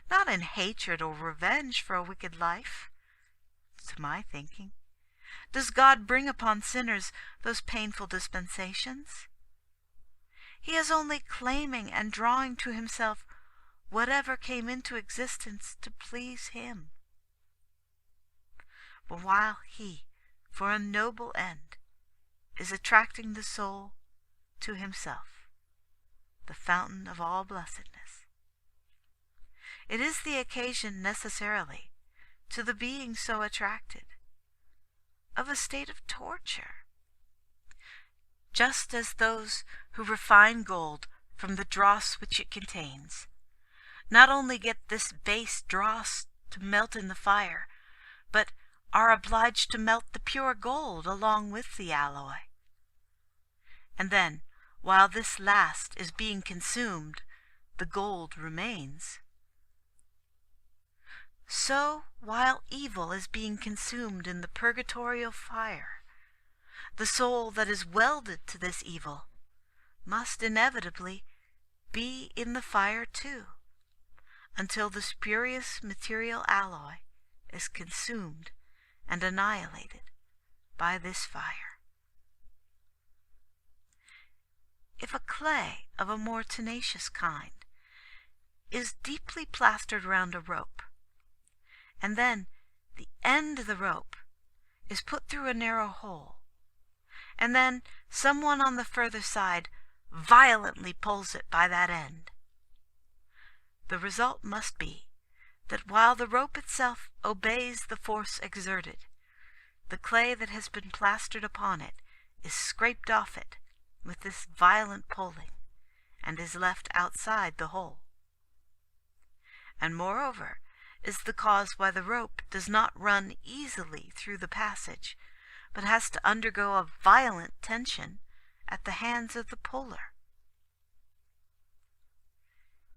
Not in hatred or revenge for a wicked life, to my thinking, does God bring upon sinners those painful dispensations. He is only claiming and drawing to himself whatever came into existence to please him. But while he, for a noble end, is attracting the soul to himself, the fountain of all blessedness, it is the occasion necessarily to the being so attracted of a state of torture, just as those who refine gold from the dross which it contains not only get this base dross to melt in the fire, but are obliged to melt the pure gold along with the alloy. And then, while this last is being consumed, the gold remains. So, while evil is being consumed in the purgatorial fire, the soul that is welded to this evil must inevitably be in the fire too, until the spurious material alloy is consumed and annihilated by this fire. If a clay of a more tenacious kind is deeply plastered round a rope, and then the end of the rope is put through a narrow hole, and then someone on the further side violently pulls it by that end, the result must be that while the rope itself obeys the force exerted, the clay that has been plastered upon it is scraped off it with this violent pulling, and is left outside the hole. And moreover is the cause why the rope does not run easily through the passage, but has to undergo a violent tension at the hands of the puller.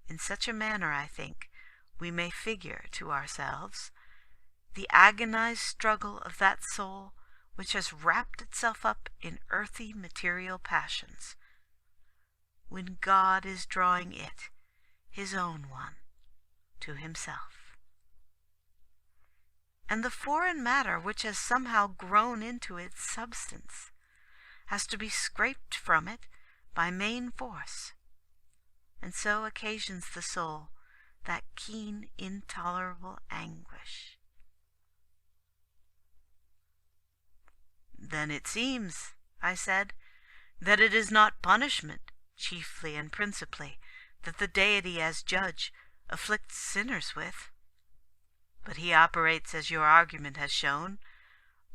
In such a manner, I think, we may figure to ourselves the agonized struggle of that soul which has wrapped itself up in earthy material passions, when God is drawing it, his own one, to himself. And the foreign matter which has somehow grown into its substance has to be scraped from it by main force, and so occasions the soul that keen, intolerable anguish. Then it seems, I said, that it is not punishment, chiefly and principally, that the deity as judge afflicts sinners with, but he operates, as your argument has shown,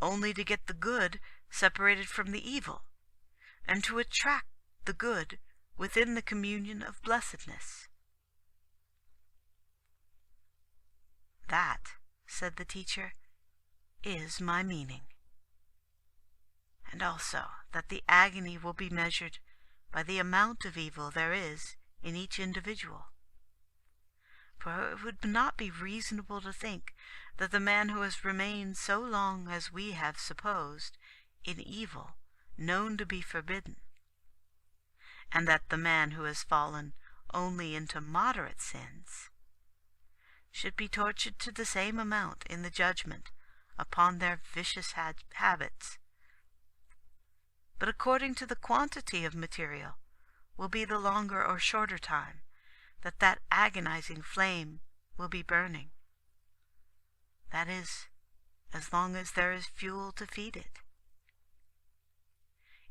only to get the good separated from the evil, and to attract the good within the communion of blessedness. That, said the teacher, is my meaning, and also that the agony will be measured by the amount of evil there is in each individual. For it would not be reasonable to think that the man who has remained so long as we have supposed in evil known to be forbidden, and that the man who has fallen only into moderate sins should be tortured to the same amount in the judgment upon their vicious habits, but according to the quantity of material will be the longer or shorter time that agonizing flame will be burning. That is, as long as there is fuel to feed it.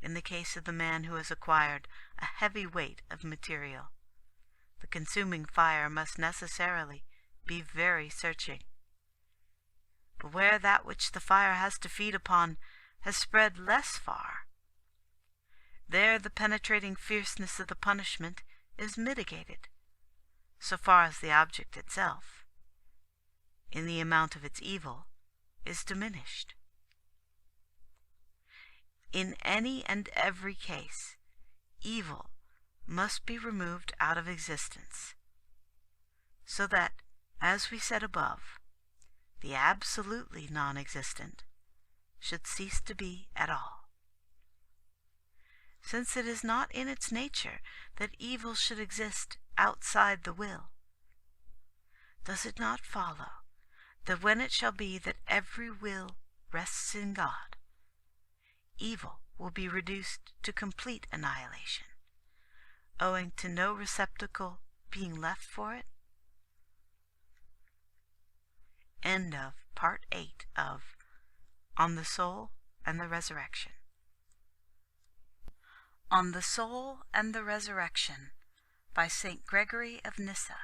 In the case of the man who has acquired a heavy weight of material, the consuming fire must necessarily be very searching. But where that which the fire has to feed upon has spread less far, there the penetrating fierceness of the punishment is mitigated, so far as the object itself, in the amount of its evil, is diminished. In any and every case, evil must be removed out of existence, so that, as we said above, the absolutely non-existent should cease to be at all. Since it is not in its nature that evil should exist outside the will, does it not follow that when it shall be that every will rests in God, evil will be reduced to complete annihilation, owing to no receptacle being left for it? End of Part 8 of On the Soul and the Resurrection. On the Soul and the Resurrection by St. Gregory of Nyssa.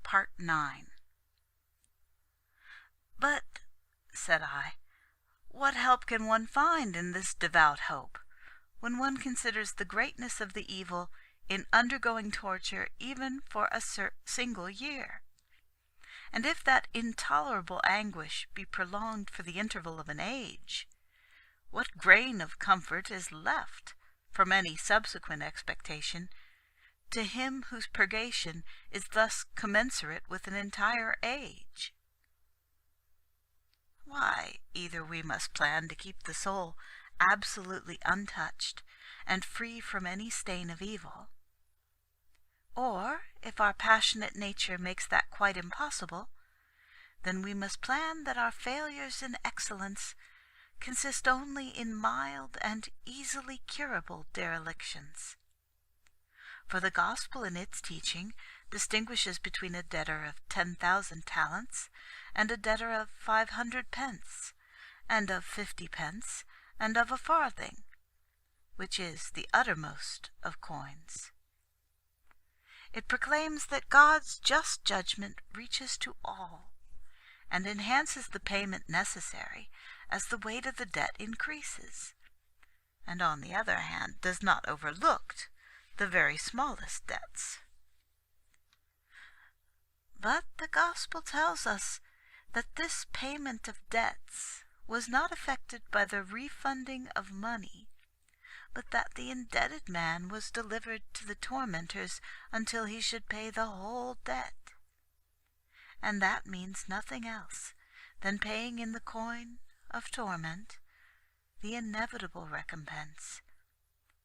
Part 9. But, said I, what help can one find in this devout hope, when one considers the greatness of the evil in undergoing torture even for a single year? And if that intolerable anguish be prolonged for the interval of an age, what grain of comfort is left from any subsequent expectation to him whose purgation is thus commensurate with an entire age? Why, either we must plan to keep the soul absolutely untouched and free from any stain of evil, or, if our passionate nature makes that quite impossible, then we must plan that our failures in excellence consist only in mild and easily curable derelictions. For the gospel in its teaching distinguishes between a debtor of 10,000 talents and a debtor of 500 pence, and of 50 pence, and of a farthing, which is the uttermost of coins. It proclaims that God's just judgment reaches to all, and enhances the payment necessary as the weight of the debt increases, and on the other hand does not overlook the very smallest debts. But the gospel tells us that this payment of debts was not effected by the refunding of money, but that the indebted man was delivered to the tormentors until he should pay the whole debt. and that means nothing else than paying in the coin of torment the inevitable recompense.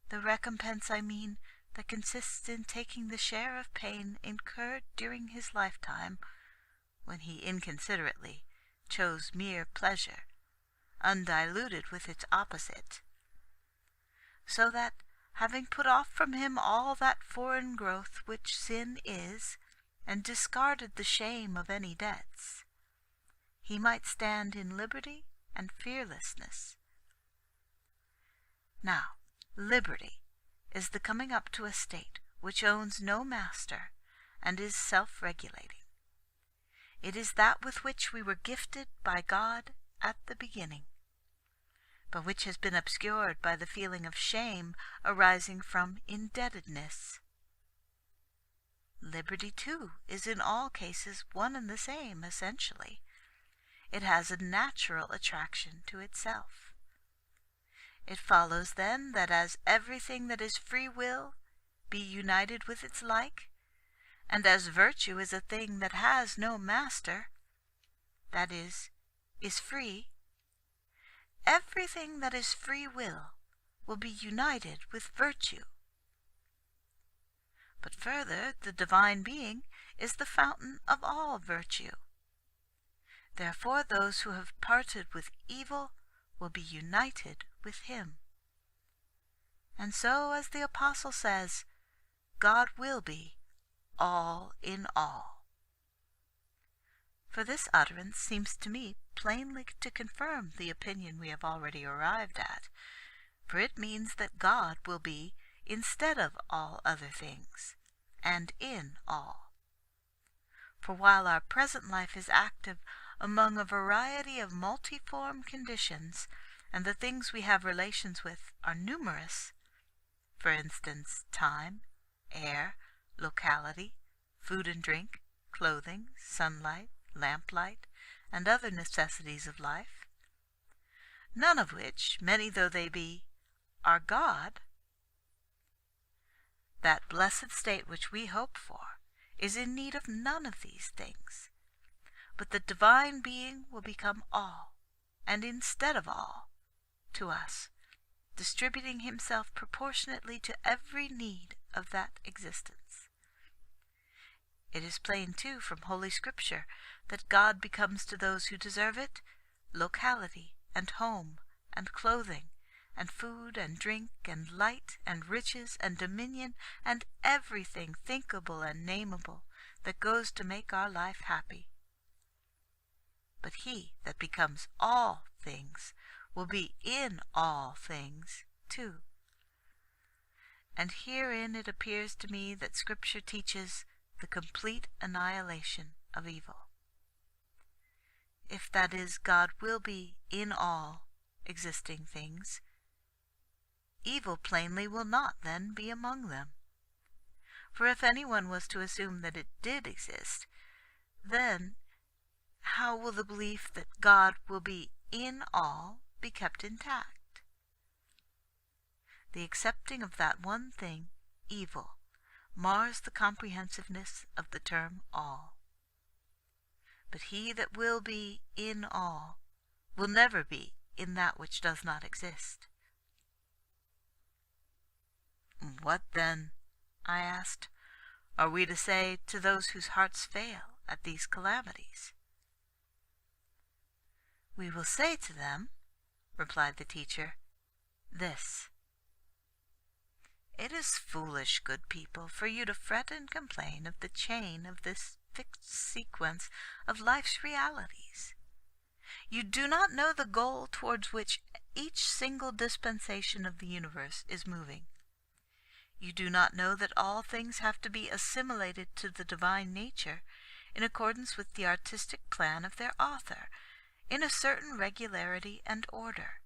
The recompense, I mean, that consists in taking the share of pain incurred during his lifetime, when he inconsiderately chose mere pleasure, undiluted with its opposite, so that, having put off from him all that foreign growth which sin is, and discarded the shame of any debts, he might stand in liberty and fearlessness. Now, liberty is the coming up to a state which owns no master and is self-regulating. It is that with which we were gifted by God at the beginning, but which has been obscured by the feeling of shame arising from indebtedness. Liberty, too, is in all cases one and the same, essentially. It has a natural attraction to itself. It follows, then, that as everything that is free will be united with its like, and as virtue is a thing that has no master, that is free, everything that is free will be united with virtue. But further, the divine being is the fountain of all virtue. Therefore those who have parted with evil will be united with him. And so, as the Apostle says, God will be all in all. For this utterance seems to me plainly to confirm the opinion we have already arrived at, for it means that God will be instead of all other things, and in all. For while our present life is active among a variety of multiform conditions, and the things we have relations with are numerous, for instance, time, air, locality, food and drink, clothing, sunlight, lamplight, and other necessities of life, none of which, many though they be, are God, that blessed state which we hope for is in need of none of these things, but the divine being will become all, and instead of all, to us, distributing himself proportionately to every need of that existence. It is plain, too, from Holy Scripture, that God becomes to those who deserve it locality and home and clothing and food and drink and light and riches and dominion and everything thinkable and nameable that goes to make our life happy. But he that becomes all things will be in all things too. And herein it appears to me that Scripture teaches the complete annihilation of evil. If that is, God will be in all existing things, evil plainly will not then be among them. For if anyone was to assume that it did exist, then how will the belief that God will be in all be kept intact? The accepting of that one thing, evil, mars the comprehensiveness of the term all. But he that will be in all will never be in that which does not exist. What then, I asked, are we to say to those whose hearts fail at these calamities? We will say to them, replied the teacher, this: it is foolish, good people, for you to fret and complain of the chain of this fixed sequence of life's realities. You do not know the goal towards which each single dispensation of the universe is moving. You do not know that all things have to be assimilated to the divine nature in accordance with the artistic plan of their author, in a certain regularity and order.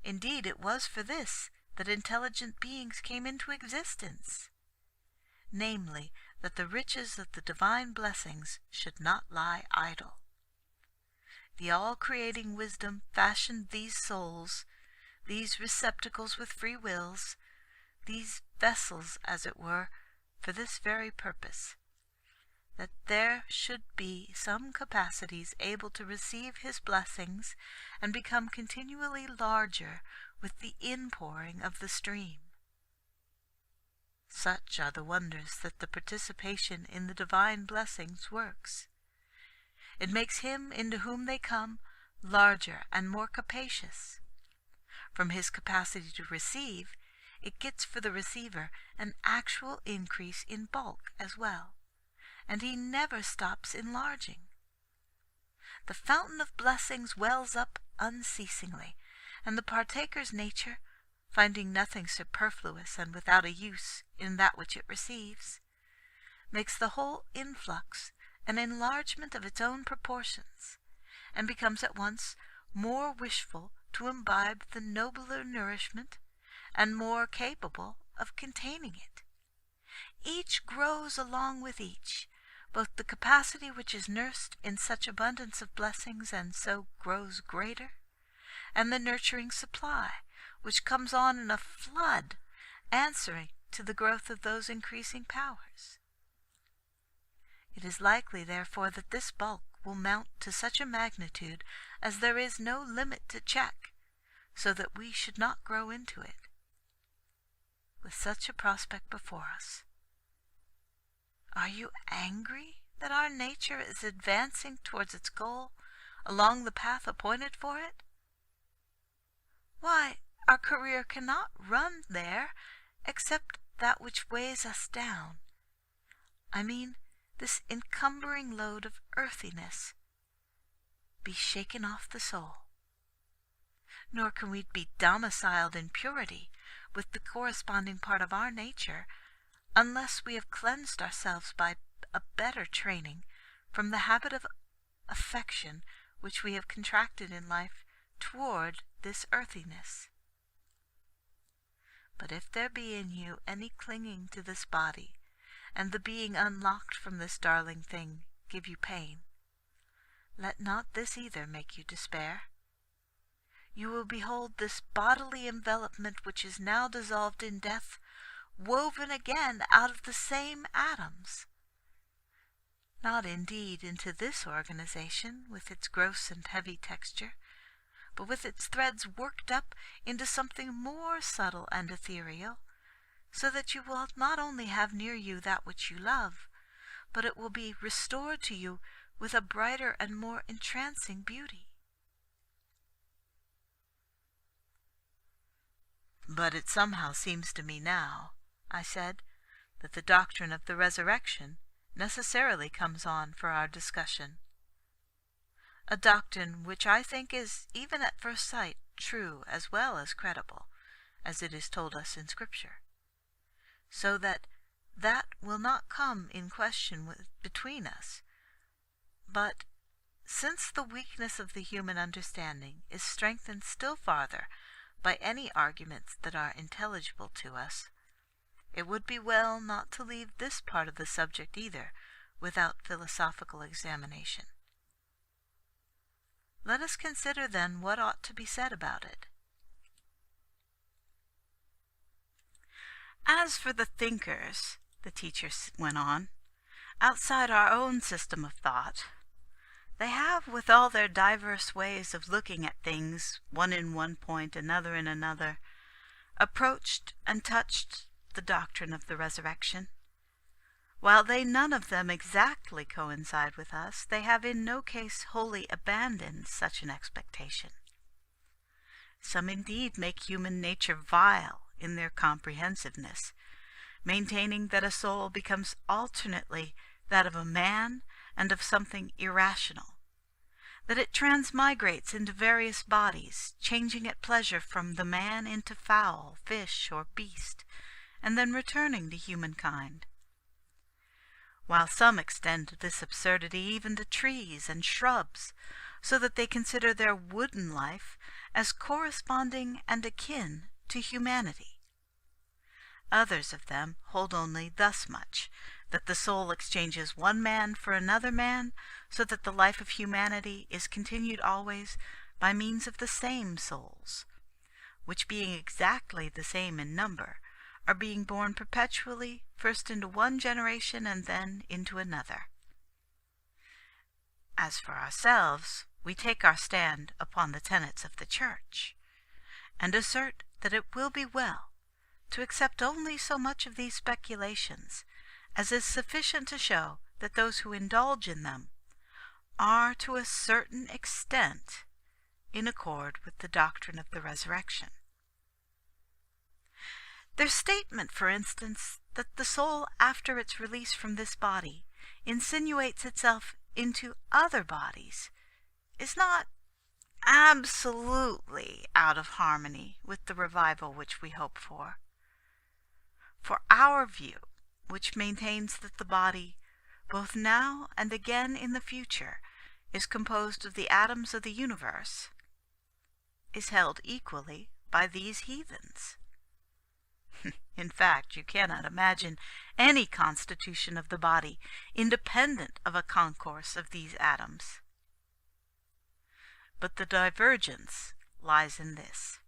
Indeed, it was for this that intelligent beings came into existence, namely, that the riches of the divine blessings should not lie idle. The all-creating wisdom fashioned these souls, these receptacles with free wills, these vessels, as it were, for this very purpose, that there should be some capacities able to receive his blessings and become continually larger with the inpouring of the stream. Such are the wonders that the participation in the divine blessings works. It makes him into whom they come larger and more capacious. From his capacity to receive, it gets for the receiver an actual increase in bulk as well, and he never stops enlarging. The fountain of blessings wells up unceasingly, and the partaker's nature, finding nothing superfluous and without a use in that which it receives, makes the whole influx an enlargement of its own proportions, and becomes at once more wishful to imbibe the nobler nourishment, and more capable of containing it. Each grows along with each, both the capacity which is nursed in such abundance of blessings and so grows greater, and the nurturing supply, which comes on in a flood, answering to the growth of those increasing powers. It is likely, therefore, that this bulk will mount to such a magnitude as there is no limit to check, so that we should not grow into it. With such a prospect before us, are you angry that our nature is advancing towards its goal along the path appointed for it? Why, our career cannot run there except that which weighs us down. I mean, this encumbering load of earthiness be shaken off the soul. Nor can we be domiciled in purity with the corresponding part of our nature unless we have cleansed ourselves by a better training from the habit of affection which we have contracted in life toward this earthiness. But if there be in you any clinging to this body, and the being unlocked from this darling thing give you pain, let not this either make you despair. You will behold this bodily envelopment which is now dissolved in death, woven again out of the same atoms. Not indeed into this organization with its gross and heavy texture, but with its threads worked up into something more subtle and ethereal, so that you will not only have near you that which you love, but it will be restored to you with a brighter and more entrancing beauty. But it somehow seems to me now, I said, that the doctrine of the resurrection necessarily comes on for our discussion. A doctrine which I think is, even at first sight, true as well as credible, as it is told us in Scripture, so that will not come in question between us. But since the weakness of the human understanding is strengthened still farther by any arguments that are intelligible to us, it would be well not to leave this part of the subject either without philosophical examination. Let us consider then what ought to be said about it. As for the thinkers, the teacher went on, outside our own system of thought, they have, with all their diverse ways of looking at things, one in one point, another in another, approached and touched the doctrine of the resurrection. While they none of them exactly coincide with us, they have in no case wholly abandoned such an expectation. Some indeed make human nature vile in their comprehensiveness, maintaining that a soul becomes alternately that of a man and of something irrational, that it transmigrates into various bodies, changing at pleasure from the man into fowl, fish, or beast, and then returning to humankind. While some extend this absurdity even to trees and shrubs, so that they consider their wooden life as corresponding and akin to humanity. Others of them hold only thus much, that the soul exchanges one man for another man, so that the life of humanity is continued always by means of the same souls, which being exactly the same in number, are being born perpetually, first into one generation and then into another. As for ourselves, we take our stand upon the tenets of the Church, and assert that it will be well to accept only so much of these speculations as is sufficient to show that those who indulge in them are to a certain extent in accord with the doctrine of the resurrection. Their statement, for instance, that the soul after its release from this body insinuates itself into other bodies is not absolutely out of harmony with the revival which we hope for. For our view, which maintains that the body, both now and again in the future, is composed of the atoms of the universe, is held equally by these heathens. In fact, you cannot imagine any constitution of the body independent of a concourse of these atoms. But the divergence lies in this.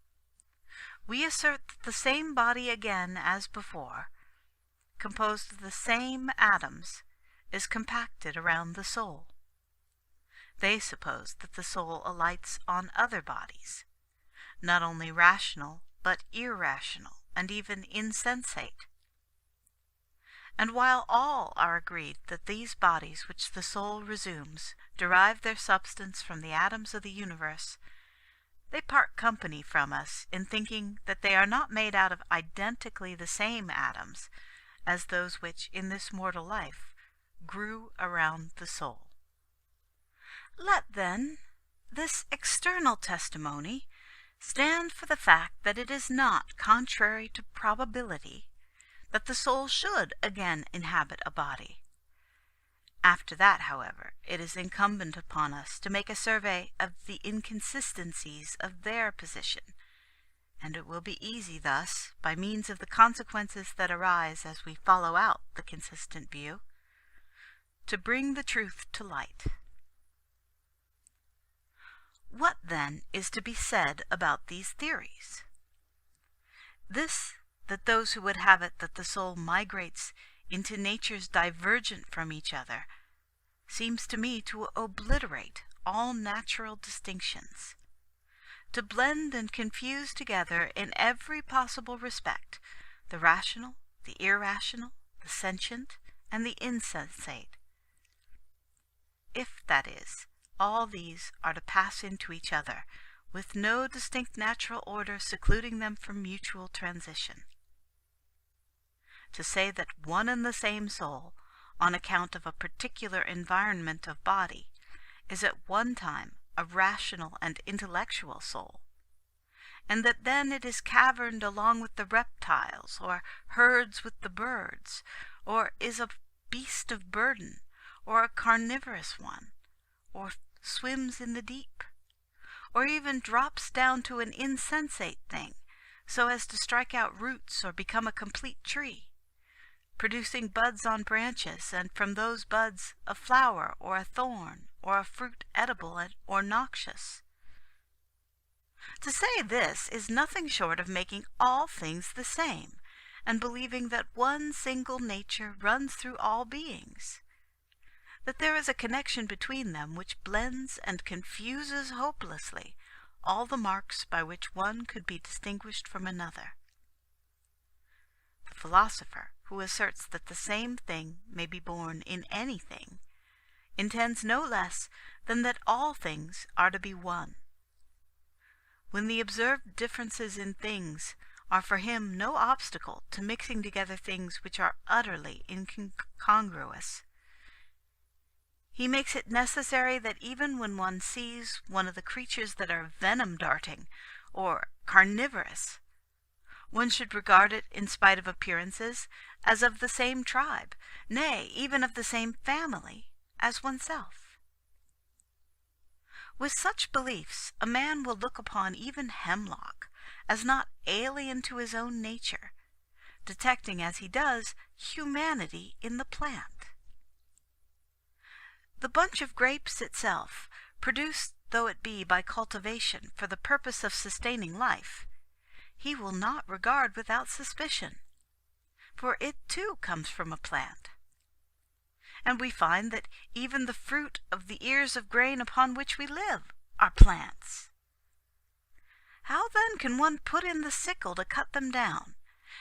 We assert that the same body again as before, composed of the same atoms, is compacted around the soul. They suppose that the soul alights on other bodies, not only rational, but irrational, and even insensate. And while all are agreed that these bodies which the soul resumes derive their substance from the atoms of the universe, they part company from us in thinking that they are not made out of identically the same atoms as those which in this mortal life grew around the soul. Let, then, this external testimony stand for the fact that it is not contrary to probability that the soul should again inhabit a body. After that, however, it is incumbent upon us to make a survey of the inconsistencies of their position, and it will be easy thus, by means of the consequences that arise as we follow out the consistent view, to bring the truth to light. What, then, is to be said about these theories? This, that those who would have it that the soul migrates into natures divergent from each other, seems to me to obliterate all natural distinctions, to blend and confuse together in every possible respect the rational, the irrational, the sentient, and the insensate. If, that is, all these are to pass into each other, with no distinct natural order secluding them from mutual transition. To say that one and the same soul, on account of a particular environment of body, is at one time a rational and intellectual soul, and that then it is caverned along with the reptiles, or herds with the birds, or is a beast of burden, or a carnivorous one, or swims in the deep, or even drops down to an insensate thing, so as to strike out roots or become a complete tree, producing buds on branches, and from those buds a flower or a thorn, or a fruit edible or noxious. To say this is nothing short of making all things the same, and believing that one single nature runs through all beings, that there is a connection between them which blends and confuses hopelessly all the marks by which one could be distinguished from another. The philosopher, who asserts that the same thing may be born in anything, intends no less than that all things are to be one. When the observed differences in things are for him no obstacle to mixing together things which are utterly incongruous, he makes it necessary that even when one sees one of the creatures that are venom-darting, or carnivorous, one should regard it, in spite of appearances, as of the same tribe, nay, even of the same family, as oneself. With such beliefs, a man will look upon even hemlock as not alien to his own nature, detecting as he does humanity in the plant. The bunch of grapes itself, produced though it be by cultivation for the purpose of sustaining life, he will not regard without suspicion, for it too comes from a plant. and we find that even the fruit of the ears of grain upon which we live are plants. How then can one put in the sickle to cut them down?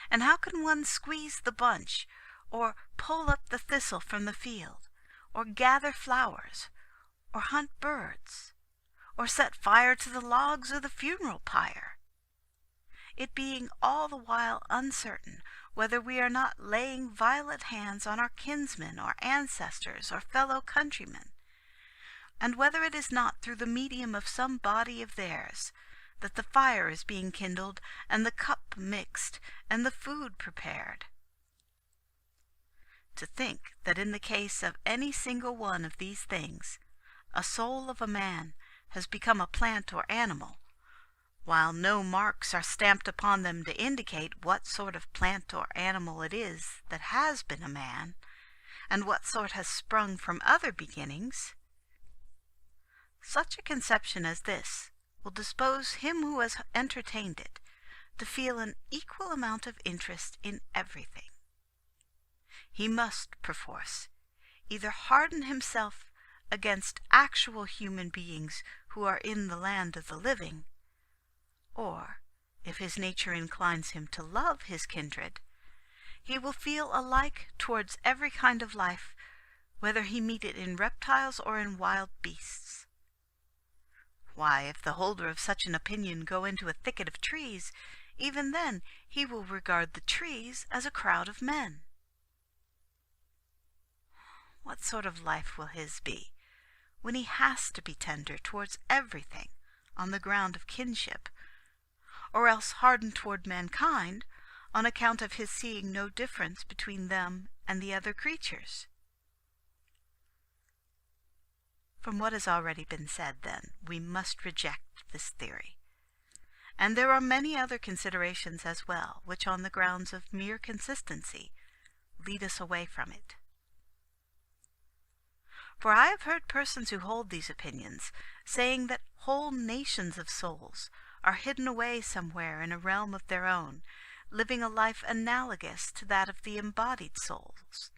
And how can one squeeze the bunch, or pull up the thistle from the field, or gather flowers, or hunt birds, or set fire to the logs of the funeral pyre? It being all the while uncertain whether we are not laying violent hands on our kinsmen or ancestors or fellow countrymen, and whether it is not through the medium of some body of theirs that the fire is being kindled, and the cup mixed, and the food prepared. To think that in the case of any single one of these things, a soul of a man has become a plant or animal, while no marks are stamped upon them to indicate what sort of plant or animal it is that has been a man, and what sort has sprung from other beginnings, such a conception as this will dispose him who has entertained it to feel an equal amount of interest in everything. He must, perforce, either harden himself against actual human beings who are in the land of the living, or, if his nature inclines him to love his kindred, he will feel alike towards every kind of life, whether he meet it in reptiles or in wild beasts. Why, if the holder of such an opinion go into a thicket of trees, even then he will regard the trees as a crowd of men. What sort of life will his be, when he has to be tender towards everything on the ground of kinship, or else hardened toward mankind on account of his seeing no difference between them and the other creatures? From what has already been said, then, we must reject this theory. And there are many other considerations as well, which on the grounds of mere consistency lead us away from it. For I have heard persons who hold these opinions saying that whole nations of souls are hidden away somewhere in a realm of their own, living a life analogous to that of the embodied souls.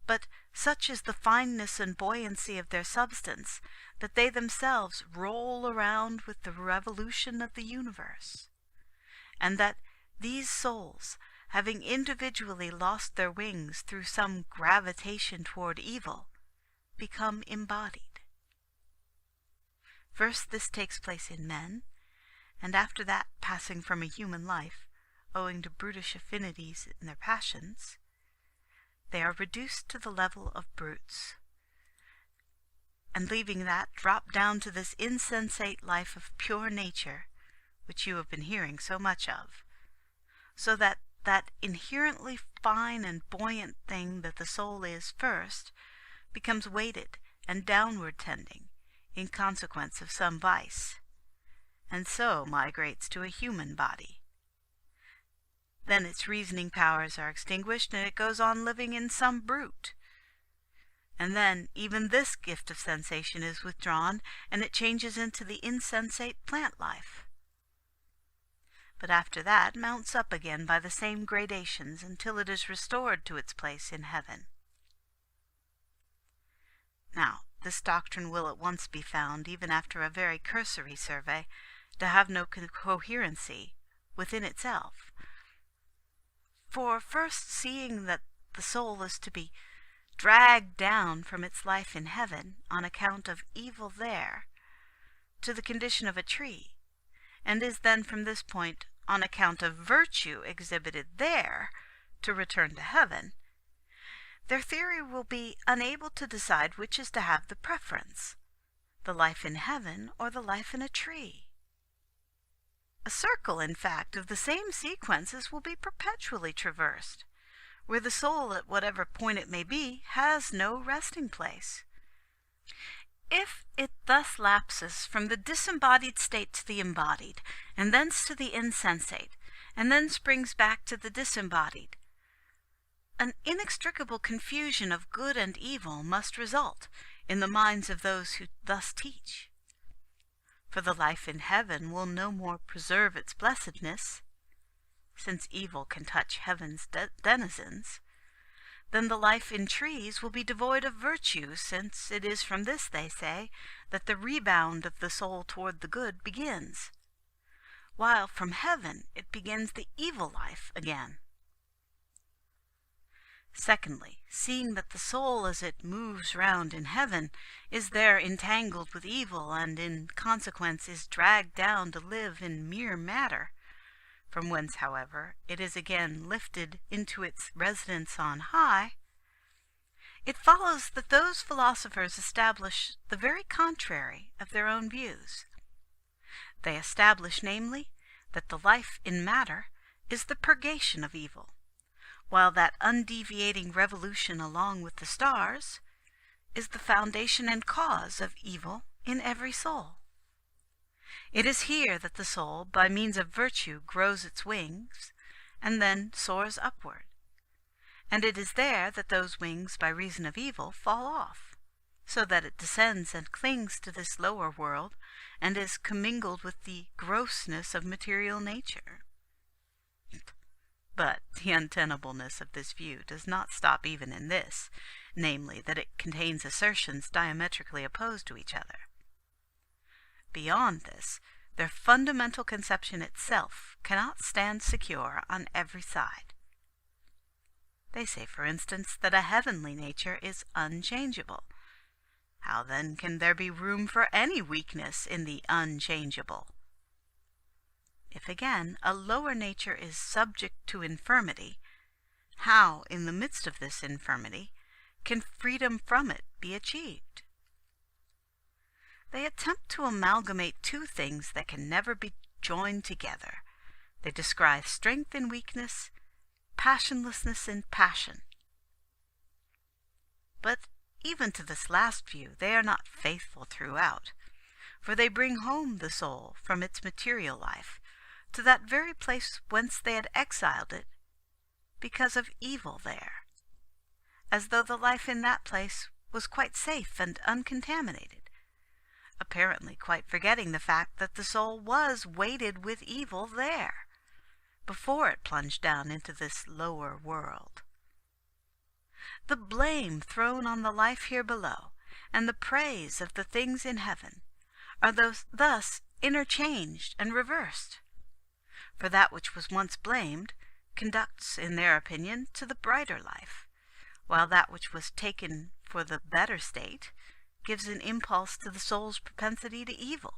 But such is the fineness and buoyancy of their substance that they themselves roll around with the revolution of the universe, and that these souls, having individually lost their wings through some gravitation toward evil, become embodied. First this takes place in men, and after that, passing from a human life, owing to brutish affinities in their passions, they are reduced to the level of brutes, and leaving that, drop down to this insensate life of pure nature, which you have been hearing so much of, so that that inherently fine and buoyant thing that the soul is first becomes weighted and downward tending in consequence of some vice, and so migrates to a human body. Then its reasoning powers are extinguished, and it goes on living in some brute. And then even this gift of sensation is withdrawn, and it changes into the insensate plant life. But after that mounts up again by the same gradations until it is restored to its place in heaven. Now, this doctrine will at once be found, even after a very cursory survey, to have no coherency within itself. For first, seeing that the soul is to be dragged down from its life in heaven on account of evil there to the condition of a tree, and is then from this point, on account of virtue exhibited there, to return to heaven, their theory will be unable to decide which is to have the preference, the life in heaven or the life in a tree. A circle, in fact, of the same sequences will be perpetually traversed, where the soul, at whatever point it may be, has no resting place. If it thus lapses from the disembodied state to the embodied, and thence to the insensate, and then springs back to the disembodied, an inextricable confusion of good and evil must result in the minds of those who thus teach. For the life in heaven will no more preserve its blessedness, since evil can touch heaven's denizens, then the life in trees will be devoid of virtue, since it is from this, they say, that the rebound of the soul toward the good begins, while from heaven it begins the evil life again. Secondly, seeing that the soul as it moves round in heaven is there entangled with evil, and in consequence is dragged down to live in mere matter, from whence, however, it is again lifted into its residence on high, it follows that those philosophers establish the very contrary of their own views. They establish, namely, that the life in matter is the purgation of evil, while that undeviating revolution along with the stars is the foundation and cause of evil in every soul. It is here that the soul, by means of virtue, grows its wings, and then soars upward. And it is there that those wings, by reason of evil, fall off, so that it descends and clings to this lower world, and is commingled with the grossness of material nature. But the untenableness of this view does not stop even in this, namely, that it contains assertions diametrically opposed to each other. Beyond this, their fundamental conception itself cannot stand secure on every side. They say, for instance, that a heavenly nature is unchangeable. How then can there be room for any weakness in the unchangeable? If again a lower nature is subject to infirmity, how, in the midst of this infirmity, can freedom from it be achieved? They attempt to amalgamate two things that can never be joined together. They describe strength in weakness, passionlessness in passion. But even to this last view they are not faithful throughout, for they bring home the soul from its material life to that very place whence they had exiled it because of evil there, as though the life in that place was quite safe and uncontaminated, apparently quite forgetting the fact that the soul was weighted with evil there, before it plunged down into this lower world. The blame thrown on the life here below, and the praise of the things in heaven, are thus interchanged and reversed. For that which was once blamed conducts, in their opinion, to the brighter life, while that which was taken for the better state gives an impulse to the soul's propensity to evil.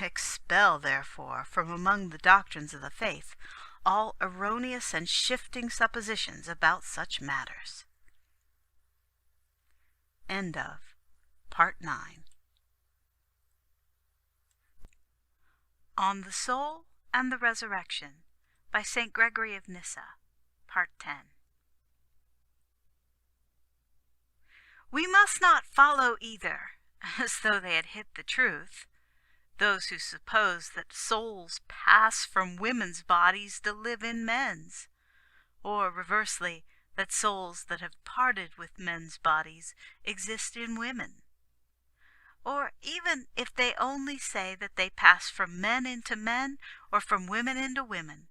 Expel, therefore, from among the doctrines of the faith all erroneous and shifting suppositions about such matters. End of Part 9. On the Soul and the Resurrection by St. Gregory of Nyssa, Part 10. We must not follow either, as though they had hit the truth, those who suppose that souls pass from women's bodies to live in men's, or, reversely, that souls that have parted with men's bodies exist in women. Or even if they only say that they pass from men into men, or from women into women.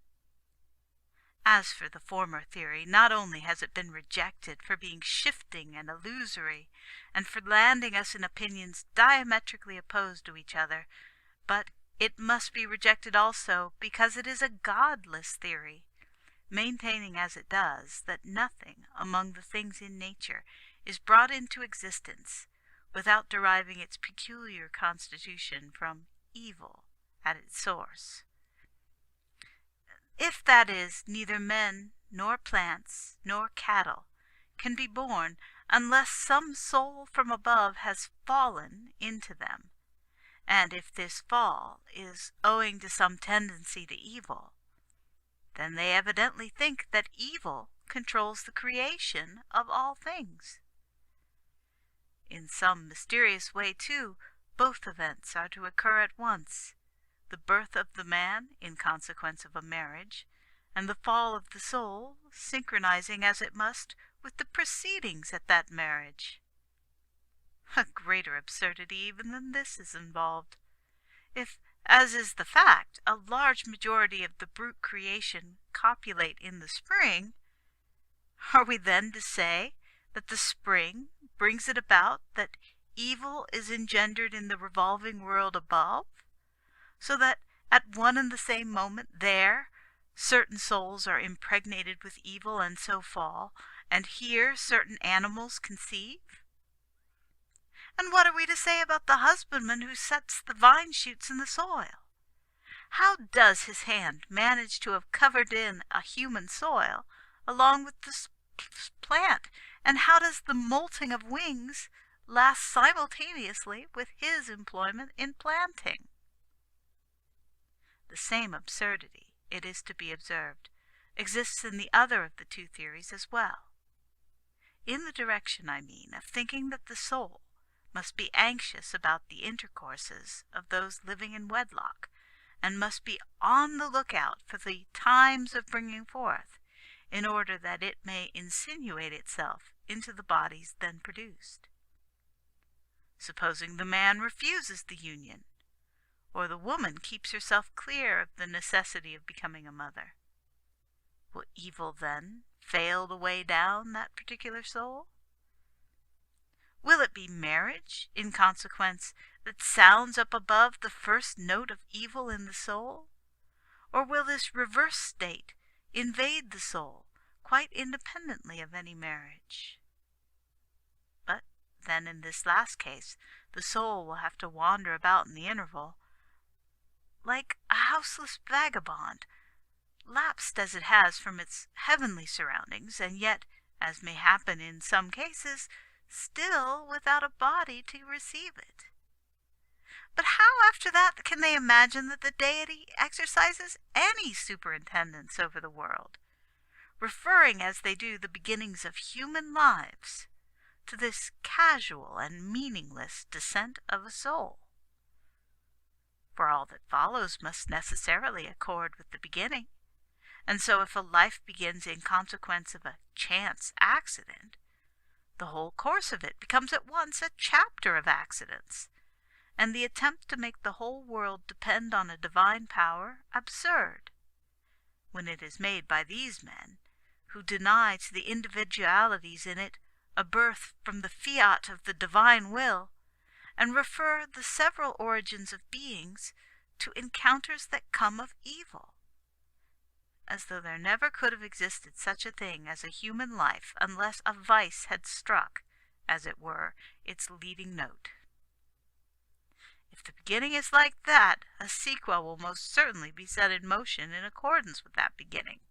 As for the former theory, not only has it been rejected for being shifting and illusory, and for landing us in opinions diametrically opposed to each other, but it must be rejected also because it is a godless theory, maintaining as it does that nothing among the things in nature is brought into existence without deriving its peculiar constitution from evil at its source. If, that is, neither men, nor plants, nor cattle can be born unless some soul from above has fallen into them, and if this fall is owing to some tendency to evil, then they evidently think that evil controls the creation of all things. In some mysterious way, too, both events are to occur at once, the birth of the man in consequence of a marriage, and the fall of the soul synchronizing as it must with the proceedings at that marriage. A greater absurdity even than this is involved. If, as is the fact, a large majority of the brute creation copulate in the spring, Are we then to say that the spring brings it about that evil is engendered in the revolving world above, so that at one and the same moment there certain souls are impregnated with evil and so fall, and here certain animals conceive? And what are we to say about the husbandman who sets the vine shoots in the soil? How does his hand manage to have covered in a human soil along with the plant, and how does the molting of wings last simultaneously with his employment in planting? The same absurdity, it is to be observed, exists in the other of the two theories as well. In the direction, I mean, of thinking that the soul must be anxious about the intercourses of those living in wedlock, and must be on the lookout for the times of bringing forth, in order that it may insinuate itself into the bodies then produced. Supposing the man refuses the union, or the woman keeps herself clear of the necessity of becoming a mother, will evil then fail to weigh down that particular soul? Will it be marriage, in consequence, that sounds up above the first note of evil in the soul? Or will this reverse state invade the soul, quite independently of any marriage? But then in this last case, the soul will have to wander about in the interval, like a houseless vagabond, lapsed as it has from its heavenly surroundings, and yet, as may happen in some cases, still without a body to receive it. But how after that can they imagine that the deity exercises any superintendence over the world, referring as they do the beginnings of human lives to this casual and meaningless descent of a soul? For all that follows must necessarily accord with the beginning, and so if a life begins in consequence of a chance accident, the whole course of it becomes at once a chapter of accidents, and the attempt to make the whole world depend on a divine power absurd, when it is made by these men, who deny to the individualities in it a birth from the fiat of the divine will, and refer the several origins of beings to encounters that come of evil, as though there never could have existed such a thing as a human life unless a vice had struck, as it were, its leading note. If the beginning is like that, a sequel will most certainly be set in motion in accordance with that beginning.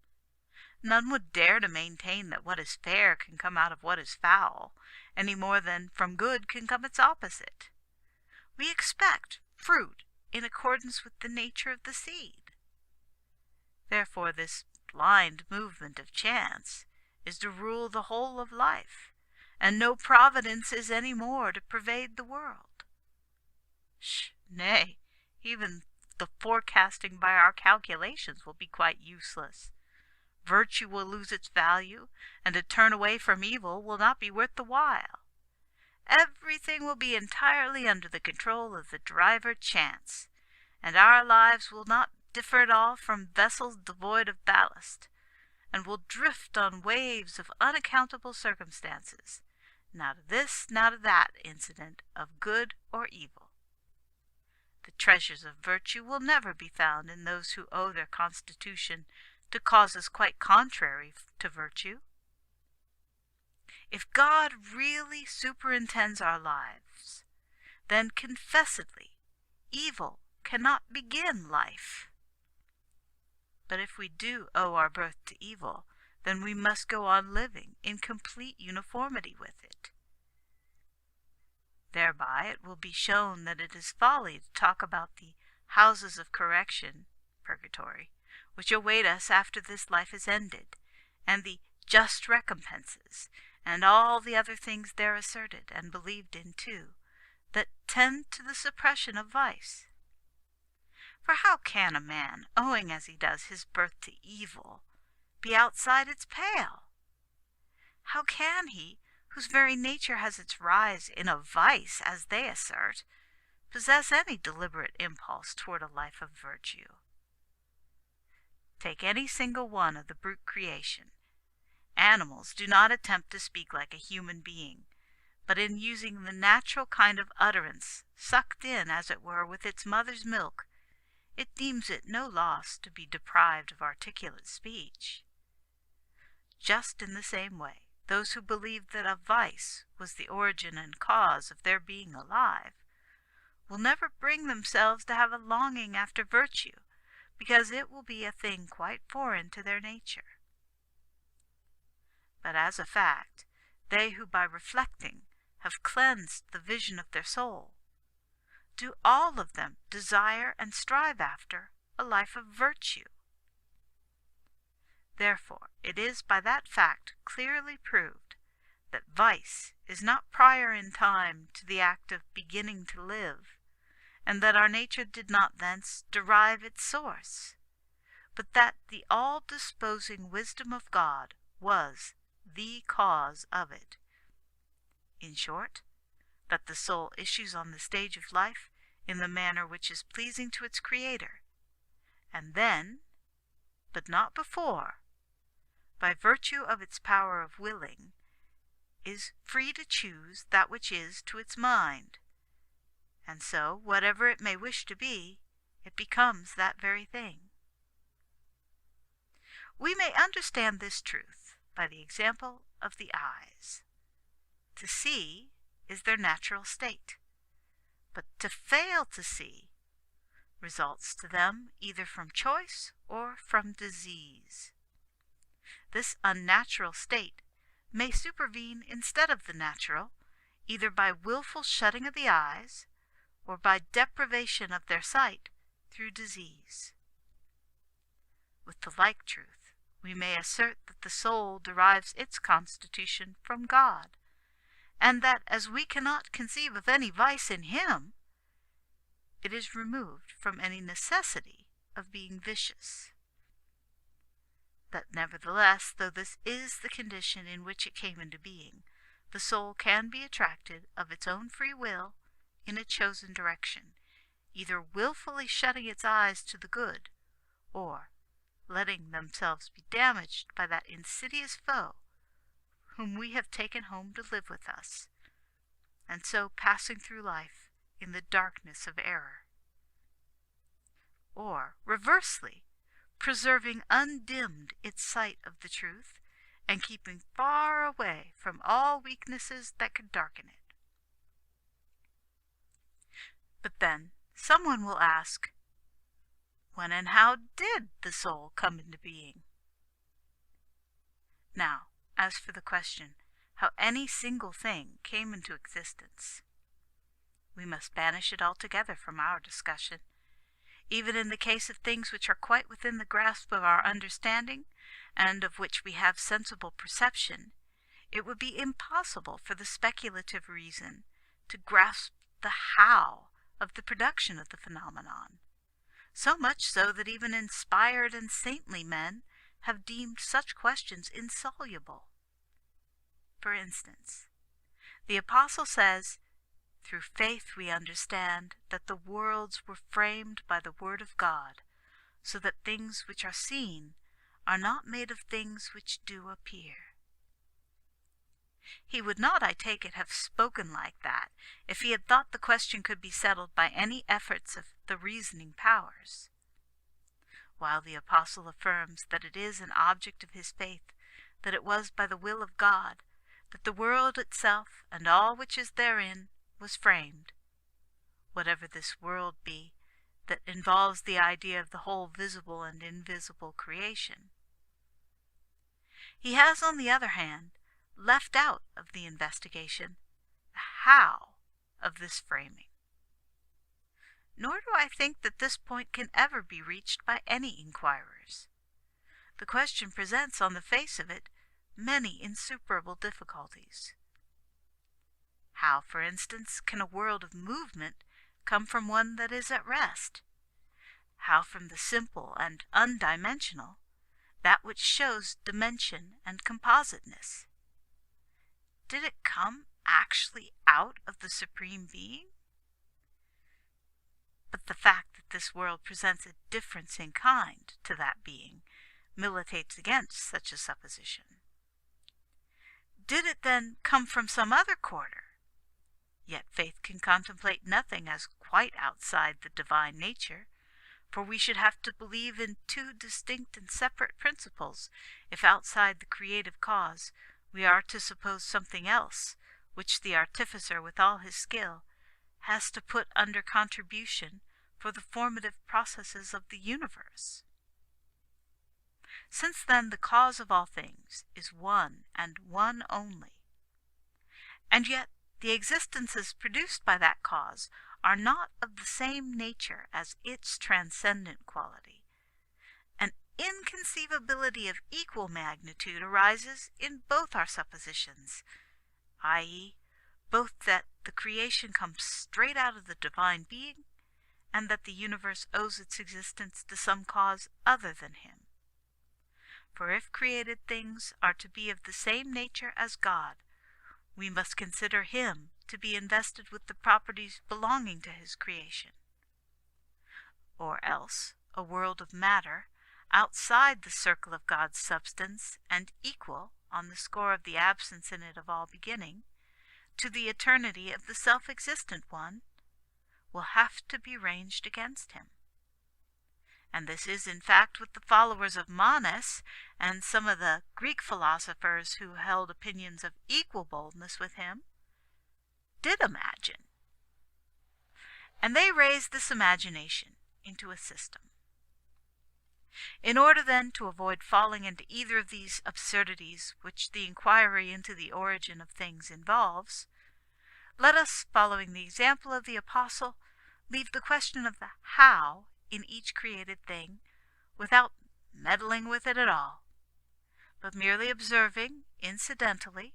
None would dare to maintain that what is fair can come out of what is foul, any more than from good can come its opposite. We expect fruit in accordance with the nature of the seed. Therefore this blind movement of chance is to rule the whole of life, and no providence is any more to pervade the world. Nay, even the forecasting by our calculations will be quite useless. Virtue will lose its value, and to turn away from evil will not be worth the while. Everything will be entirely under the control of the driver Chance, and our lives will not differ at all from vessels devoid of ballast, and will drift on waves of unaccountable circumstances, now to this, now to that incident of good or evil. The treasures of virtue will never be found in those who owe their constitution to causes quite contrary to virtue. If God really superintends our lives, then confessedly evil cannot begin life. But if we do owe our birth to evil, then we must go on living in complete uniformity with it. Thereby it will be shown that it is folly to talk about the houses of correction, Purgatory, which await us after this life is ended, and the just recompenses, and all the other things there asserted and believed in too, that tend to the suppression of vice. For how can a man, owing as he does his birth to evil, be outside its pale? How can he, whose very nature has its rise in a vice, as they assert, possess any deliberate impulse toward a life of virtue? Take any single one of the brute creation, Animals do not attempt to speak like a human being, but in using the natural kind of utterance, sucked in, as it were, with its mother's milk, it deems it no loss to be deprived of articulate speech. Just in the same way, those who believe that a vice was the origin and cause of their being alive will never bring themselves to have a longing after virtue, because it will be a thing quite foreign to their nature. But as a fact, they who by reflecting have cleansed the vision of their soul, do all of them desire and strive after a life of virtue. Therefore, it is by that fact clearly proved that vice is not prior in time to the act of beginning to live, and that our nature did not thence derive its source, but that the all-disposing wisdom of God was the cause of it. In short, that the soul issues on the stage of life in the manner which is pleasing to its Creator, and then, but not before, by virtue of its power of willing, is free to choose that which is to its mind, and so, whatever it may wish to be, it becomes that very thing. We may understand this truth by the example of the eyes. To see is their natural state, but to fail to see results to them either from choice or from disease. This unnatural state may supervene instead of the natural, either by wilful shutting of the eyes, or by deprivation of their sight through disease. With the like truth, we may assert that the soul derives its constitution from God, and that as we cannot conceive of any vice in him, it is removed from any necessity of being vicious. That nevertheless, though this is the condition in which it came into being, the soul can be attracted of its own free will in a chosen direction, either wilfully shutting its eyes to the good, or letting themselves be damaged by that insidious foe whom we have taken home to live with us, and so passing through life in the darkness of error. Or, reversely, preserving undimmed its sight of the truth, and keeping far away from all weaknesses that could darken it. But then, someone will ask, when and how did the soul come into being? Now, as for the question how any single thing came into existence, we must banish it altogether from our discussion. Even in the case of things which are quite within the grasp of our understanding, and of which we have sensible perception, it would be impossible for the speculative reason to grasp the how of the production of the phenomenon, so much so that even inspired and saintly men have deemed such questions insoluble. For instance, the Apostle says, "Through faith we understand that the worlds were framed by the word of God, so that things which are seen are not made of things which do appear." He would not, I take it, have spoken like that if he had thought the question could be settled by any efforts of the reasoning powers. While the Apostle affirms that it is an object of his faith that it was by the will of God that the world itself and all which is therein was framed, whatever this world be that involves the idea of the whole visible and invisible creation, he has, on the other hand, left out of the investigation the how of this framing. Nor do I think that this point can ever be reached by any inquirers. The question presents, on the face of it, many insuperable difficulties. How, for instance, can a world of movement come from one that is at rest? How from the simple and undimensional that which shows dimension and compositeness? Did it come actually out of the Supreme Being? But the fact that this world presents a difference in kind to that being militates against such a supposition. Did it then come from some other quarter? Yet faith can contemplate nothing as quite outside the divine nature, for we should have to believe in two distinct and separate principles if outside the creative cause we are to suppose something else, which the artificer with all his skill has to put under contribution for the formative processes of the universe. Since then the cause of all things is one and one only, and yet the existences produced by that cause are not of the same nature as its transcendent quality, an inconceivability of equal magnitude arises in both our suppositions, i.e., both that the creation comes straight out of the divine being, and that the universe owes its existence to some cause other than him. For if created things are to be of the same nature as God, we must consider him to be invested with the properties belonging to his creation. Or else a world of matter, outside the circle of God's substance, and equal, on the score of the absence in it of all beginning, to the eternity of the self-existent one, will have to be ranged against him. And this is in fact what the followers of Manes and some of the Greek philosophers who held opinions of equal boldness with him did imagine. And they raised this imagination into a system. In order then to avoid falling into either of these absurdities which the inquiry into the origin of things involves, let us, following the example of the Apostle, leave the question of the how in each created thing without meddling with it at all, but merely observing, incidentally,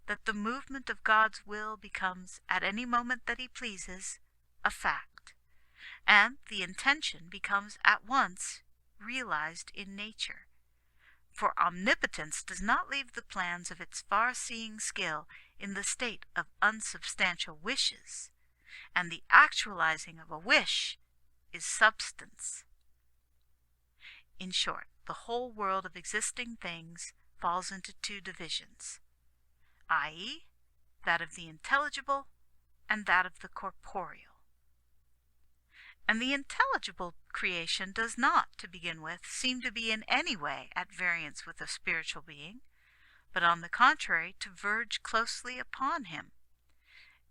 that the movement of God's will becomes, at any moment that he pleases, a fact, and the intention becomes at once realized in nature. For omnipotence does not leave the plans of its far-seeing skill in the state of unsubstantial wishes, and the actualizing of a wish is substance. In short, the whole world of existing things falls into two divisions, i.e., that of the intelligible and that of the corporeal. And the intelligible creation does not, to begin with, seem to be in any way at variance with a spiritual being, but on the contrary to verge closely upon him,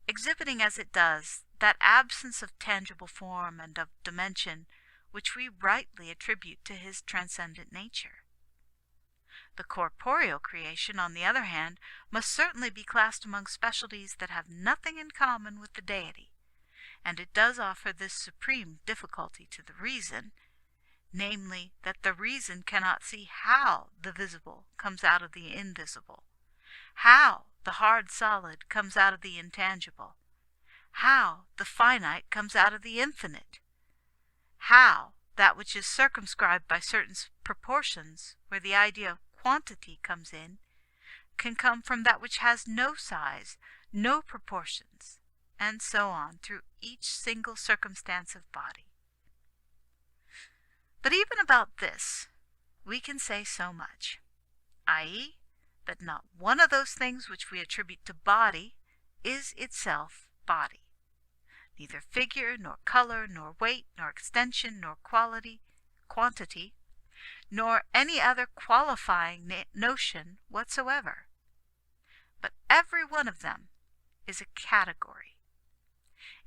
exhibiting as it does that absence of tangible form and of dimension which we rightly attribute to his transcendent nature. The corporeal creation, on the other hand, must certainly be classed among specialties that have nothing in common with the deity, and it does offer this supreme difficulty to the reason, namely, that the reason cannot see how the visible comes out of the invisible, how the hard solid comes out of the intangible, how the finite comes out of the infinite, how that which is circumscribed by certain proportions, where the idea of quantity comes in, can come from that which has no size, no proportions, and so on through each single circumstance of body. But even about this we can say so much, i.e., that not one of those things which we attribute to body is itself body, neither figure, nor color, nor weight, nor extension, nor quantity, nor any other qualifying notion whatsoever. But every one of them is a category.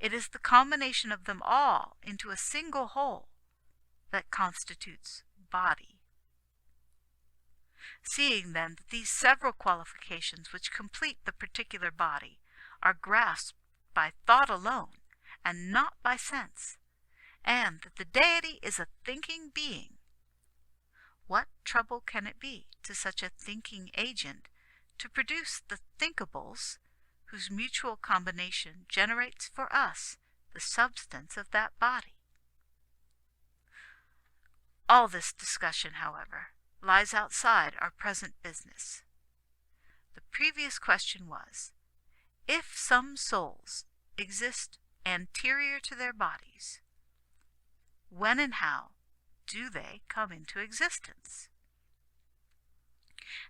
It is the combination of them all into a single whole that constitutes body. Seeing then that these several qualifications which complete the particular body are grasped by thought alone, and not by sense, and that the deity is a thinking being, what trouble can it be to such a thinking agent to produce the thinkables whose mutual combination generates for us the substance of that body? All this discussion, however, lies outside our present business. The previous question was, if some souls exist anterior to their bodies, when and how do they come into existence?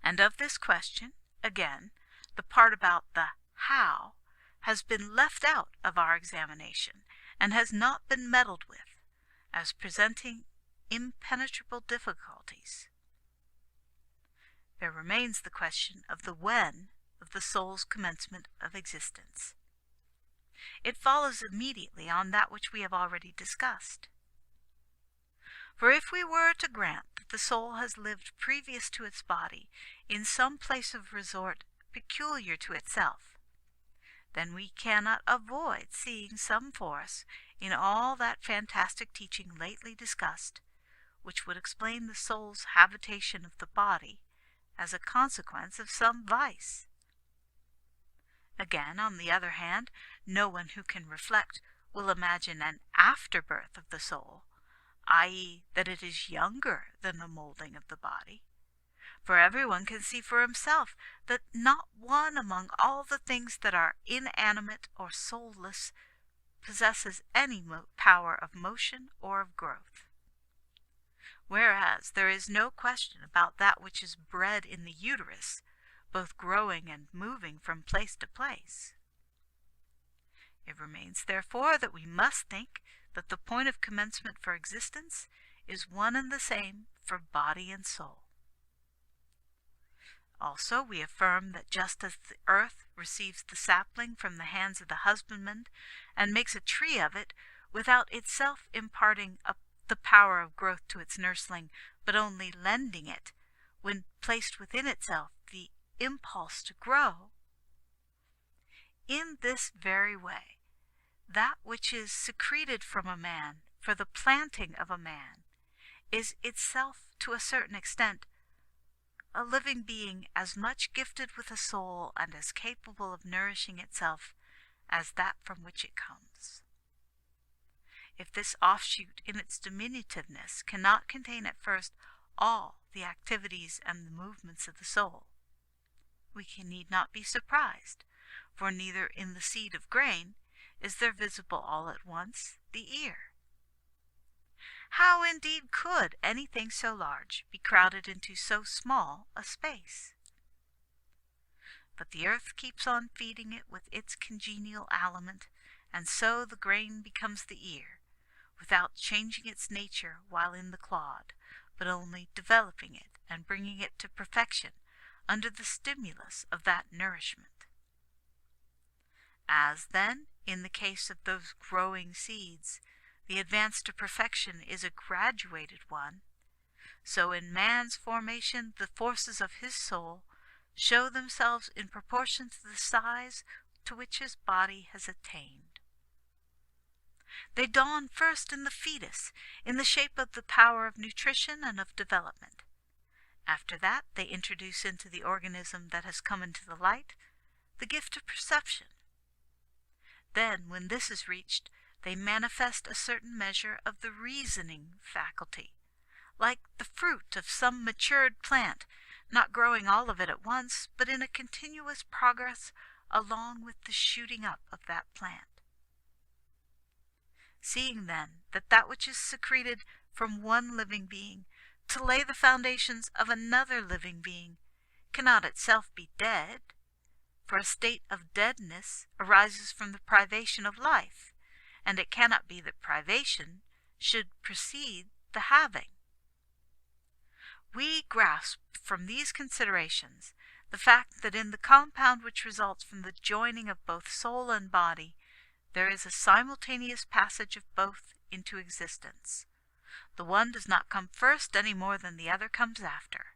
And of this question, again, The part about the how has been left out of our examination, and has not been meddled with, as presenting impenetrable difficulties. There remains the question of the when of the soul's commencement of existence. It follows immediately on that which we have already discussed. For if we were to grant that the soul has lived previous to its body in some place of resort peculiar to itself, then we cannot avoid seeing some force in all that fantastic teaching lately discussed, which would explain the soul's habitation of the body as a consequence of some vice. Again, on the other hand, no one who can reflect will imagine an afterbirth of the soul, i.e., that it is younger than the moulding of the body. For everyone can see for himself that not one among all the things that are inanimate or soulless possesses any power of motion or of growth. Whereas there is no question about that which is bred in the uterus, both growing and moving from place to place. It remains, therefore, that we must think that the point of commencement for existence is one and the same for body and soul. Also, we affirm that just as the earth receives the sapling from the hands of the husbandman and makes a tree of it, without itself imparting the power of growth to its nursling, but only lending it, when placed within itself, the impulse to grow, in this very way, that which is secreted from a man for the planting of a man is itself, to a certain extent, a living being as much gifted with a soul and as capable of nourishing itself as that from which it comes. If this offshoot in its diminutiveness cannot contain at first all the activities and the movements of the soul, we need not be surprised, for neither in the seed of grain is there visible all at once the ear. How indeed could anything so large be crowded into so small a space? But the earth keeps on feeding it with its congenial aliment, and so the grain becomes the ear, without changing its nature while in the clod, but only developing it and bringing it to perfection under the stimulus of that nourishment. As, then, in the case of those growing seeds, the advance to perfection is a graduated one, so in man's formation the forces of his soul show themselves in proportion to the size to which his body has attained. They dawn first in the fetus, in the shape of the power of nutrition and of development. After that, they introduce into the organism that has come into the light the gift of perception. Then, when this is reached, they manifest a certain measure of the reasoning faculty, like the fruit of some matured plant, not growing all of it at once, but in a continuous progress along with the shooting up of that plant. Seeing, then, that that which is secreted from one living being to lay the foundations of another living being cannot itself be dead, for a state of deadness arises from the privation of life, and it cannot be that privation should precede the having. We grasp from these considerations the fact that in the compound which results from the joining of both soul and body, there is a simultaneous passage of both into existence. The one does not come first any more than the other comes after.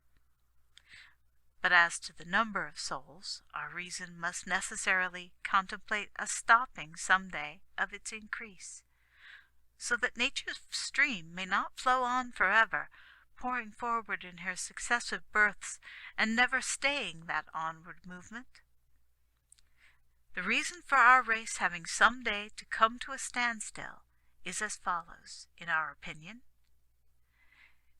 But as to the number of souls, our reason must necessarily contemplate a stopping some day of its increase, so that nature's stream may not flow on forever, pouring forward in her successive births, and never staying that onward movement. The reason for our race having some day to come to a standstill is as follows, in our opinion.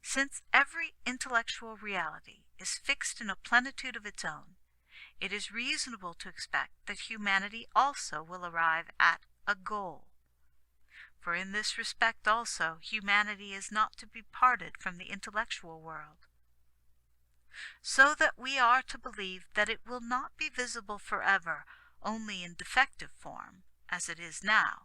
Since every intellectual reality is fixed in a plenitude of its own, it is reasonable to expect that humanity also will arrive at a goal. For in this respect also humanity is not to be parted from the intellectual world. so that we are to believe that it will not be visible forever, only in defective form, as it is now.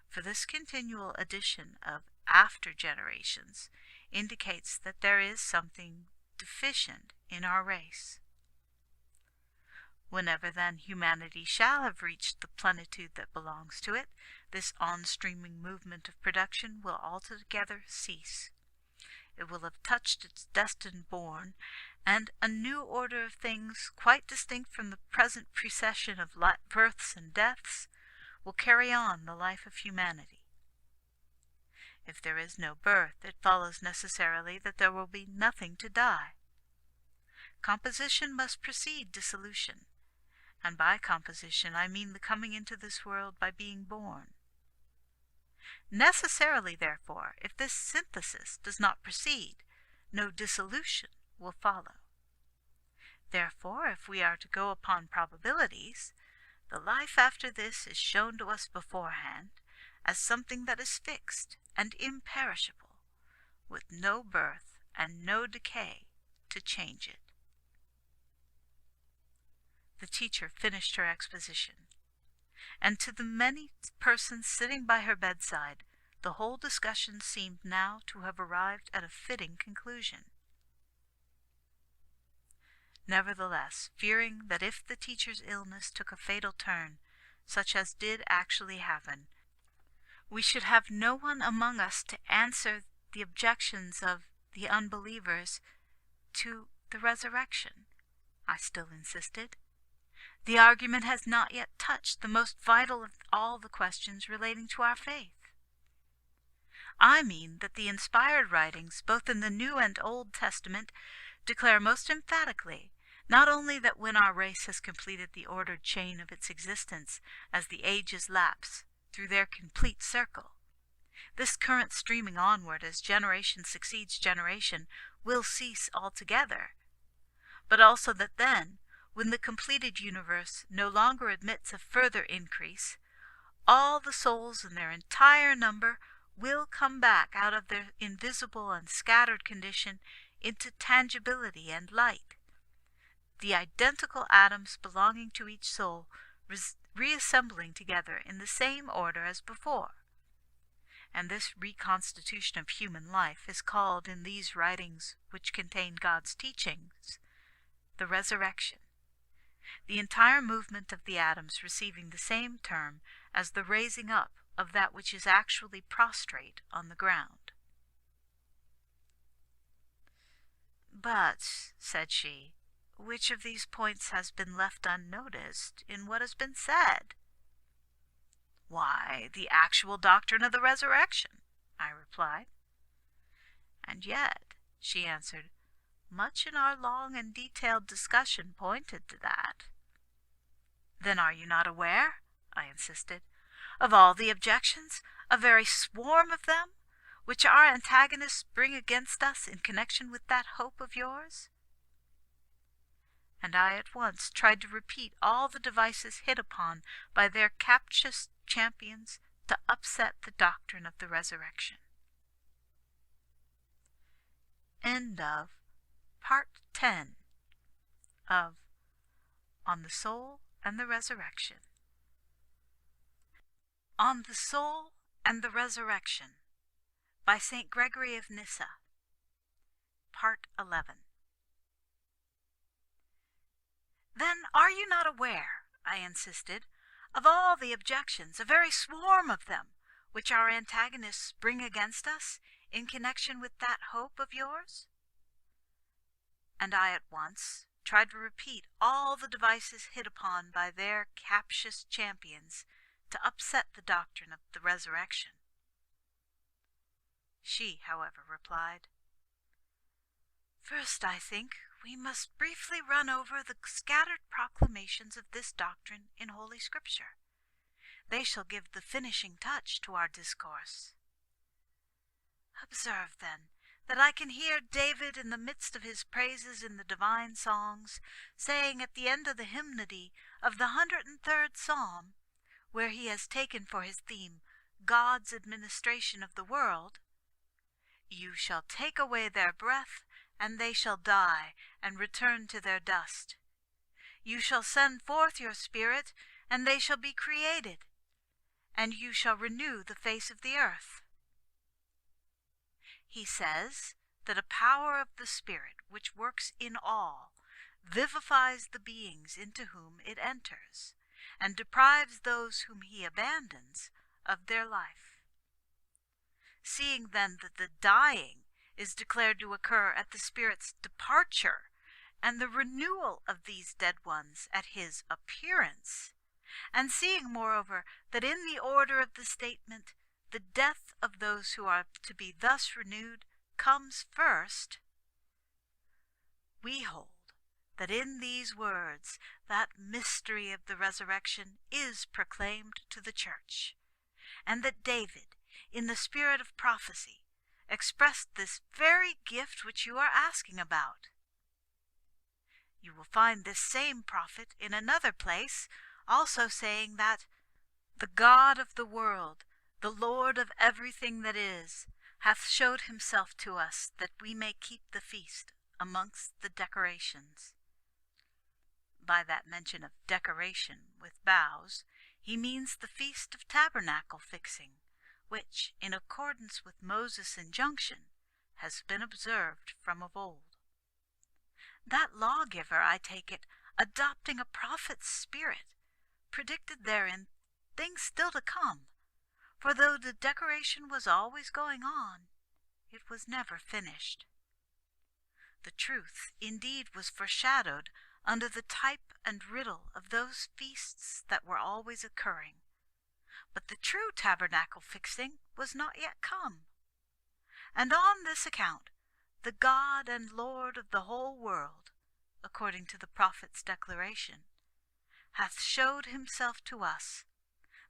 For this continual addition of after generations indicates that there is something deficient in our race. Whenever then humanity shall have reached the plenitude that belongs to it, this on-streaming movement of production will altogether cease. It will have touched its destined bourne, and a new order of things, quite distinct from the present precession of births and deaths, will carry on the life of humanity. If there is no birth, it follows necessarily that there will be nothing to die. Composition must precede dissolution, and by composition I mean the coming into this world by being born. Necessarily, therefore, if this synthesis does not proceed, no dissolution will follow. Therefore, if we are to go upon probabilities, the life after this is shown to us beforehand as something that is fixed and imperishable, with no birth and no decay to change it. The teacher finished her exposition, and to the many persons sitting by her bedside, the whole discussion seemed now to have arrived at a fitting conclusion. Nevertheless, fearing that if the teacher's illness took a fatal turn, such as did actually happen, we should have no one among us to answer the objections of the unbelievers to the resurrection, I still insisted. The argument has not yet touched the most vital of all the questions relating to our faith. I mean that the inspired writings, both in the New and Old Testament, declare most emphatically not only that when our race has completed the ordered chain of its existence as the ages lapse through their complete circle, this current streaming onward as generation succeeds generation will cease altogether, but also that then, when the completed universe no longer admits of further increase, all the souls in their entire number will come back out of their invisible and scattered condition into tangibility and light, the identical atoms belonging to each soul reassembling together in the same order as before. And this reconstitution of human life is called in these writings, which contain God's teachings, the resurrection, the entire movement of the atoms receiving the same term as the raising up of that which is actually prostrate on the ground. "But," said she, "which of these points has been left unnoticed in what has been said?" "Why, the actual doctrine of the resurrection," I replied. "And yet," she answered, "much in our long and detailed discussion pointed to that." "Then are you not aware," I insisted, "of all the objections, a very swarm of them, which our antagonists bring against us in connection with that hope of yours?" And I at once tried to repeat all the devices hit upon by their captious champions to upset the doctrine of the resurrection. End of Part 10 of On the Soul and the Resurrection. On the Soul and the Resurrection by St. Gregory of Nyssa. Part 11. "Then are you not aware," I insisted, "of all the objections, a very swarm of them, which our antagonists bring against us in connection with that hope of yours?" And I at once tried to repeat all the devices hit upon by their captious champions to upset the doctrine of the resurrection. She, however, replied, "First, I think, we must briefly run over the scattered proclamations of this doctrine in Holy Scripture. They shall give the finishing touch to our discourse. Observe, then, that I can hear David in the midst of his praises in the divine songs, saying at the end of the hymnody of the 103rd Psalm, where he has taken for his theme God's administration of the world, 'You shall take away their breath, and they shall die, and return to their dust. You shall send forth your Spirit, and they shall be created, and you shall renew the face of the earth. He says that a power of the Spirit, which works in all, vivifies the beings into whom it enters, and deprives those whom he abandons of their life. Seeing then that the dying is declared to occur at the Spirit's departure, and the renewal of these dead ones at his appearance, and seeing, moreover, that in the order of the statement the death of those who are to be thus renewed comes first, we hold that in these words that mystery of the resurrection is proclaimed to the Church, and that David, in the spirit of prophecy, expressed this very gift which you are asking about. You will find this same prophet in another place also saying that the God of the world, the Lord of everything that is, hath showed himself to us, that we may keep the feast amongst the decorations. By that mention of decoration with boughs, he means the Feast of Tabernacle fixing, which, in accordance with Moses' injunction, has been observed from of old. That lawgiver, I take it, adopting a prophet's spirit, predicted therein things still to come, for though the decoration was always going on, it was never finished. The truth, indeed, was foreshadowed under the type and riddle of those feasts that were always occurring, but the true tabernacle fixing was not yet come. And on this account, the God and Lord of the whole world, according to the prophet's declaration, hath showed himself to us,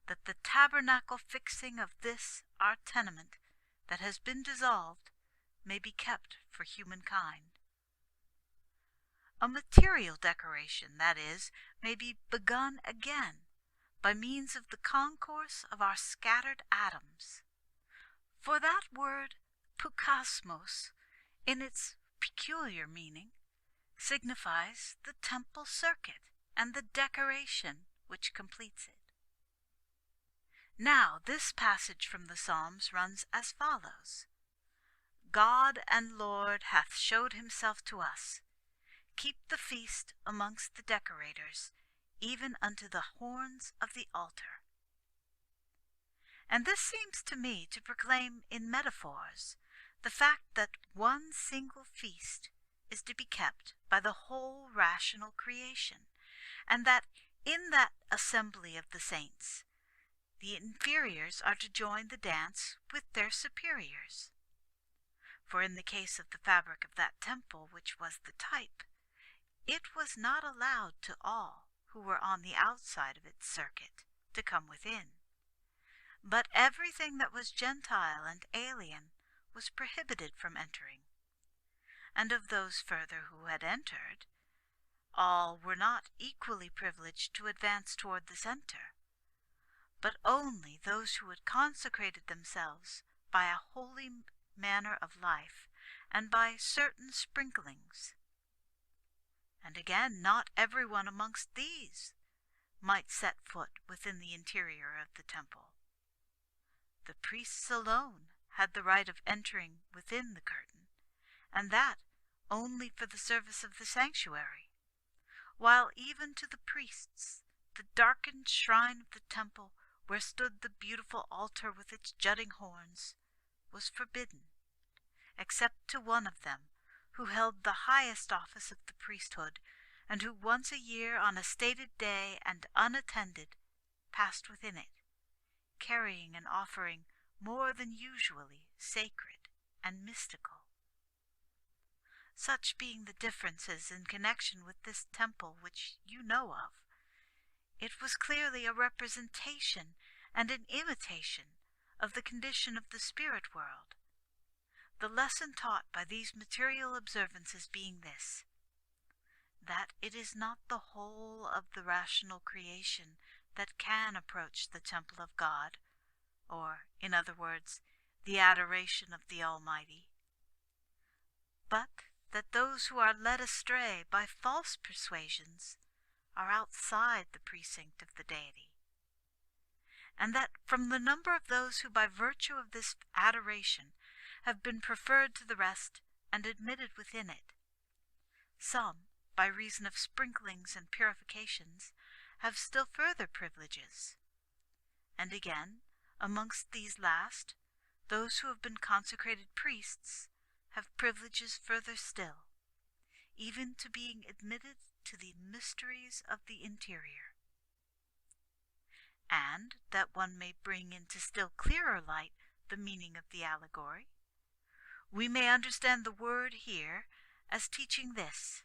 that the tabernacle fixing of this our tenement that has been dissolved may be kept for humankind. A material decoration, that is, may be begun again by means of the concourse of our scattered atoms. For that word pukasmos, in its peculiar meaning, signifies the temple circuit and the decoration which completes it. Now this passage from the Psalms runs as follows: God and Lord hath showed himself to us. Keep the feast amongst the decorators, even unto the horns of the altar. And this seems to me to proclaim in metaphors the fact that one single feast is to be kept by the whole rational creation, and that in that assembly of the saints, the inferiors are to join the dance with their superiors. For in the case of the fabric of that temple which was the type, it was not allowed to all who were on the outside of its circuit to come within, but everything that was Gentile and alien was prohibited from entering. And of those further who had entered, all were not equally privileged to advance toward the centre, but only those who had consecrated themselves by a holy manner of life and by certain sprinklings. And again, not every one amongst these might set foot within the interior of the temple. The priests alone had the right of entering within the curtain, and that only for the service of the sanctuary, while even to the priests the darkened shrine of the temple, where stood the beautiful altar with its jutting horns, was forbidden, except to one of them who held the highest office of the priesthood, and who once a year on a stated day and unattended passed within it, carrying an offering more than usually sacred and mystical. Such being the differences in connection with this temple which you know of, it was clearly a representation and an imitation of the condition of the spirit world. The lesson taught by these material observances being this: that it is not the whole of the rational creation that can approach the temple of God, or, in other words, the adoration of the Almighty, but that those who are led astray by false persuasions are outside the precinct of the deity, and that from the number of those who by virtue of this adoration have been preferred to the rest and admitted within it, some, by reason of sprinklings and purifications, have still further privileges, and again, amongst these last, those who have been consecrated priests have privileges further still, even to being admitted to the mysteries of the interior. And that one may bring into still clearer light the meaning of the allegory, we may understand the word here as teaching this,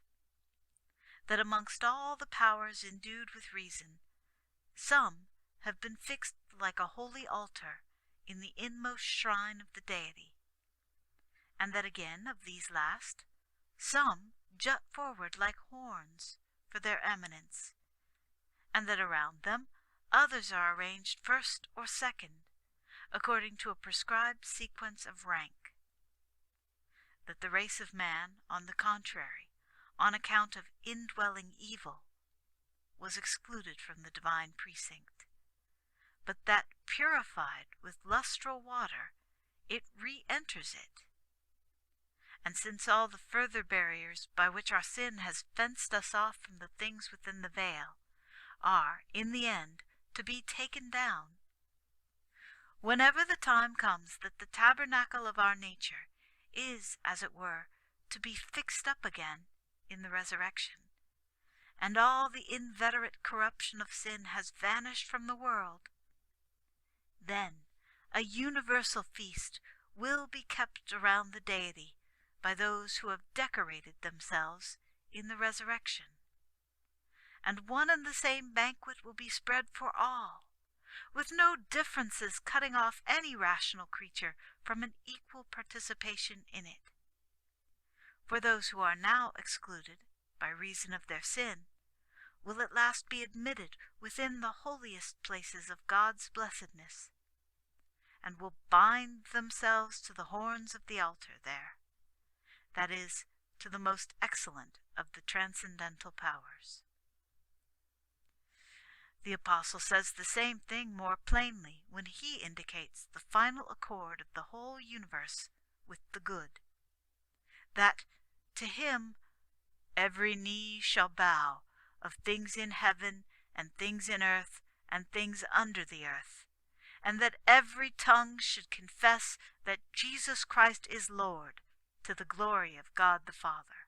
that amongst all the powers endued with reason, some have been fixed like a holy altar in the inmost shrine of the deity, and that again of these last, some jut forward like horns for their eminence, and that around them others are arranged first or second, according to a prescribed sequence of rank. That the race of man, on the contrary, on account of indwelling evil, was excluded from the divine precinct, but that purified with lustral water, it re-enters it. And since all the further barriers by which our sin has fenced us off from the things within the veil are, in the end, to be taken down, whenever the time comes that the tabernacle of our nature is, as it were, to be fixed up again in the resurrection, and all the inveterate corruption of sin has vanished from the world, then a universal feast will be kept around the deity by those who have decorated themselves in the resurrection, and one and the same banquet will be spread for all, with no differences cutting off any rational creature from an equal participation in it. For those who are now excluded, by reason of their sin, will at last be admitted within the holiest places of God's blessedness, and will bind themselves to the horns of the altar there, that is, to the most excellent of the transcendental powers. The Apostle says the same thing more plainly when he indicates the final accord of the whole universe with the good, that to him every knee shall bow, of things in heaven and things in earth and things under the earth, and that every tongue should confess that Jesus Christ is Lord, to the glory of God the Father.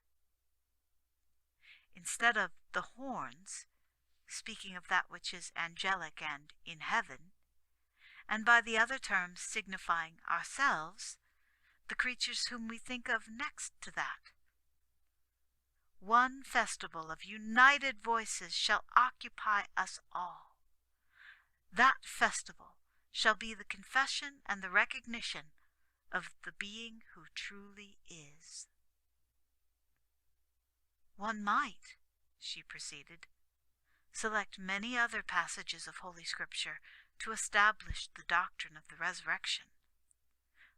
Instead of the horns, speaking of that which is angelic and in heaven, and by the other terms signifying ourselves, the creatures whom we think of next to that. One festival of united voices shall occupy us all. That festival shall be the confession and the recognition of the being who truly is. One might, she proceeded, select many other passages of Holy Scripture to establish the doctrine of the resurrection.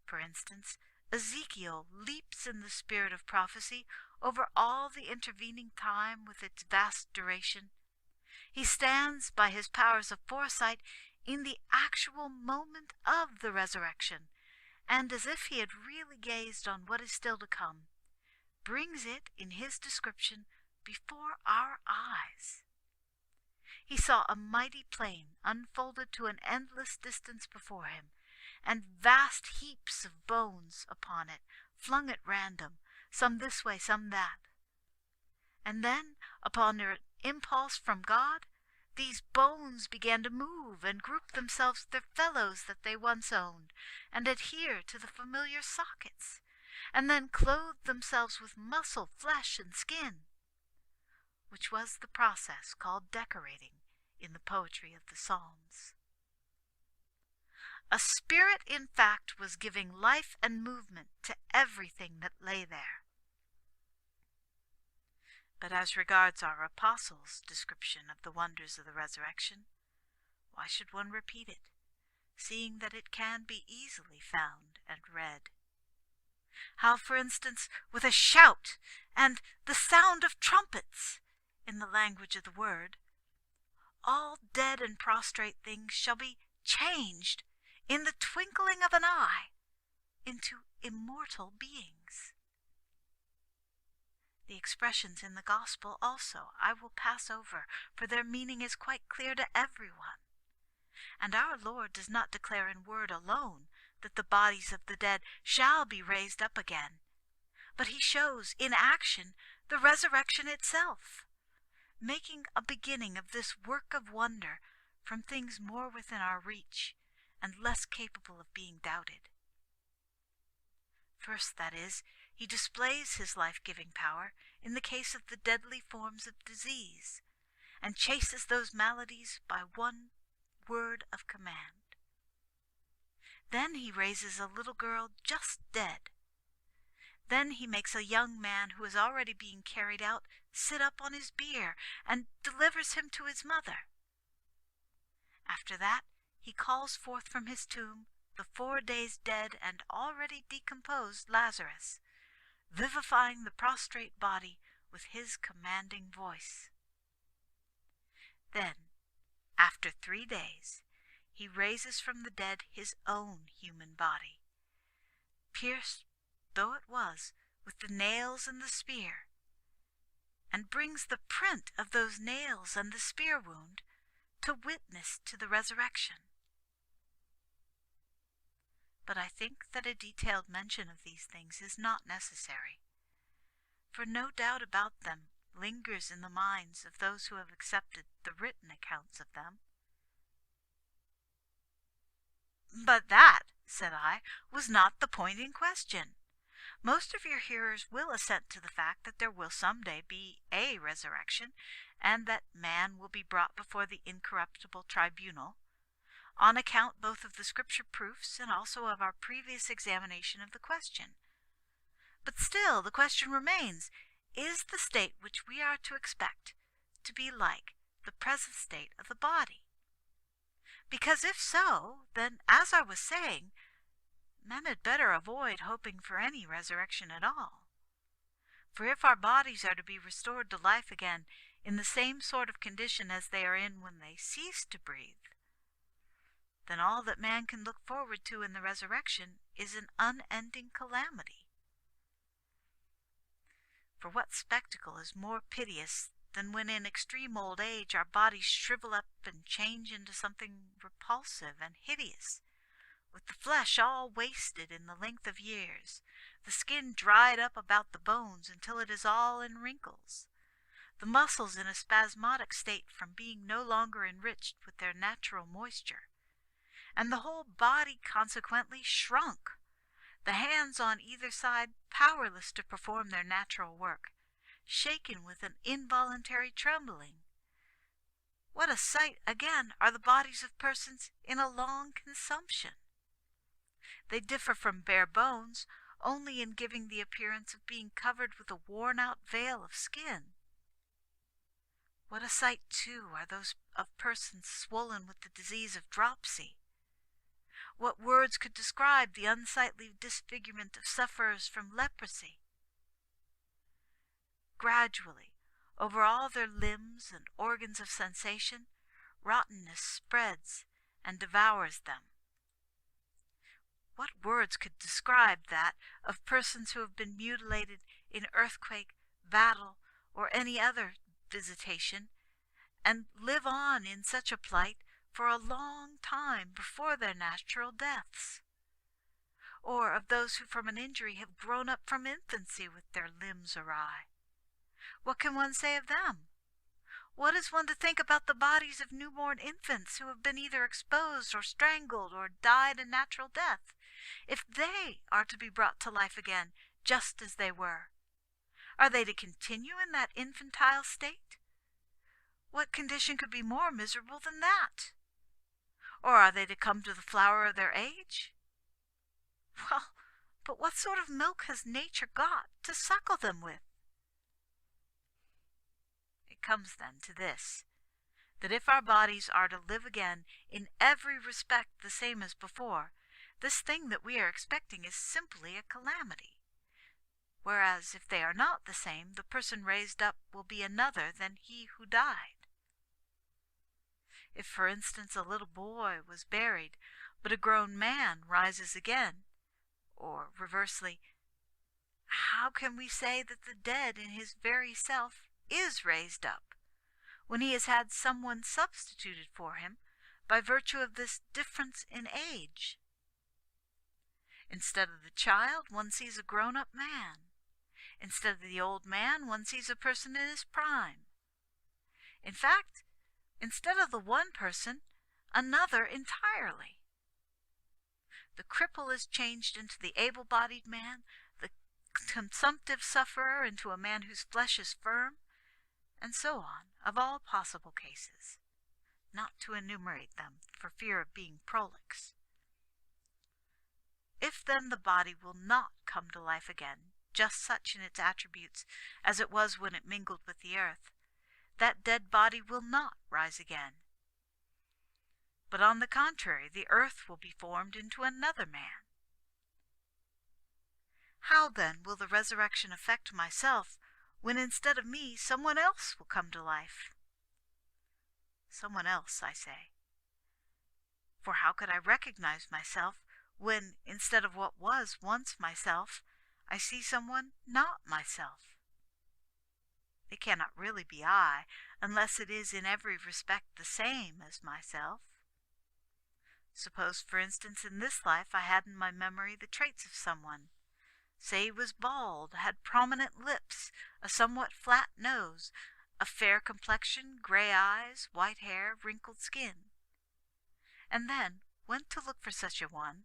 For instance, Ezekiel leaps in the spirit of prophecy over all the intervening time with its vast duration. He stands by his powers of foresight in the actual moment of the resurrection, and as if he had really gazed on what is still to come, brings it in his description before our eyes. He saw a mighty plain unfolded to an endless distance before him, and vast heaps of bones upon it, flung at random, some this way, some that. And then, upon an impulse from God, these bones began to move and group themselves with their fellows that they once owned, and adhere to the familiar sockets, and then clothe themselves with muscle, flesh, and skin, which was the process called decorating in the poetry of the Psalms. A spirit, in fact, was giving life and movement to everything that lay there. But as regards our apostles' description of the wonders of the resurrection, why should one repeat it, seeing that it can be easily found and read? How, for instance, with a shout and the sound of trumpets, in the language of the word, all dead and prostrate things shall be changed in the twinkling of an eye into immortal beings. The expressions in the Gospel also I will pass over, for their meaning is quite clear to everyone. And our Lord does not declare in word alone that the bodies of the dead shall be raised up again, but he shows in action the resurrection itself, making a beginning of this work of wonder from things more within our reach and less capable of being doubted. First, that is, he displays his life-giving power in the case of the deadly forms of disease, and chases those maladies by one word of command. Then he raises a little girl just dead. Then he makes a young man who is already being carried out sit up on his bier and delivers him to his mother. After that, he calls forth from his tomb the 4 days dead and already decomposed Lazarus, vivifying the prostrate body with his commanding voice. Then, after 3 days, he raises from the dead his own human body, pierced though it was with the nails and the spear, and brings the print of those nails and the spear wound to witness to the resurrection. But I think that a detailed mention of these things is not necessary, for no doubt about them lingers in the minds of those who have accepted the written accounts of them. But that, said I, was not the point in question. Most of your hearers will assent to the fact that there will some day be a resurrection, and that man will be brought before the incorruptible tribunal, on account both of the Scripture proofs and also of our previous examination of the question. But still the question remains, is the state which we are to expect to be like the present state of the body? Because if so, then, as I was saying, men had better avoid hoping for any resurrection at all. For if our bodies are to be restored to life again in the same sort of condition as they are in when they cease to breathe, then all that man can look forward to in the resurrection is an unending calamity. For what spectacle is more piteous than when in extreme old age our bodies shrivel up and change into something repulsive and hideous, with the flesh all wasted in the length of years, the skin dried up about the bones until it is all in wrinkles, the muscles in a spasmodic state from being no longer enriched with their natural moisture, and the whole body consequently shrunk, the hands on either side powerless to perform their natural work, shaken with an involuntary trembling. What a sight, again, are the bodies of persons in a long consumption! They differ from bare bones only in giving the appearance of being covered with a worn-out veil of skin. What a sight, too, are those of persons swollen with the disease of dropsy! What words could describe the unsightly disfigurement of sufferers from leprosy? Gradually, over all their limbs and organs of sensation, rottenness spreads and devours them. What words could describe that of persons who have been mutilated in earthquake, battle, or any other visitation, and live on in such a plight for a long time before their natural deaths? Or of those who from an injury have grown up from infancy with their limbs awry? What can one say of them? What is one to think about the bodies of newborn infants who have been either exposed or strangled or died a natural death, if they are to be brought to life again just as they were? Are they to continue in that infantile state? What condition could be more miserable than that? Or are they to come to the flower of their age? Well, but what sort of milk has nature got to suckle them with? It comes then to this, that if our bodies are to live again in every respect the same as before, this thing that we are expecting is simply a calamity, whereas if they are not the same, the person raised up will be another than he who died. If, for instance, a little boy was buried, but a grown man rises again, or reversely, how can we say that the dead in his very self is raised up, when he has had someone substituted for him by virtue of this difference in age? Instead of the child, one sees a grown-up man. Instead of the old man, one sees a person in his prime. In fact, instead of the one person, another entirely. The cripple is changed into the able-bodied man, the consumptive sufferer into a man whose flesh is firm, and so on, of all possible cases, not to enumerate them for fear of being prolix. If then the body will not come to life again, just such in its attributes as it was when it mingled with the earth, that dead body will not rise again. But on the contrary, the earth will be formed into another man. How then will the resurrection affect myself, when instead of me someone else will come to life? Someone else, I say. For how could I recognize myself when, instead of what was once myself, I see someone not myself? It cannot really be I, unless it is in every respect the same as myself. Suppose, for instance, in this life I had in my memory the traits of someone. Say he was bald, had prominent lips, a somewhat flat nose, a fair complexion, gray eyes, white hair, wrinkled skin. And then went to look for such a one,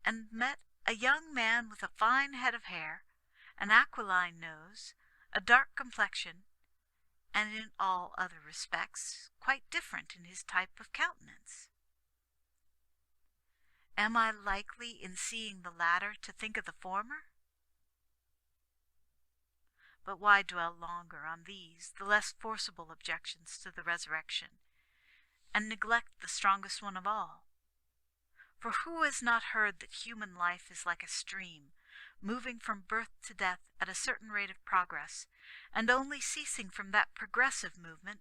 and met a young man with a fine head of hair, an aquiline nose, a dark complexion, and in all other respects quite different in his type of countenance. Am I likely, in seeing the latter, to think of the former? But why dwell longer on these, the less forcible objections to the resurrection, and neglect the strongest one of all? For who has not heard that human life is like a stream, moving from birth to death at a certain rate of progress, and only ceasing from that progressive movement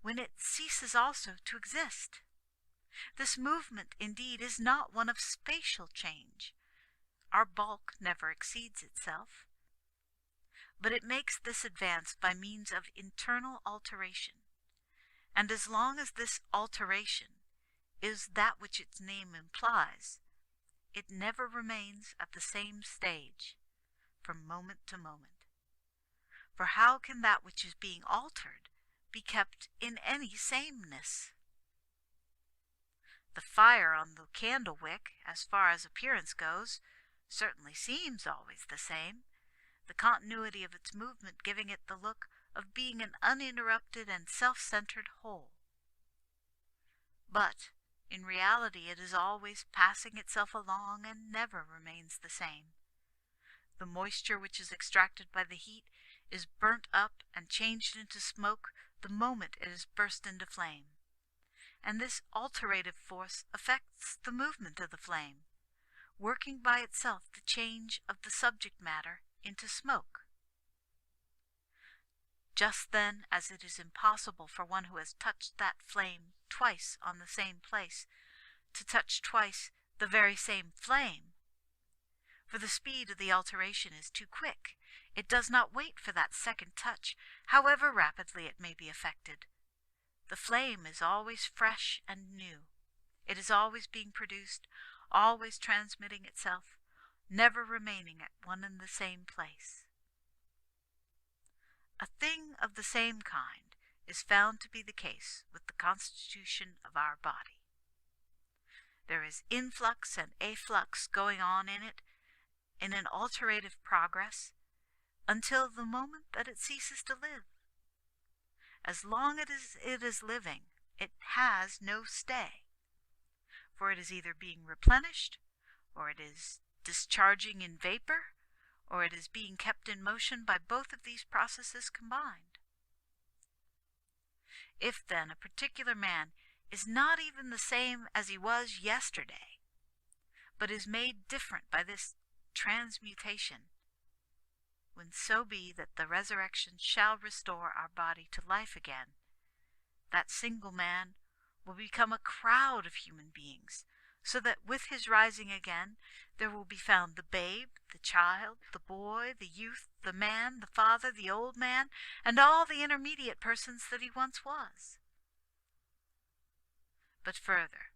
when it ceases also to exist? This movement, indeed, is not one of spatial change. Our bulk never exceeds itself. But it makes this advance by means of internal alteration. And as long as this alteration is that which its name implies, it never remains at the same stage from moment to moment. For how can that which is being altered be kept in any sameness? The fire on the candle wick, as far as appearance goes, certainly seems always the same, the continuity of its movement giving it the look of being an uninterrupted and self-centered whole. But in reality it is always passing itself along and never remains the same. The moisture which is extracted by the heat is burnt up and changed into smoke the moment it is burst into flame. And this alterative force affects the movement of the flame, working by itself the change of the subject matter into smoke. Just then as it is impossible for one who has touched that flame twice on the same place to touch twice the very same flame, for the speed of the alteration is too quick, it does not wait for that second touch, however rapidly it may be effected. The flame is always fresh and new. It is always being produced, always transmitting itself, never remaining at one and the same place. A thing of the same kind is found to be the case with the constitution of our body. There is influx and efflux going on in it in an alterative progress until the moment that it ceases to live. As long as it is living, it has no stay, for it is either being replenished, or it is discharging in vapor, or it is being kept in motion by both of these processes combined. If then a particular man is not even the same as he was yesterday, but is made different by this transmutation, when so be that the resurrection shall restore our body to life again, that single man will become a crowd of human beings, so that with his rising again there will be found the babe, the child, the boy, the youth, the man, the father, the old man, and all the intermediate persons that he once was. But further,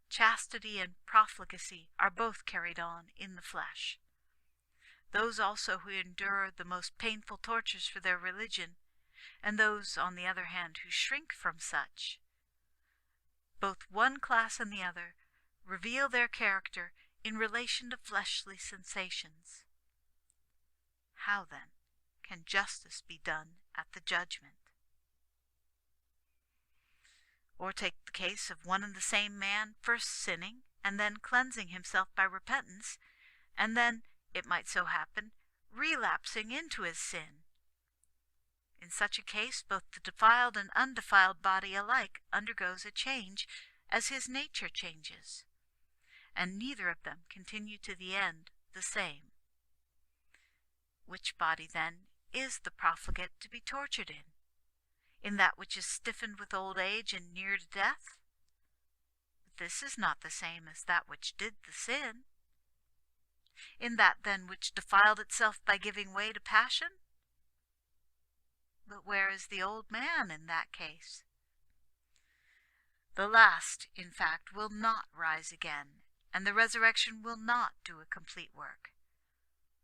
chastity and profligacy are both carried on in the flesh. Those also who endure the most painful tortures for their religion, and those, on the other hand, who shrink from such, both one class and the other, reveal their character in relation to fleshly sensations. How, then, can justice be done at the judgment? Or take the case of one and the same man first sinning, and then cleansing himself by repentance, and then, it might so happen, relapsing into his sin. In such a case, both the defiled and undefiled body alike undergoes a change as his nature changes, and neither of them continue to the end the same. Which body, then, is the profligate to be tortured in? In that which is stiffened with old age and near to death? This is not the same as that which did the sin. In that, then, which defiled itself by giving way to passion? But where is the old man in that case? The last, in fact, will not rise again, and the resurrection will not do a complete work.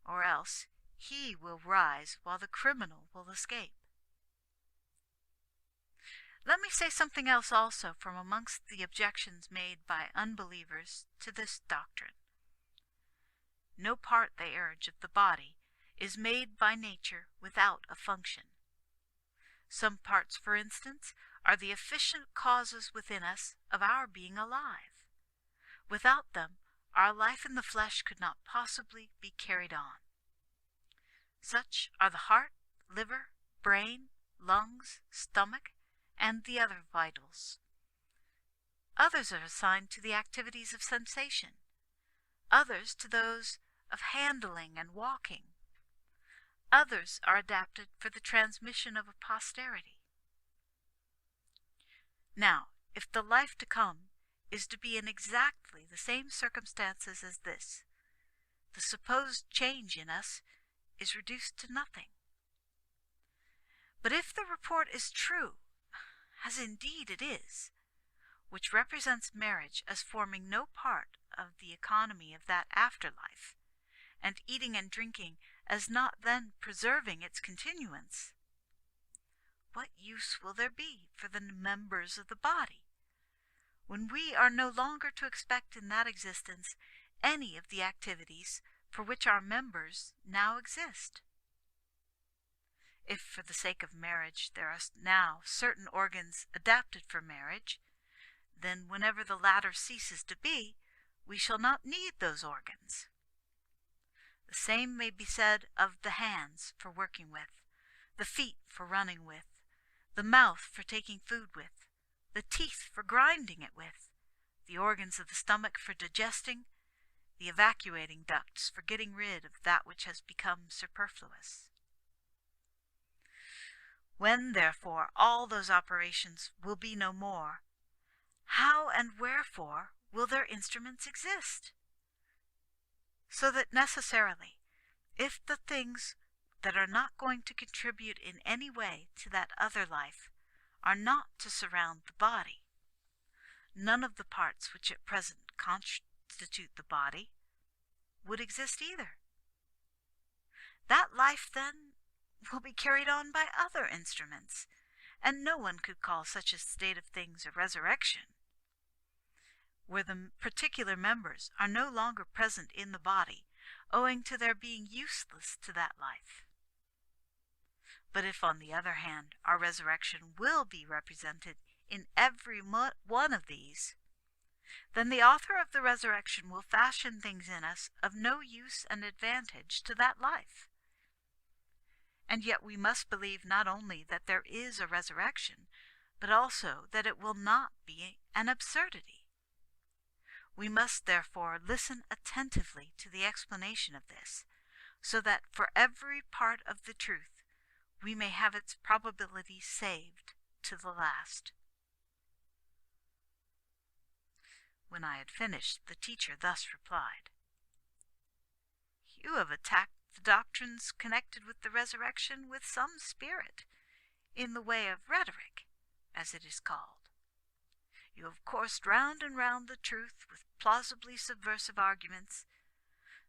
Or else he will rise while the criminal will escape. Let me say something else also from amongst the objections made by unbelievers to this doctrine. No part, they urge, of the body is made by nature without a function. Some parts, for instance, are the efficient causes within us of our being alive. Without them, our life in the flesh could not possibly be carried on. Such are the heart, liver, brain, lungs, stomach, and the other vitals. Others are assigned to the activities of sensation, others to those of handling and walking. Others are adapted for the transmission of a posterity. Now, if the life to come is to be in exactly the same circumstances as this, the supposed change in us is reduced to nothing. But if the report is true, as indeed it is, which represents marriage as forming no part of the economy of that afterlife, and eating and drinking as not then preserving its continuance, what use will there be for the members of the body, when we are no longer to expect in that existence any of the activities for which our members now exist? If for the sake of marriage there are now certain organs adapted for marriage, then whenever the latter ceases to be, we shall not need those organs. The same may be said of the hands for working with, the feet for running with, the mouth for taking food with, the teeth for grinding it with, the organs of the stomach for digesting, the evacuating ducts for getting rid of that which has become superfluous. When, therefore, all those operations will be no more, how and wherefore will their instruments exist? So that necessarily, if the things that are not going to contribute in any way to that other life are not to surround the body, none of the parts which at present constitute the body would exist either. That life, then, will be carried on by other instruments, and no one could call such a state of things a resurrection, where the particular members are no longer present in the body, owing to their being useless to that life. But if, on the other hand, our resurrection will be represented in every one of these, then the author of the resurrection will fashion things in us of no use and advantage to that life. And yet we must believe not only that there is a resurrection, but also that it will not be an absurdity. We must therefore listen attentively to the explanation of this, so that for every part of the truth we may have its probability saved to the last." When I had finished, the teacher thus replied: "You have attacked the doctrines connected with the resurrection with some spirit, in the way of rhetoric, as it is called. You have coursed round and round the truth with plausibly subversive arguments,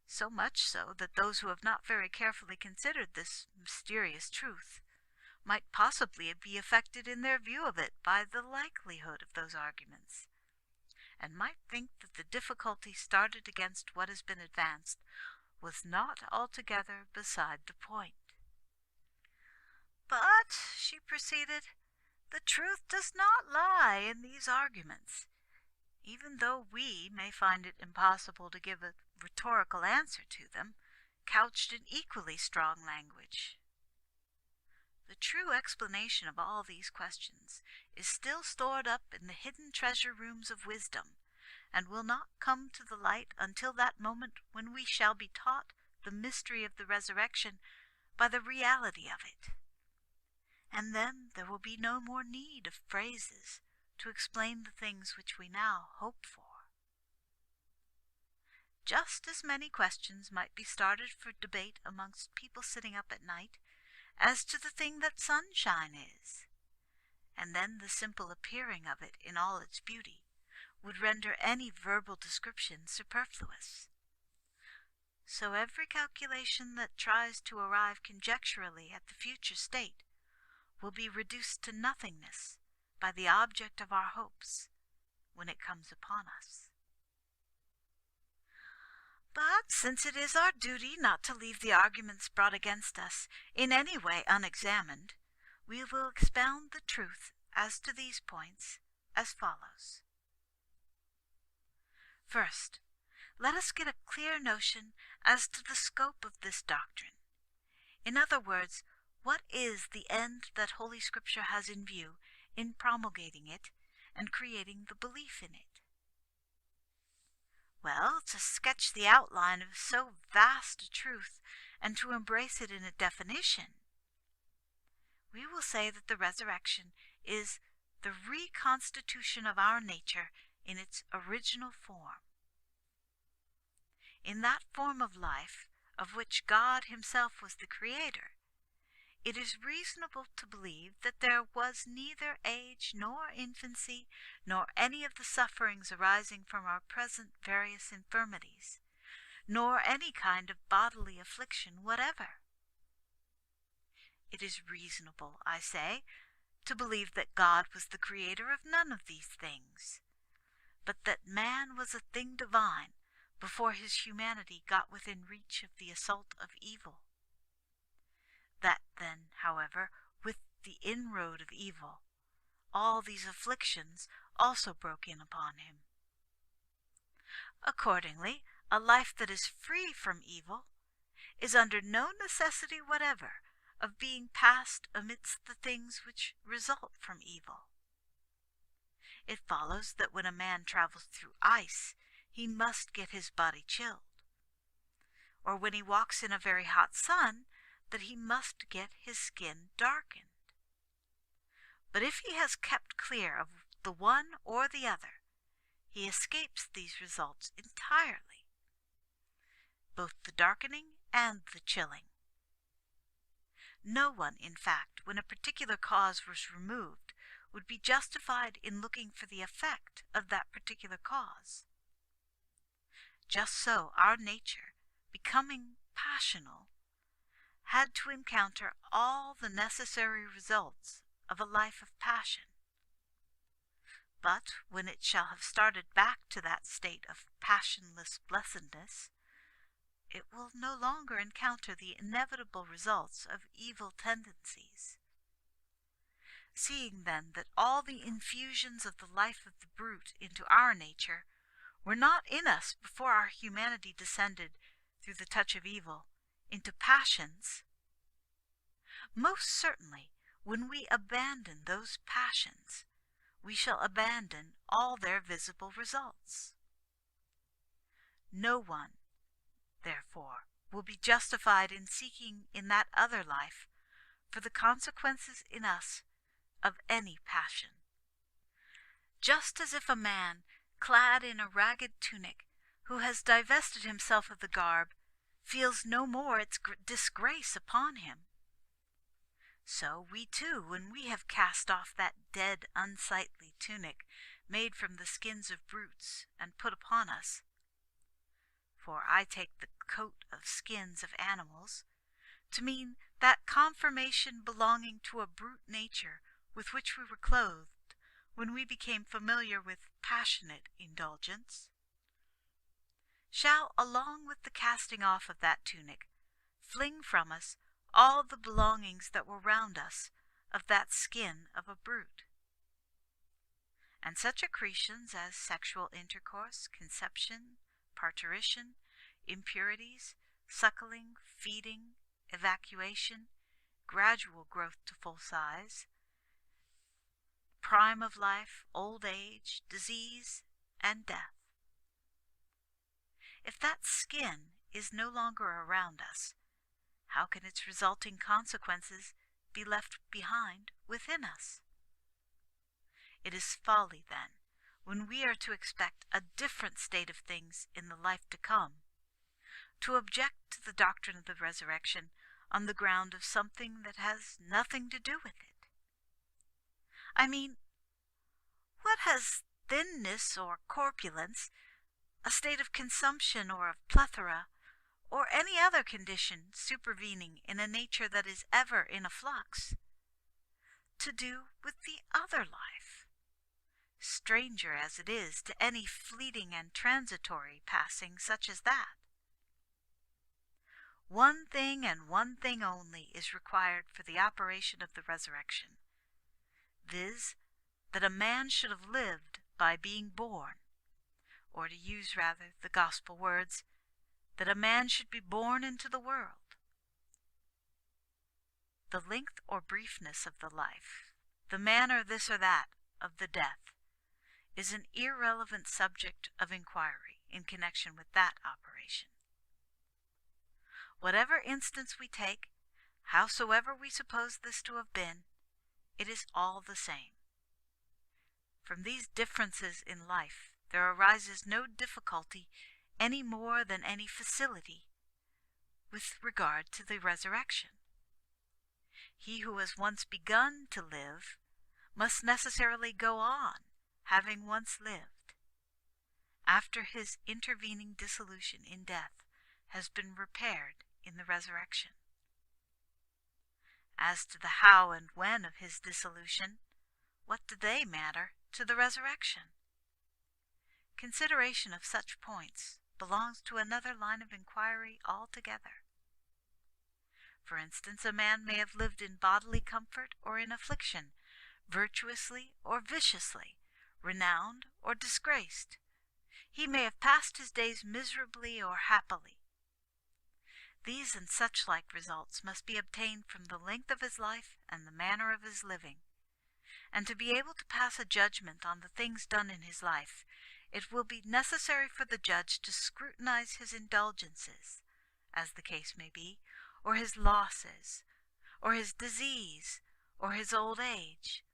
so much so that those who have not very carefully considered this mysterious truth might possibly be affected in their view of it by the likelihood of those arguments, and might think that the difficulty started against what has been advanced was not altogether beside the point. But," she proceeded, "the truth does not lie in these arguments, even though we may find it impossible to give a rhetorical answer to them, couched in equally strong language. The true explanation of all these questions is still stored up in the hidden treasure rooms of wisdom, and will not come to the light until that moment when we shall be taught the mystery of the resurrection by the reality of it. And then there will be no more need of phrases to explain the things which we now hope for. Just as many questions might be started for debate amongst people sitting up at night as to the thing that sunshine is, and then the simple appearing of it in all its beauty would render any verbal description superfluous. So every calculation that tries to arrive conjecturally at the future state will be reduced to nothingness by the object of our hopes when it comes upon us. But since it is our duty not to leave the arguments brought against us in any way unexamined, we will expound the truth as to these points as follows. First, let us get a clear notion as to the scope of this doctrine. In other words, what is the end that Holy Scripture has in view in promulgating it and creating the belief in it? Well, to sketch the outline of so vast a truth and to embrace it in a definition, we will say that the resurrection is the reconstitution of our nature in its original form. In that form of life of which God himself was the creator, it is reasonable to believe that there was neither age nor infancy, nor any of the sufferings arising from our present various infirmities, nor any kind of bodily affliction whatever. It is reasonable, I say, to believe that God was the creator of none of these things, but that man was a thing divine before his humanity got within reach of the assault of evil. That then, however, with the inroad of evil, all these afflictions also broke in upon him. Accordingly, a life that is free from evil is under no necessity whatever of being passed amidst the things which result from evil. It follows that when a man travels through ice, he must get his body chilled, or when he walks in a very hot sun, that he must get his skin darkened. But if he has kept clear of the one or the other, he escapes these results entirely, both the darkening and the chilling. No one, in fact, when a particular cause was removed, would be justified in looking for the effect of that particular cause. Just so our nature, becoming passional, had to encounter all the necessary results of a life of passion. But when it shall have started back to that state of passionless blessedness, it will no longer encounter the inevitable results of evil tendencies. Seeing then that all the infusions of the life of the brute into our nature were not in us before our humanity descended, through the touch of evil, into passions, most certainly when we abandon those passions, we shall abandon all their visible results. No one, therefore, will be justified in seeking in that other life for the consequences in us of any passion. Just as if a man, clad in a ragged tunic, who has divested himself of the garb, feels no more its disgrace upon him, so we too, when we have cast off that dead, unsightly tunic made from the skins of brutes, and put upon us, for I take the coat of skins of animals to mean that conformation belonging to a brute nature with which we were clothed when we became familiar with passionate indulgence, shall, along with the casting off of that tunic, fling from us all the belongings that were round us of that skin of a brute. And such accretions as sexual intercourse, conception, parturition, impurities, suckling, feeding, evacuation, gradual growth to full size, prime of life, old age, disease, and death. If that skin is no longer around us, how can its resulting consequences be left behind within us? It is folly, then, when we are to expect a different state of things in the life to come, to object to the doctrine of the resurrection on the ground of something that has nothing to do with it. I mean, what has thinness or corpulence, a state of consumption or of plethora, or any other condition supervening in a nature that is ever in a flux, to do with the other life, stranger as it is to any fleeting and transitory passing such as that? One thing and one thing only is required for the operation of the resurrection, viz., that a man should have lived by being born, or to use rather the gospel words, that a man should be born into the world. The length or briefness of the life, the manner this or that of the death, is an irrelevant subject of inquiry in connection with that operation. Whatever instance we take, howsoever we suppose this to have been, it is all the same. From these differences in life there arises no difficulty any more than any facility with regard to the resurrection. He who has once begun to live must necessarily go on, having once lived, after his intervening dissolution in death has been repaired in the resurrection. As to the how and when of his dissolution, what do they matter to the resurrection? Consideration of such points belongs to another line of inquiry altogether. For instance, a man may have lived in bodily comfort or in affliction, virtuously or viciously, renowned or disgraced. He may have passed his days miserably or happily. These and such like results must be obtained from the length of his life and the manner of his living. And to be able to pass a judgment on the things done in his life, it will be necessary for the judge to scrutinize his indulgences, as the case may be, or his losses, or his disease, or his old age,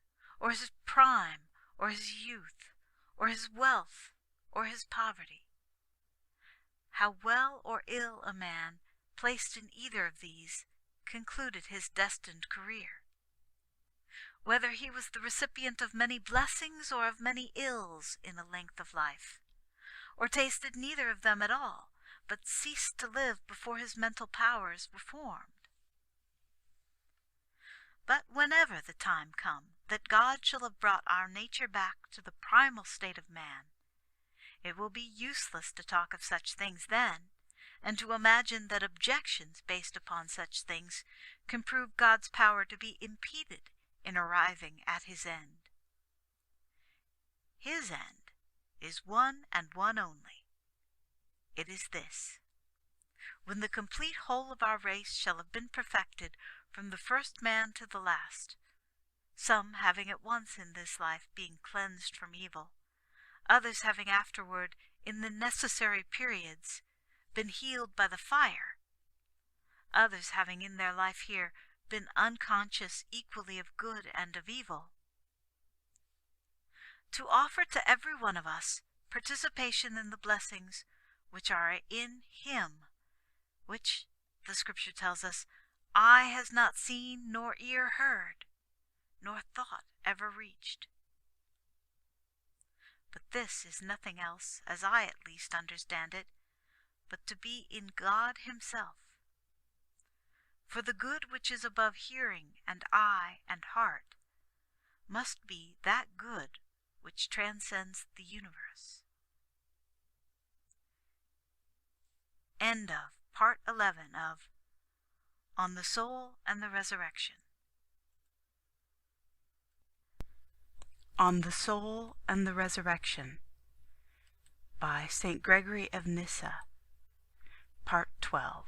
or his prime, or his youth, or his wealth, or his poverty. How well or ill a man, placed in either of these, concluded his destined career. Whether he was the recipient of many blessings or of many ills in a length of life, or tasted neither of them at all, but ceased to live before his mental powers were formed. But whenever the time come that God shall have brought our nature back to the primal state of man, it will be useless to talk of such things then, and to imagine that objections based upon such things can prove God's power to be impeded in arriving at his end. His end is one and one only. It is this: when the complete whole of our race shall have been perfected from the first man to the last, some having at once in this life been cleansed from evil, others having afterward, in the necessary periods, been healed by the fire, others having in their life here been unconscious equally of good and of evil. To offer to every one of us participation in the blessings which are in him, which, the Scripture tells us, eye has not seen, nor ear heard, nor thought ever reached. But this is nothing else, as I at least understand it, but to be in God himself. For the good which is above hearing and eye and heart must be that good which transcends the universe. End of Part 11 of On the Soul and the Resurrection. On the Soul and the Resurrection by St. Gregory of Nyssa, Part 12.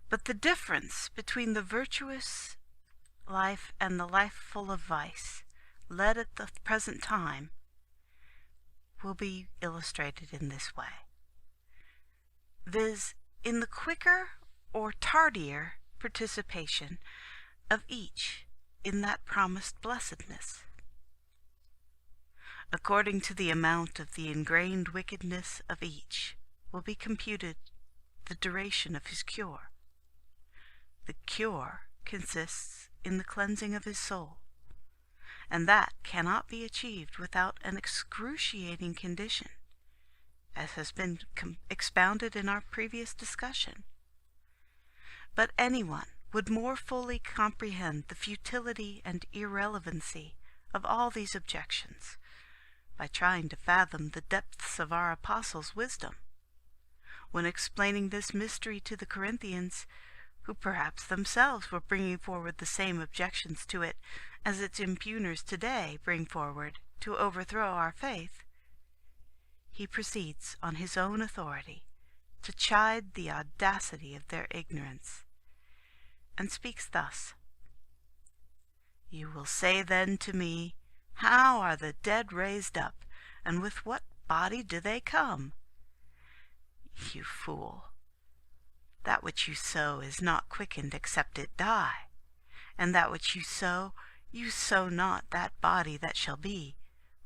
But the difference between the virtuous life and the life full of vice, led at the present time, will be illustrated in this way, viz., in the quicker or tardier participation of each in that promised blessedness. According to the amount of the ingrained wickedness of each will be computed the duration of his cure. The cure consists in the cleansing of his soul, and that cannot be achieved without an excruciating condition, as has been expounded in our previous discussion. But anyone would more fully comprehend the futility and irrelevancy of all these objections by trying to fathom the depths of our apostles' wisdom, when explaining this mystery to the Corinthians, who perhaps themselves were bringing forward the same objections to it as its impugners today bring forward to overthrow our faith. He proceeds on his own authority to chide the audacity of their ignorance, and speaks thus: You will say then to me, How are the dead raised up, and with what body do they come? You fool! That which you sow is not quickened except it die, and that which you sow not that body that shall be,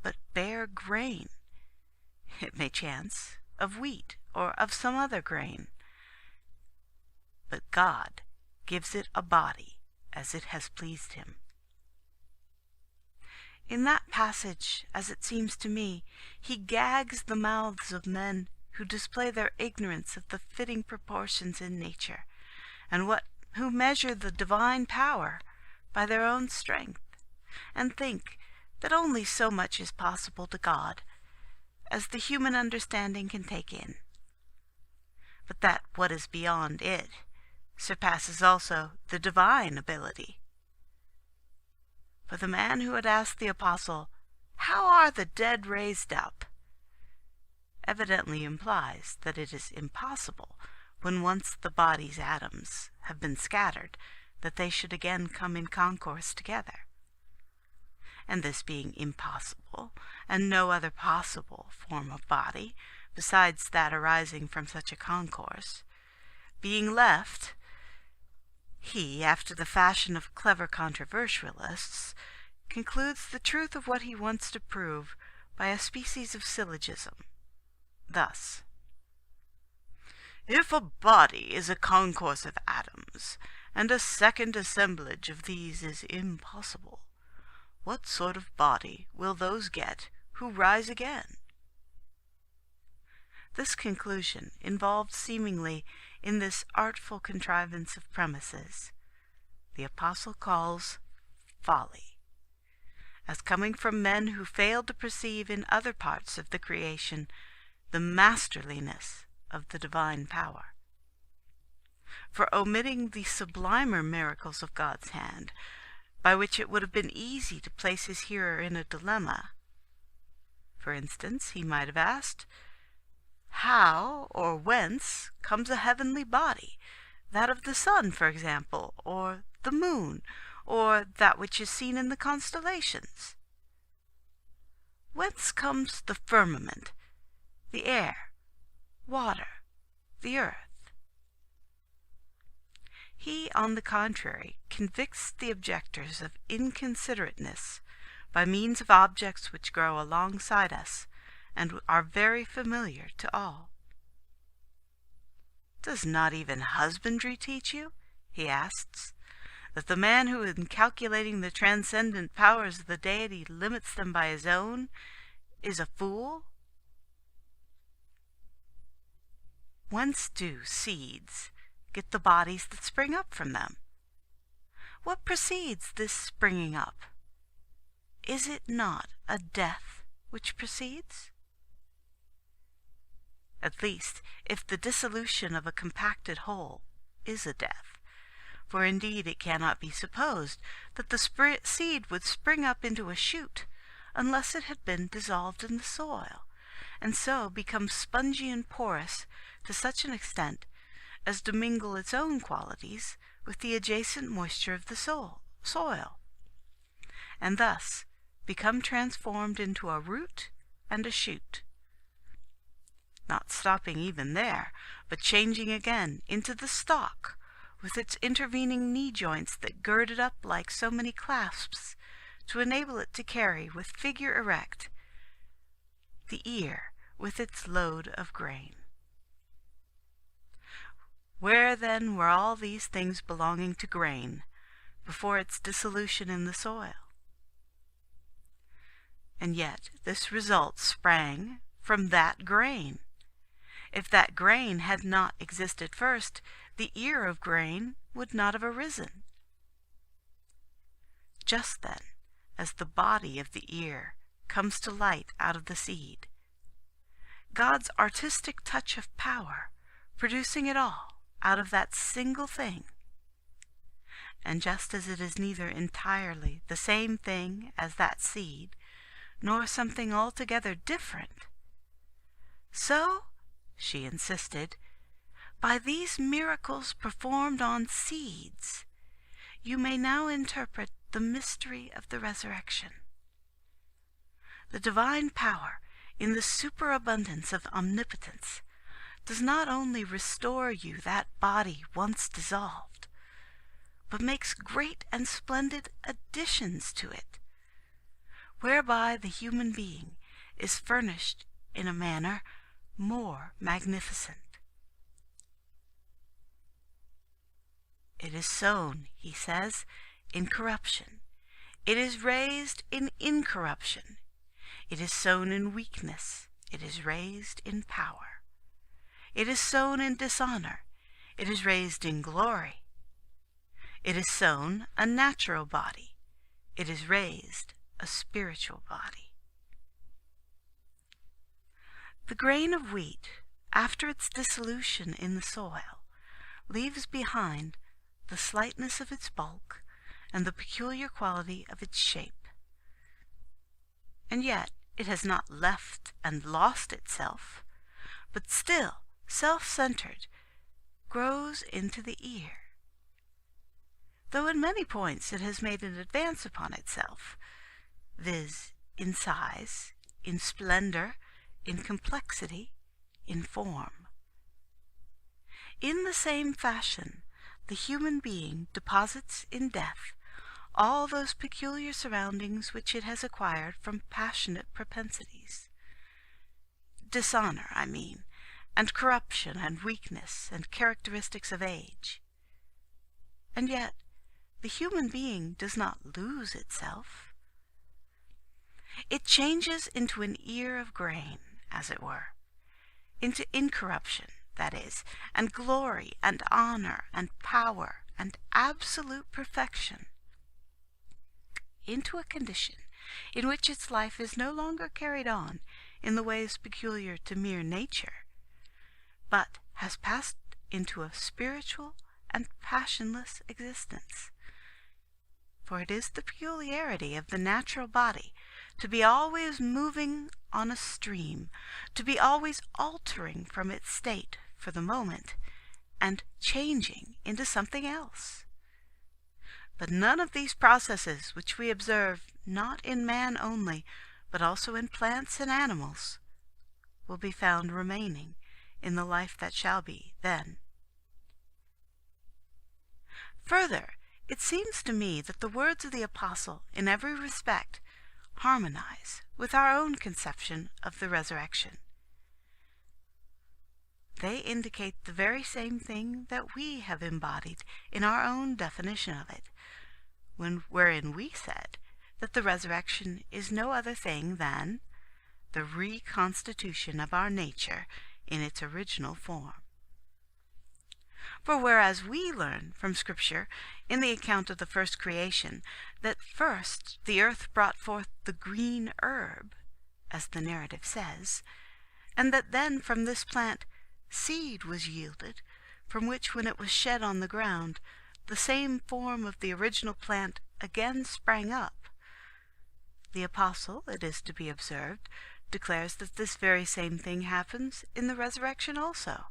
but bare grain. It may chance of wheat or of some other grain. But God gives it a body as it has pleased him. In that passage, as it seems to me, he gags the mouths of men who display their ignorance of the fitting proportions in nature, and who measure the divine power by their own strength, and think that only so much is possible to God as the human understanding can take in, but that what is beyond it surpasses also the divine ability. For the man who had asked the apostle, How are the dead raised up? Evidently implies that it is impossible, when once the body's atoms have been scattered, that they should again come in concourse together. And this being impossible, and no other possible form of body, besides that arising from such a concourse, being left, he, after the fashion of clever controversialists, concludes the truth of what he wants to prove by a species of syllogism, thus: If a body is a concourse of atoms, and a second assemblage of these is impossible, what sort of body will those get who rise again? This conclusion, involved seemingly in this artful contrivance of premises, the apostle calls folly, as coming from men who failed to perceive in other parts of the creation the masterliness of the divine power. For omitting the sublimer miracles of God's hand, by which it would have been easy to place his hearer in a dilemma. For instance, he might have asked, How or whence comes a heavenly body, that of the sun, for example, or the moon, or that which is seen in the constellations? Whence comes the firmament, the air, water, the earth? He, on the contrary, convicts the objectors of inconsiderateness by means of objects which grow alongside us and are very familiar to all. Does not even husbandry teach you, he asks, that the man who in calculating the transcendent powers of the deity limits them by his own is a fool? Whence do seeds get the bodies that spring up from them? What precedes this springing up? Is it not a death which precedes? At least, if the dissolution of a compacted whole is a death, for indeed it cannot be supposed that the seed would spring up into a shoot unless it had been dissolved in the soil, and so become spongy and porous to such an extent as to mingle its own qualities with the adjacent moisture of the soil, and thus become transformed into a root and a shoot, not stopping even there, but changing again into the stalk, with its intervening knee joints that gird it up like so many clasps, to enable it to carry with figure erect the ear with its load of grain. Where then were all these things belonging to grain before its dissolution in the soil? And yet this result sprang from that grain. If that grain had not existed first, the ear of grain would not have arisen. Just then, as the body of the ear comes to light out of the seed, God's artistic touch of power, producing it all out of that single thing, and just as it is neither entirely the same thing as that seed, nor something altogether different, so, she insisted, by these miracles performed on seeds, you may now interpret the mystery of the resurrection. The divine power, in the superabundance of omnipotence, does not only restore you that body once dissolved, but makes great and splendid additions to it, whereby the human being is furnished in a manner more magnificent. It is sown, he says, in corruption. It is raised in incorruption. It is sown in weakness. It is raised in power. It is sown in dishonor. It is raised in glory. It is sown a natural body. It is raised a spiritual body. The grain of wheat, after its dissolution in the soil, leaves behind the slightness of its bulk and the peculiar quality of its shape. And yet it has not left and lost itself, but still, self-centered, grows into the ear. Though in many points it has made an advance upon itself, viz., in size, in splendor, in complexity, in form. In the same fashion, the human being deposits in death all those peculiar surroundings which it has acquired from passionate propensities. Dishonor, I mean, and corruption and weakness and characteristics of age. And yet, the human being does not lose itself. It changes into an ear of grain, as it were, into incorruption, that is, and glory and honor and power and absolute perfection, into a condition in which its life is no longer carried on in the ways peculiar to mere nature, but has passed into a spiritual and passionless existence. For it is the peculiarity of the natural body to be always moving on a stream, to be always altering from its state for the moment, and changing into something else. But none of these processes which we observe not in man only, but also in plants and animals, will be found remaining in the life that shall be then. Further, it seems to me that the words of the Apostle, in every respect, harmonize with our own conception of the resurrection. They indicate the very same thing that we have embodied in our own definition of it, wherein we said that the resurrection is no other thing than the reconstitution of our nature in its original form. For whereas we learn from Scripture, in the account of the first creation, that first the earth brought forth the green herb, as the narrative says, and that then from this plant seed was yielded, from which when it was shed on the ground, the same form of the original plant again sprang up, the Apostle, it is to be observed, declares that this very same thing happens in the resurrection also.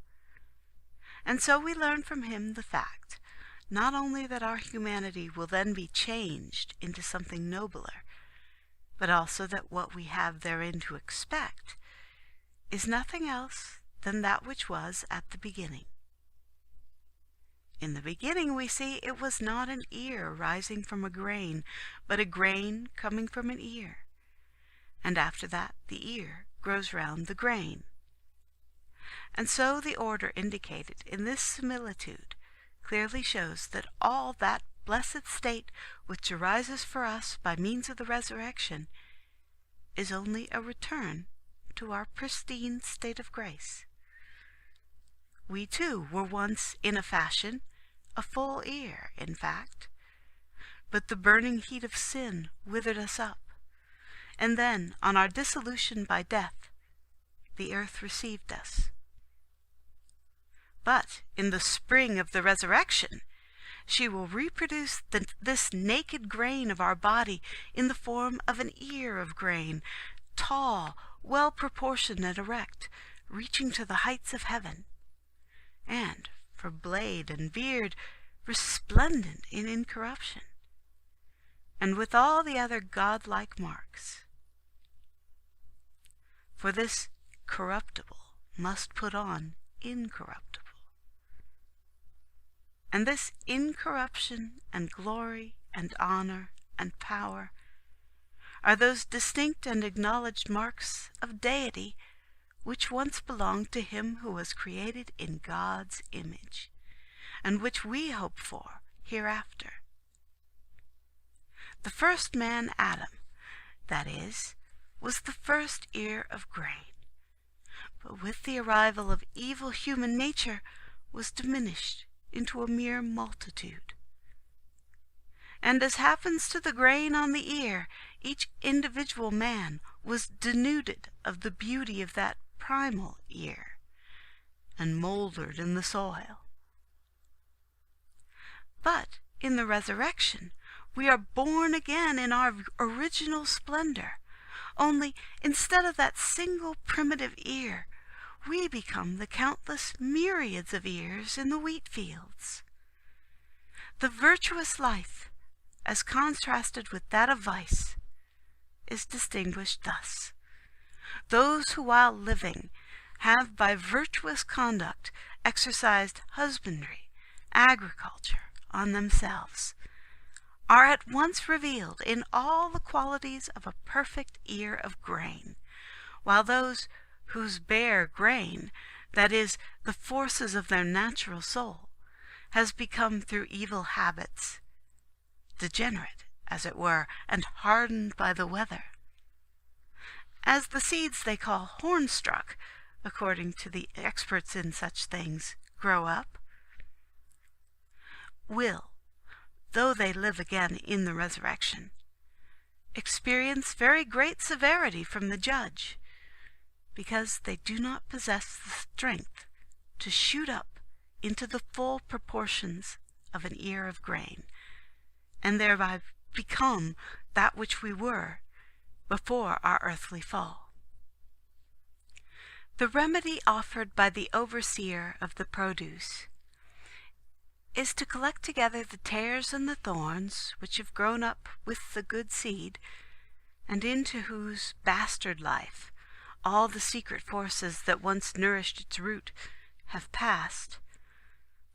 And so we learn from him the fact, not only that our humanity will then be changed into something nobler, but also that what we have therein to expect is nothing else than that which was at the beginning. In the beginning, we see, it was not an ear rising from a grain, but a grain coming from an ear. And after that, the ear grows round the grain. And so the order indicated in this similitude clearly shows that all that blessed state which arises for us by means of the resurrection is only a return to our pristine state of grace. We too were once, in a fashion, a full ear, in fact, but the burning heat of sin withered us up, and then, on our dissolution by death, the earth received us. But in the spring of the resurrection, she will reproduce this naked grain of our body in the form of an ear of grain, tall, well proportioned and erect, reaching to the heights of heaven, and, for blade and beard, resplendent in incorruption, and with all the other godlike marks. For this corruptible must put on incorruptible. And this incorruption and glory and honor and power are those distinct and acknowledged marks of deity which once belonged to him who was created in God's image, and which we hope for hereafter. The first man, Adam, that is, was the first ear of grain, but with the arrival of evil human nature was diminished into a mere multitude. And as happens to the grain on the ear, each individual man was denuded of the beauty of that primal ear, and mouldered in the soil. But in the resurrection, we are born again in our original splendor, only instead of that single primitive ear, we become the countless myriads of ears in the wheat fields. The virtuous life, as contrasted with that of vice, is distinguished thus. Those who while living have by virtuous conduct exercised husbandry, agriculture on themselves, are at once revealed in all the qualities of a perfect ear of grain, while those whose bare grain, that is, the forces of their natural soul, has become through evil habits, degenerate, as it were, and hardened by the weather, as the seeds they call horn-struck, according to the experts in such things, grow up, will, though they live again in the resurrection, experience very great severity from the judge, because they do not possess the strength to shoot up into the full proportions of an ear of grain, and thereby become that which we were before our earthly fall. The remedy offered by the overseer of the produce is to collect together the tares and the thorns which have grown up with the good seed, and into whose bastard life all the secret forces that once nourished its root have passed,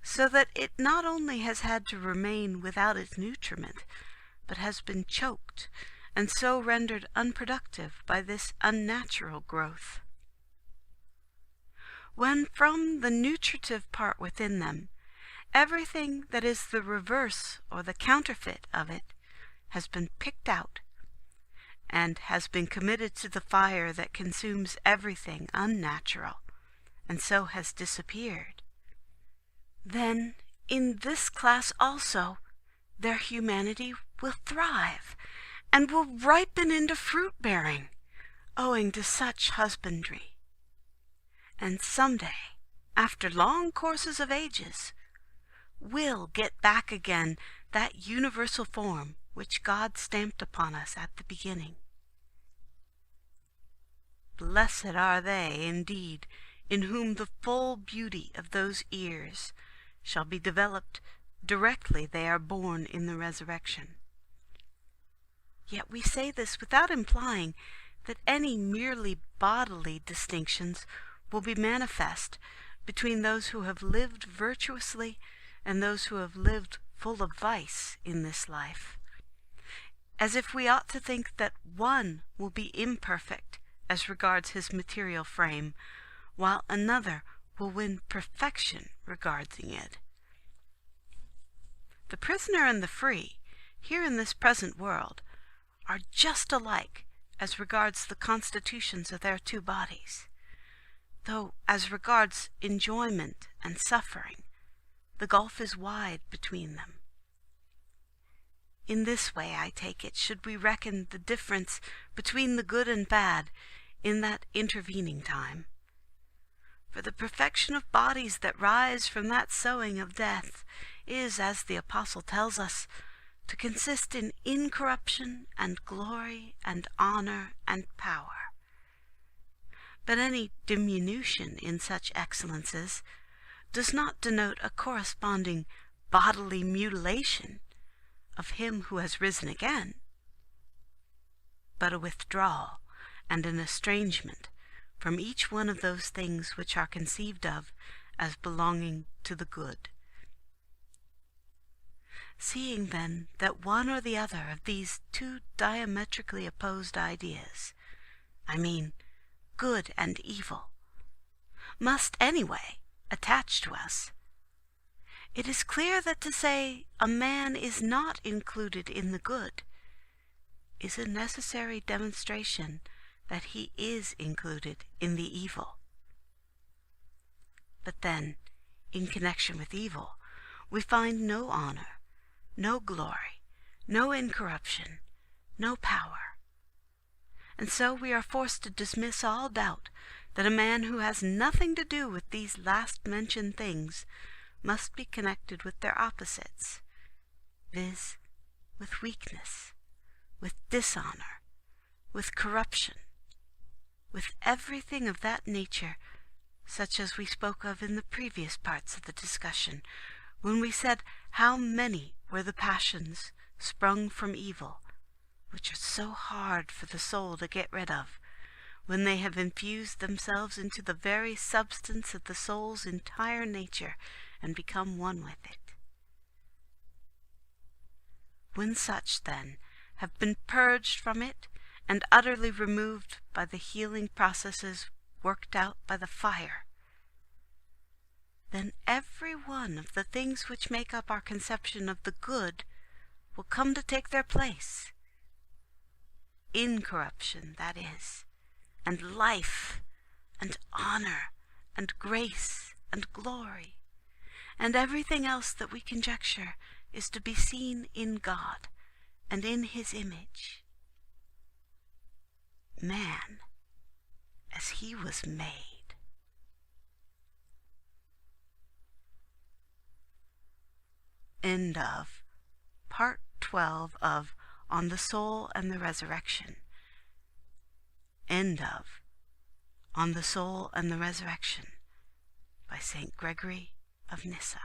so so that it not only has had to remain without its nutriment, but has been choked, and so rendered unproductive by this unnatural growth. When from the nutritive part within them, everything that is the reverse or the counterfeit of it has been picked out, and has been committed to the fire that consumes everything unnatural, and so has disappeared, then in this class also their humanity will thrive, and will ripen into fruit-bearing, owing to such husbandry. And someday, after long courses of ages, will get back again that universal form which God stamped upon us at the beginning. Blessed are they, indeed, in whom the full beauty of those years shall be developed directly they are born in the resurrection. Yet we say this without implying that any merely bodily distinctions will be manifest between those who have lived virtuously and those who have lived full of vice in this life, as if we ought to think that one will be imperfect as regards his material frame, while another will win perfection regarding it. The prisoner and the free, here in this present world, are just alike as regards the constitutions of their two bodies, though as regards enjoyment and suffering, the gulf is wide between them. In this way, I take it, should we reckon the difference between the good and bad in that intervening time. For the perfection of bodies that rise from that sowing of death is, as the Apostle tells us, to consist in incorruption and glory and honor and power. But any diminution in such excellences does not denote a corresponding bodily mutilation of him who has risen again, but a withdrawal and an estrangement from each one of those things which are conceived of as belonging to the good. Seeing then that one or the other of these two diametrically opposed ideas, I mean good and evil, must anyway attach to us, it is clear that to say a man is not included in the good is a necessary demonstration that he is included in the evil. But then, in connection with evil, we find no honor, no glory, no incorruption, no power. And so we are forced to dismiss all doubt that a man who has nothing to do with these last-mentioned things must be connected with their opposites, viz., with weakness, with dishonor, with corruption, with everything of that nature, such as we spoke of in the previous parts of the discussion, when we said how many were the passions sprung from evil, which are so hard for the soul to get rid of, when they have infused themselves into the very substance of the soul's entire nature and become one with it. When such, then, have been purged from it and utterly removed by the healing processes worked out by the fire, then every one of the things which make up our conception of the good will come to take their place. Incorruption, that is, and life, and honor, and grace, and glory, and everything else that we conjecture is to be seen in God and in his image. Man, as he was made. End of Part 12 of On the Soul and the Resurrection. End of On the Soul and the Resurrection by St. Gregory of Nyssa.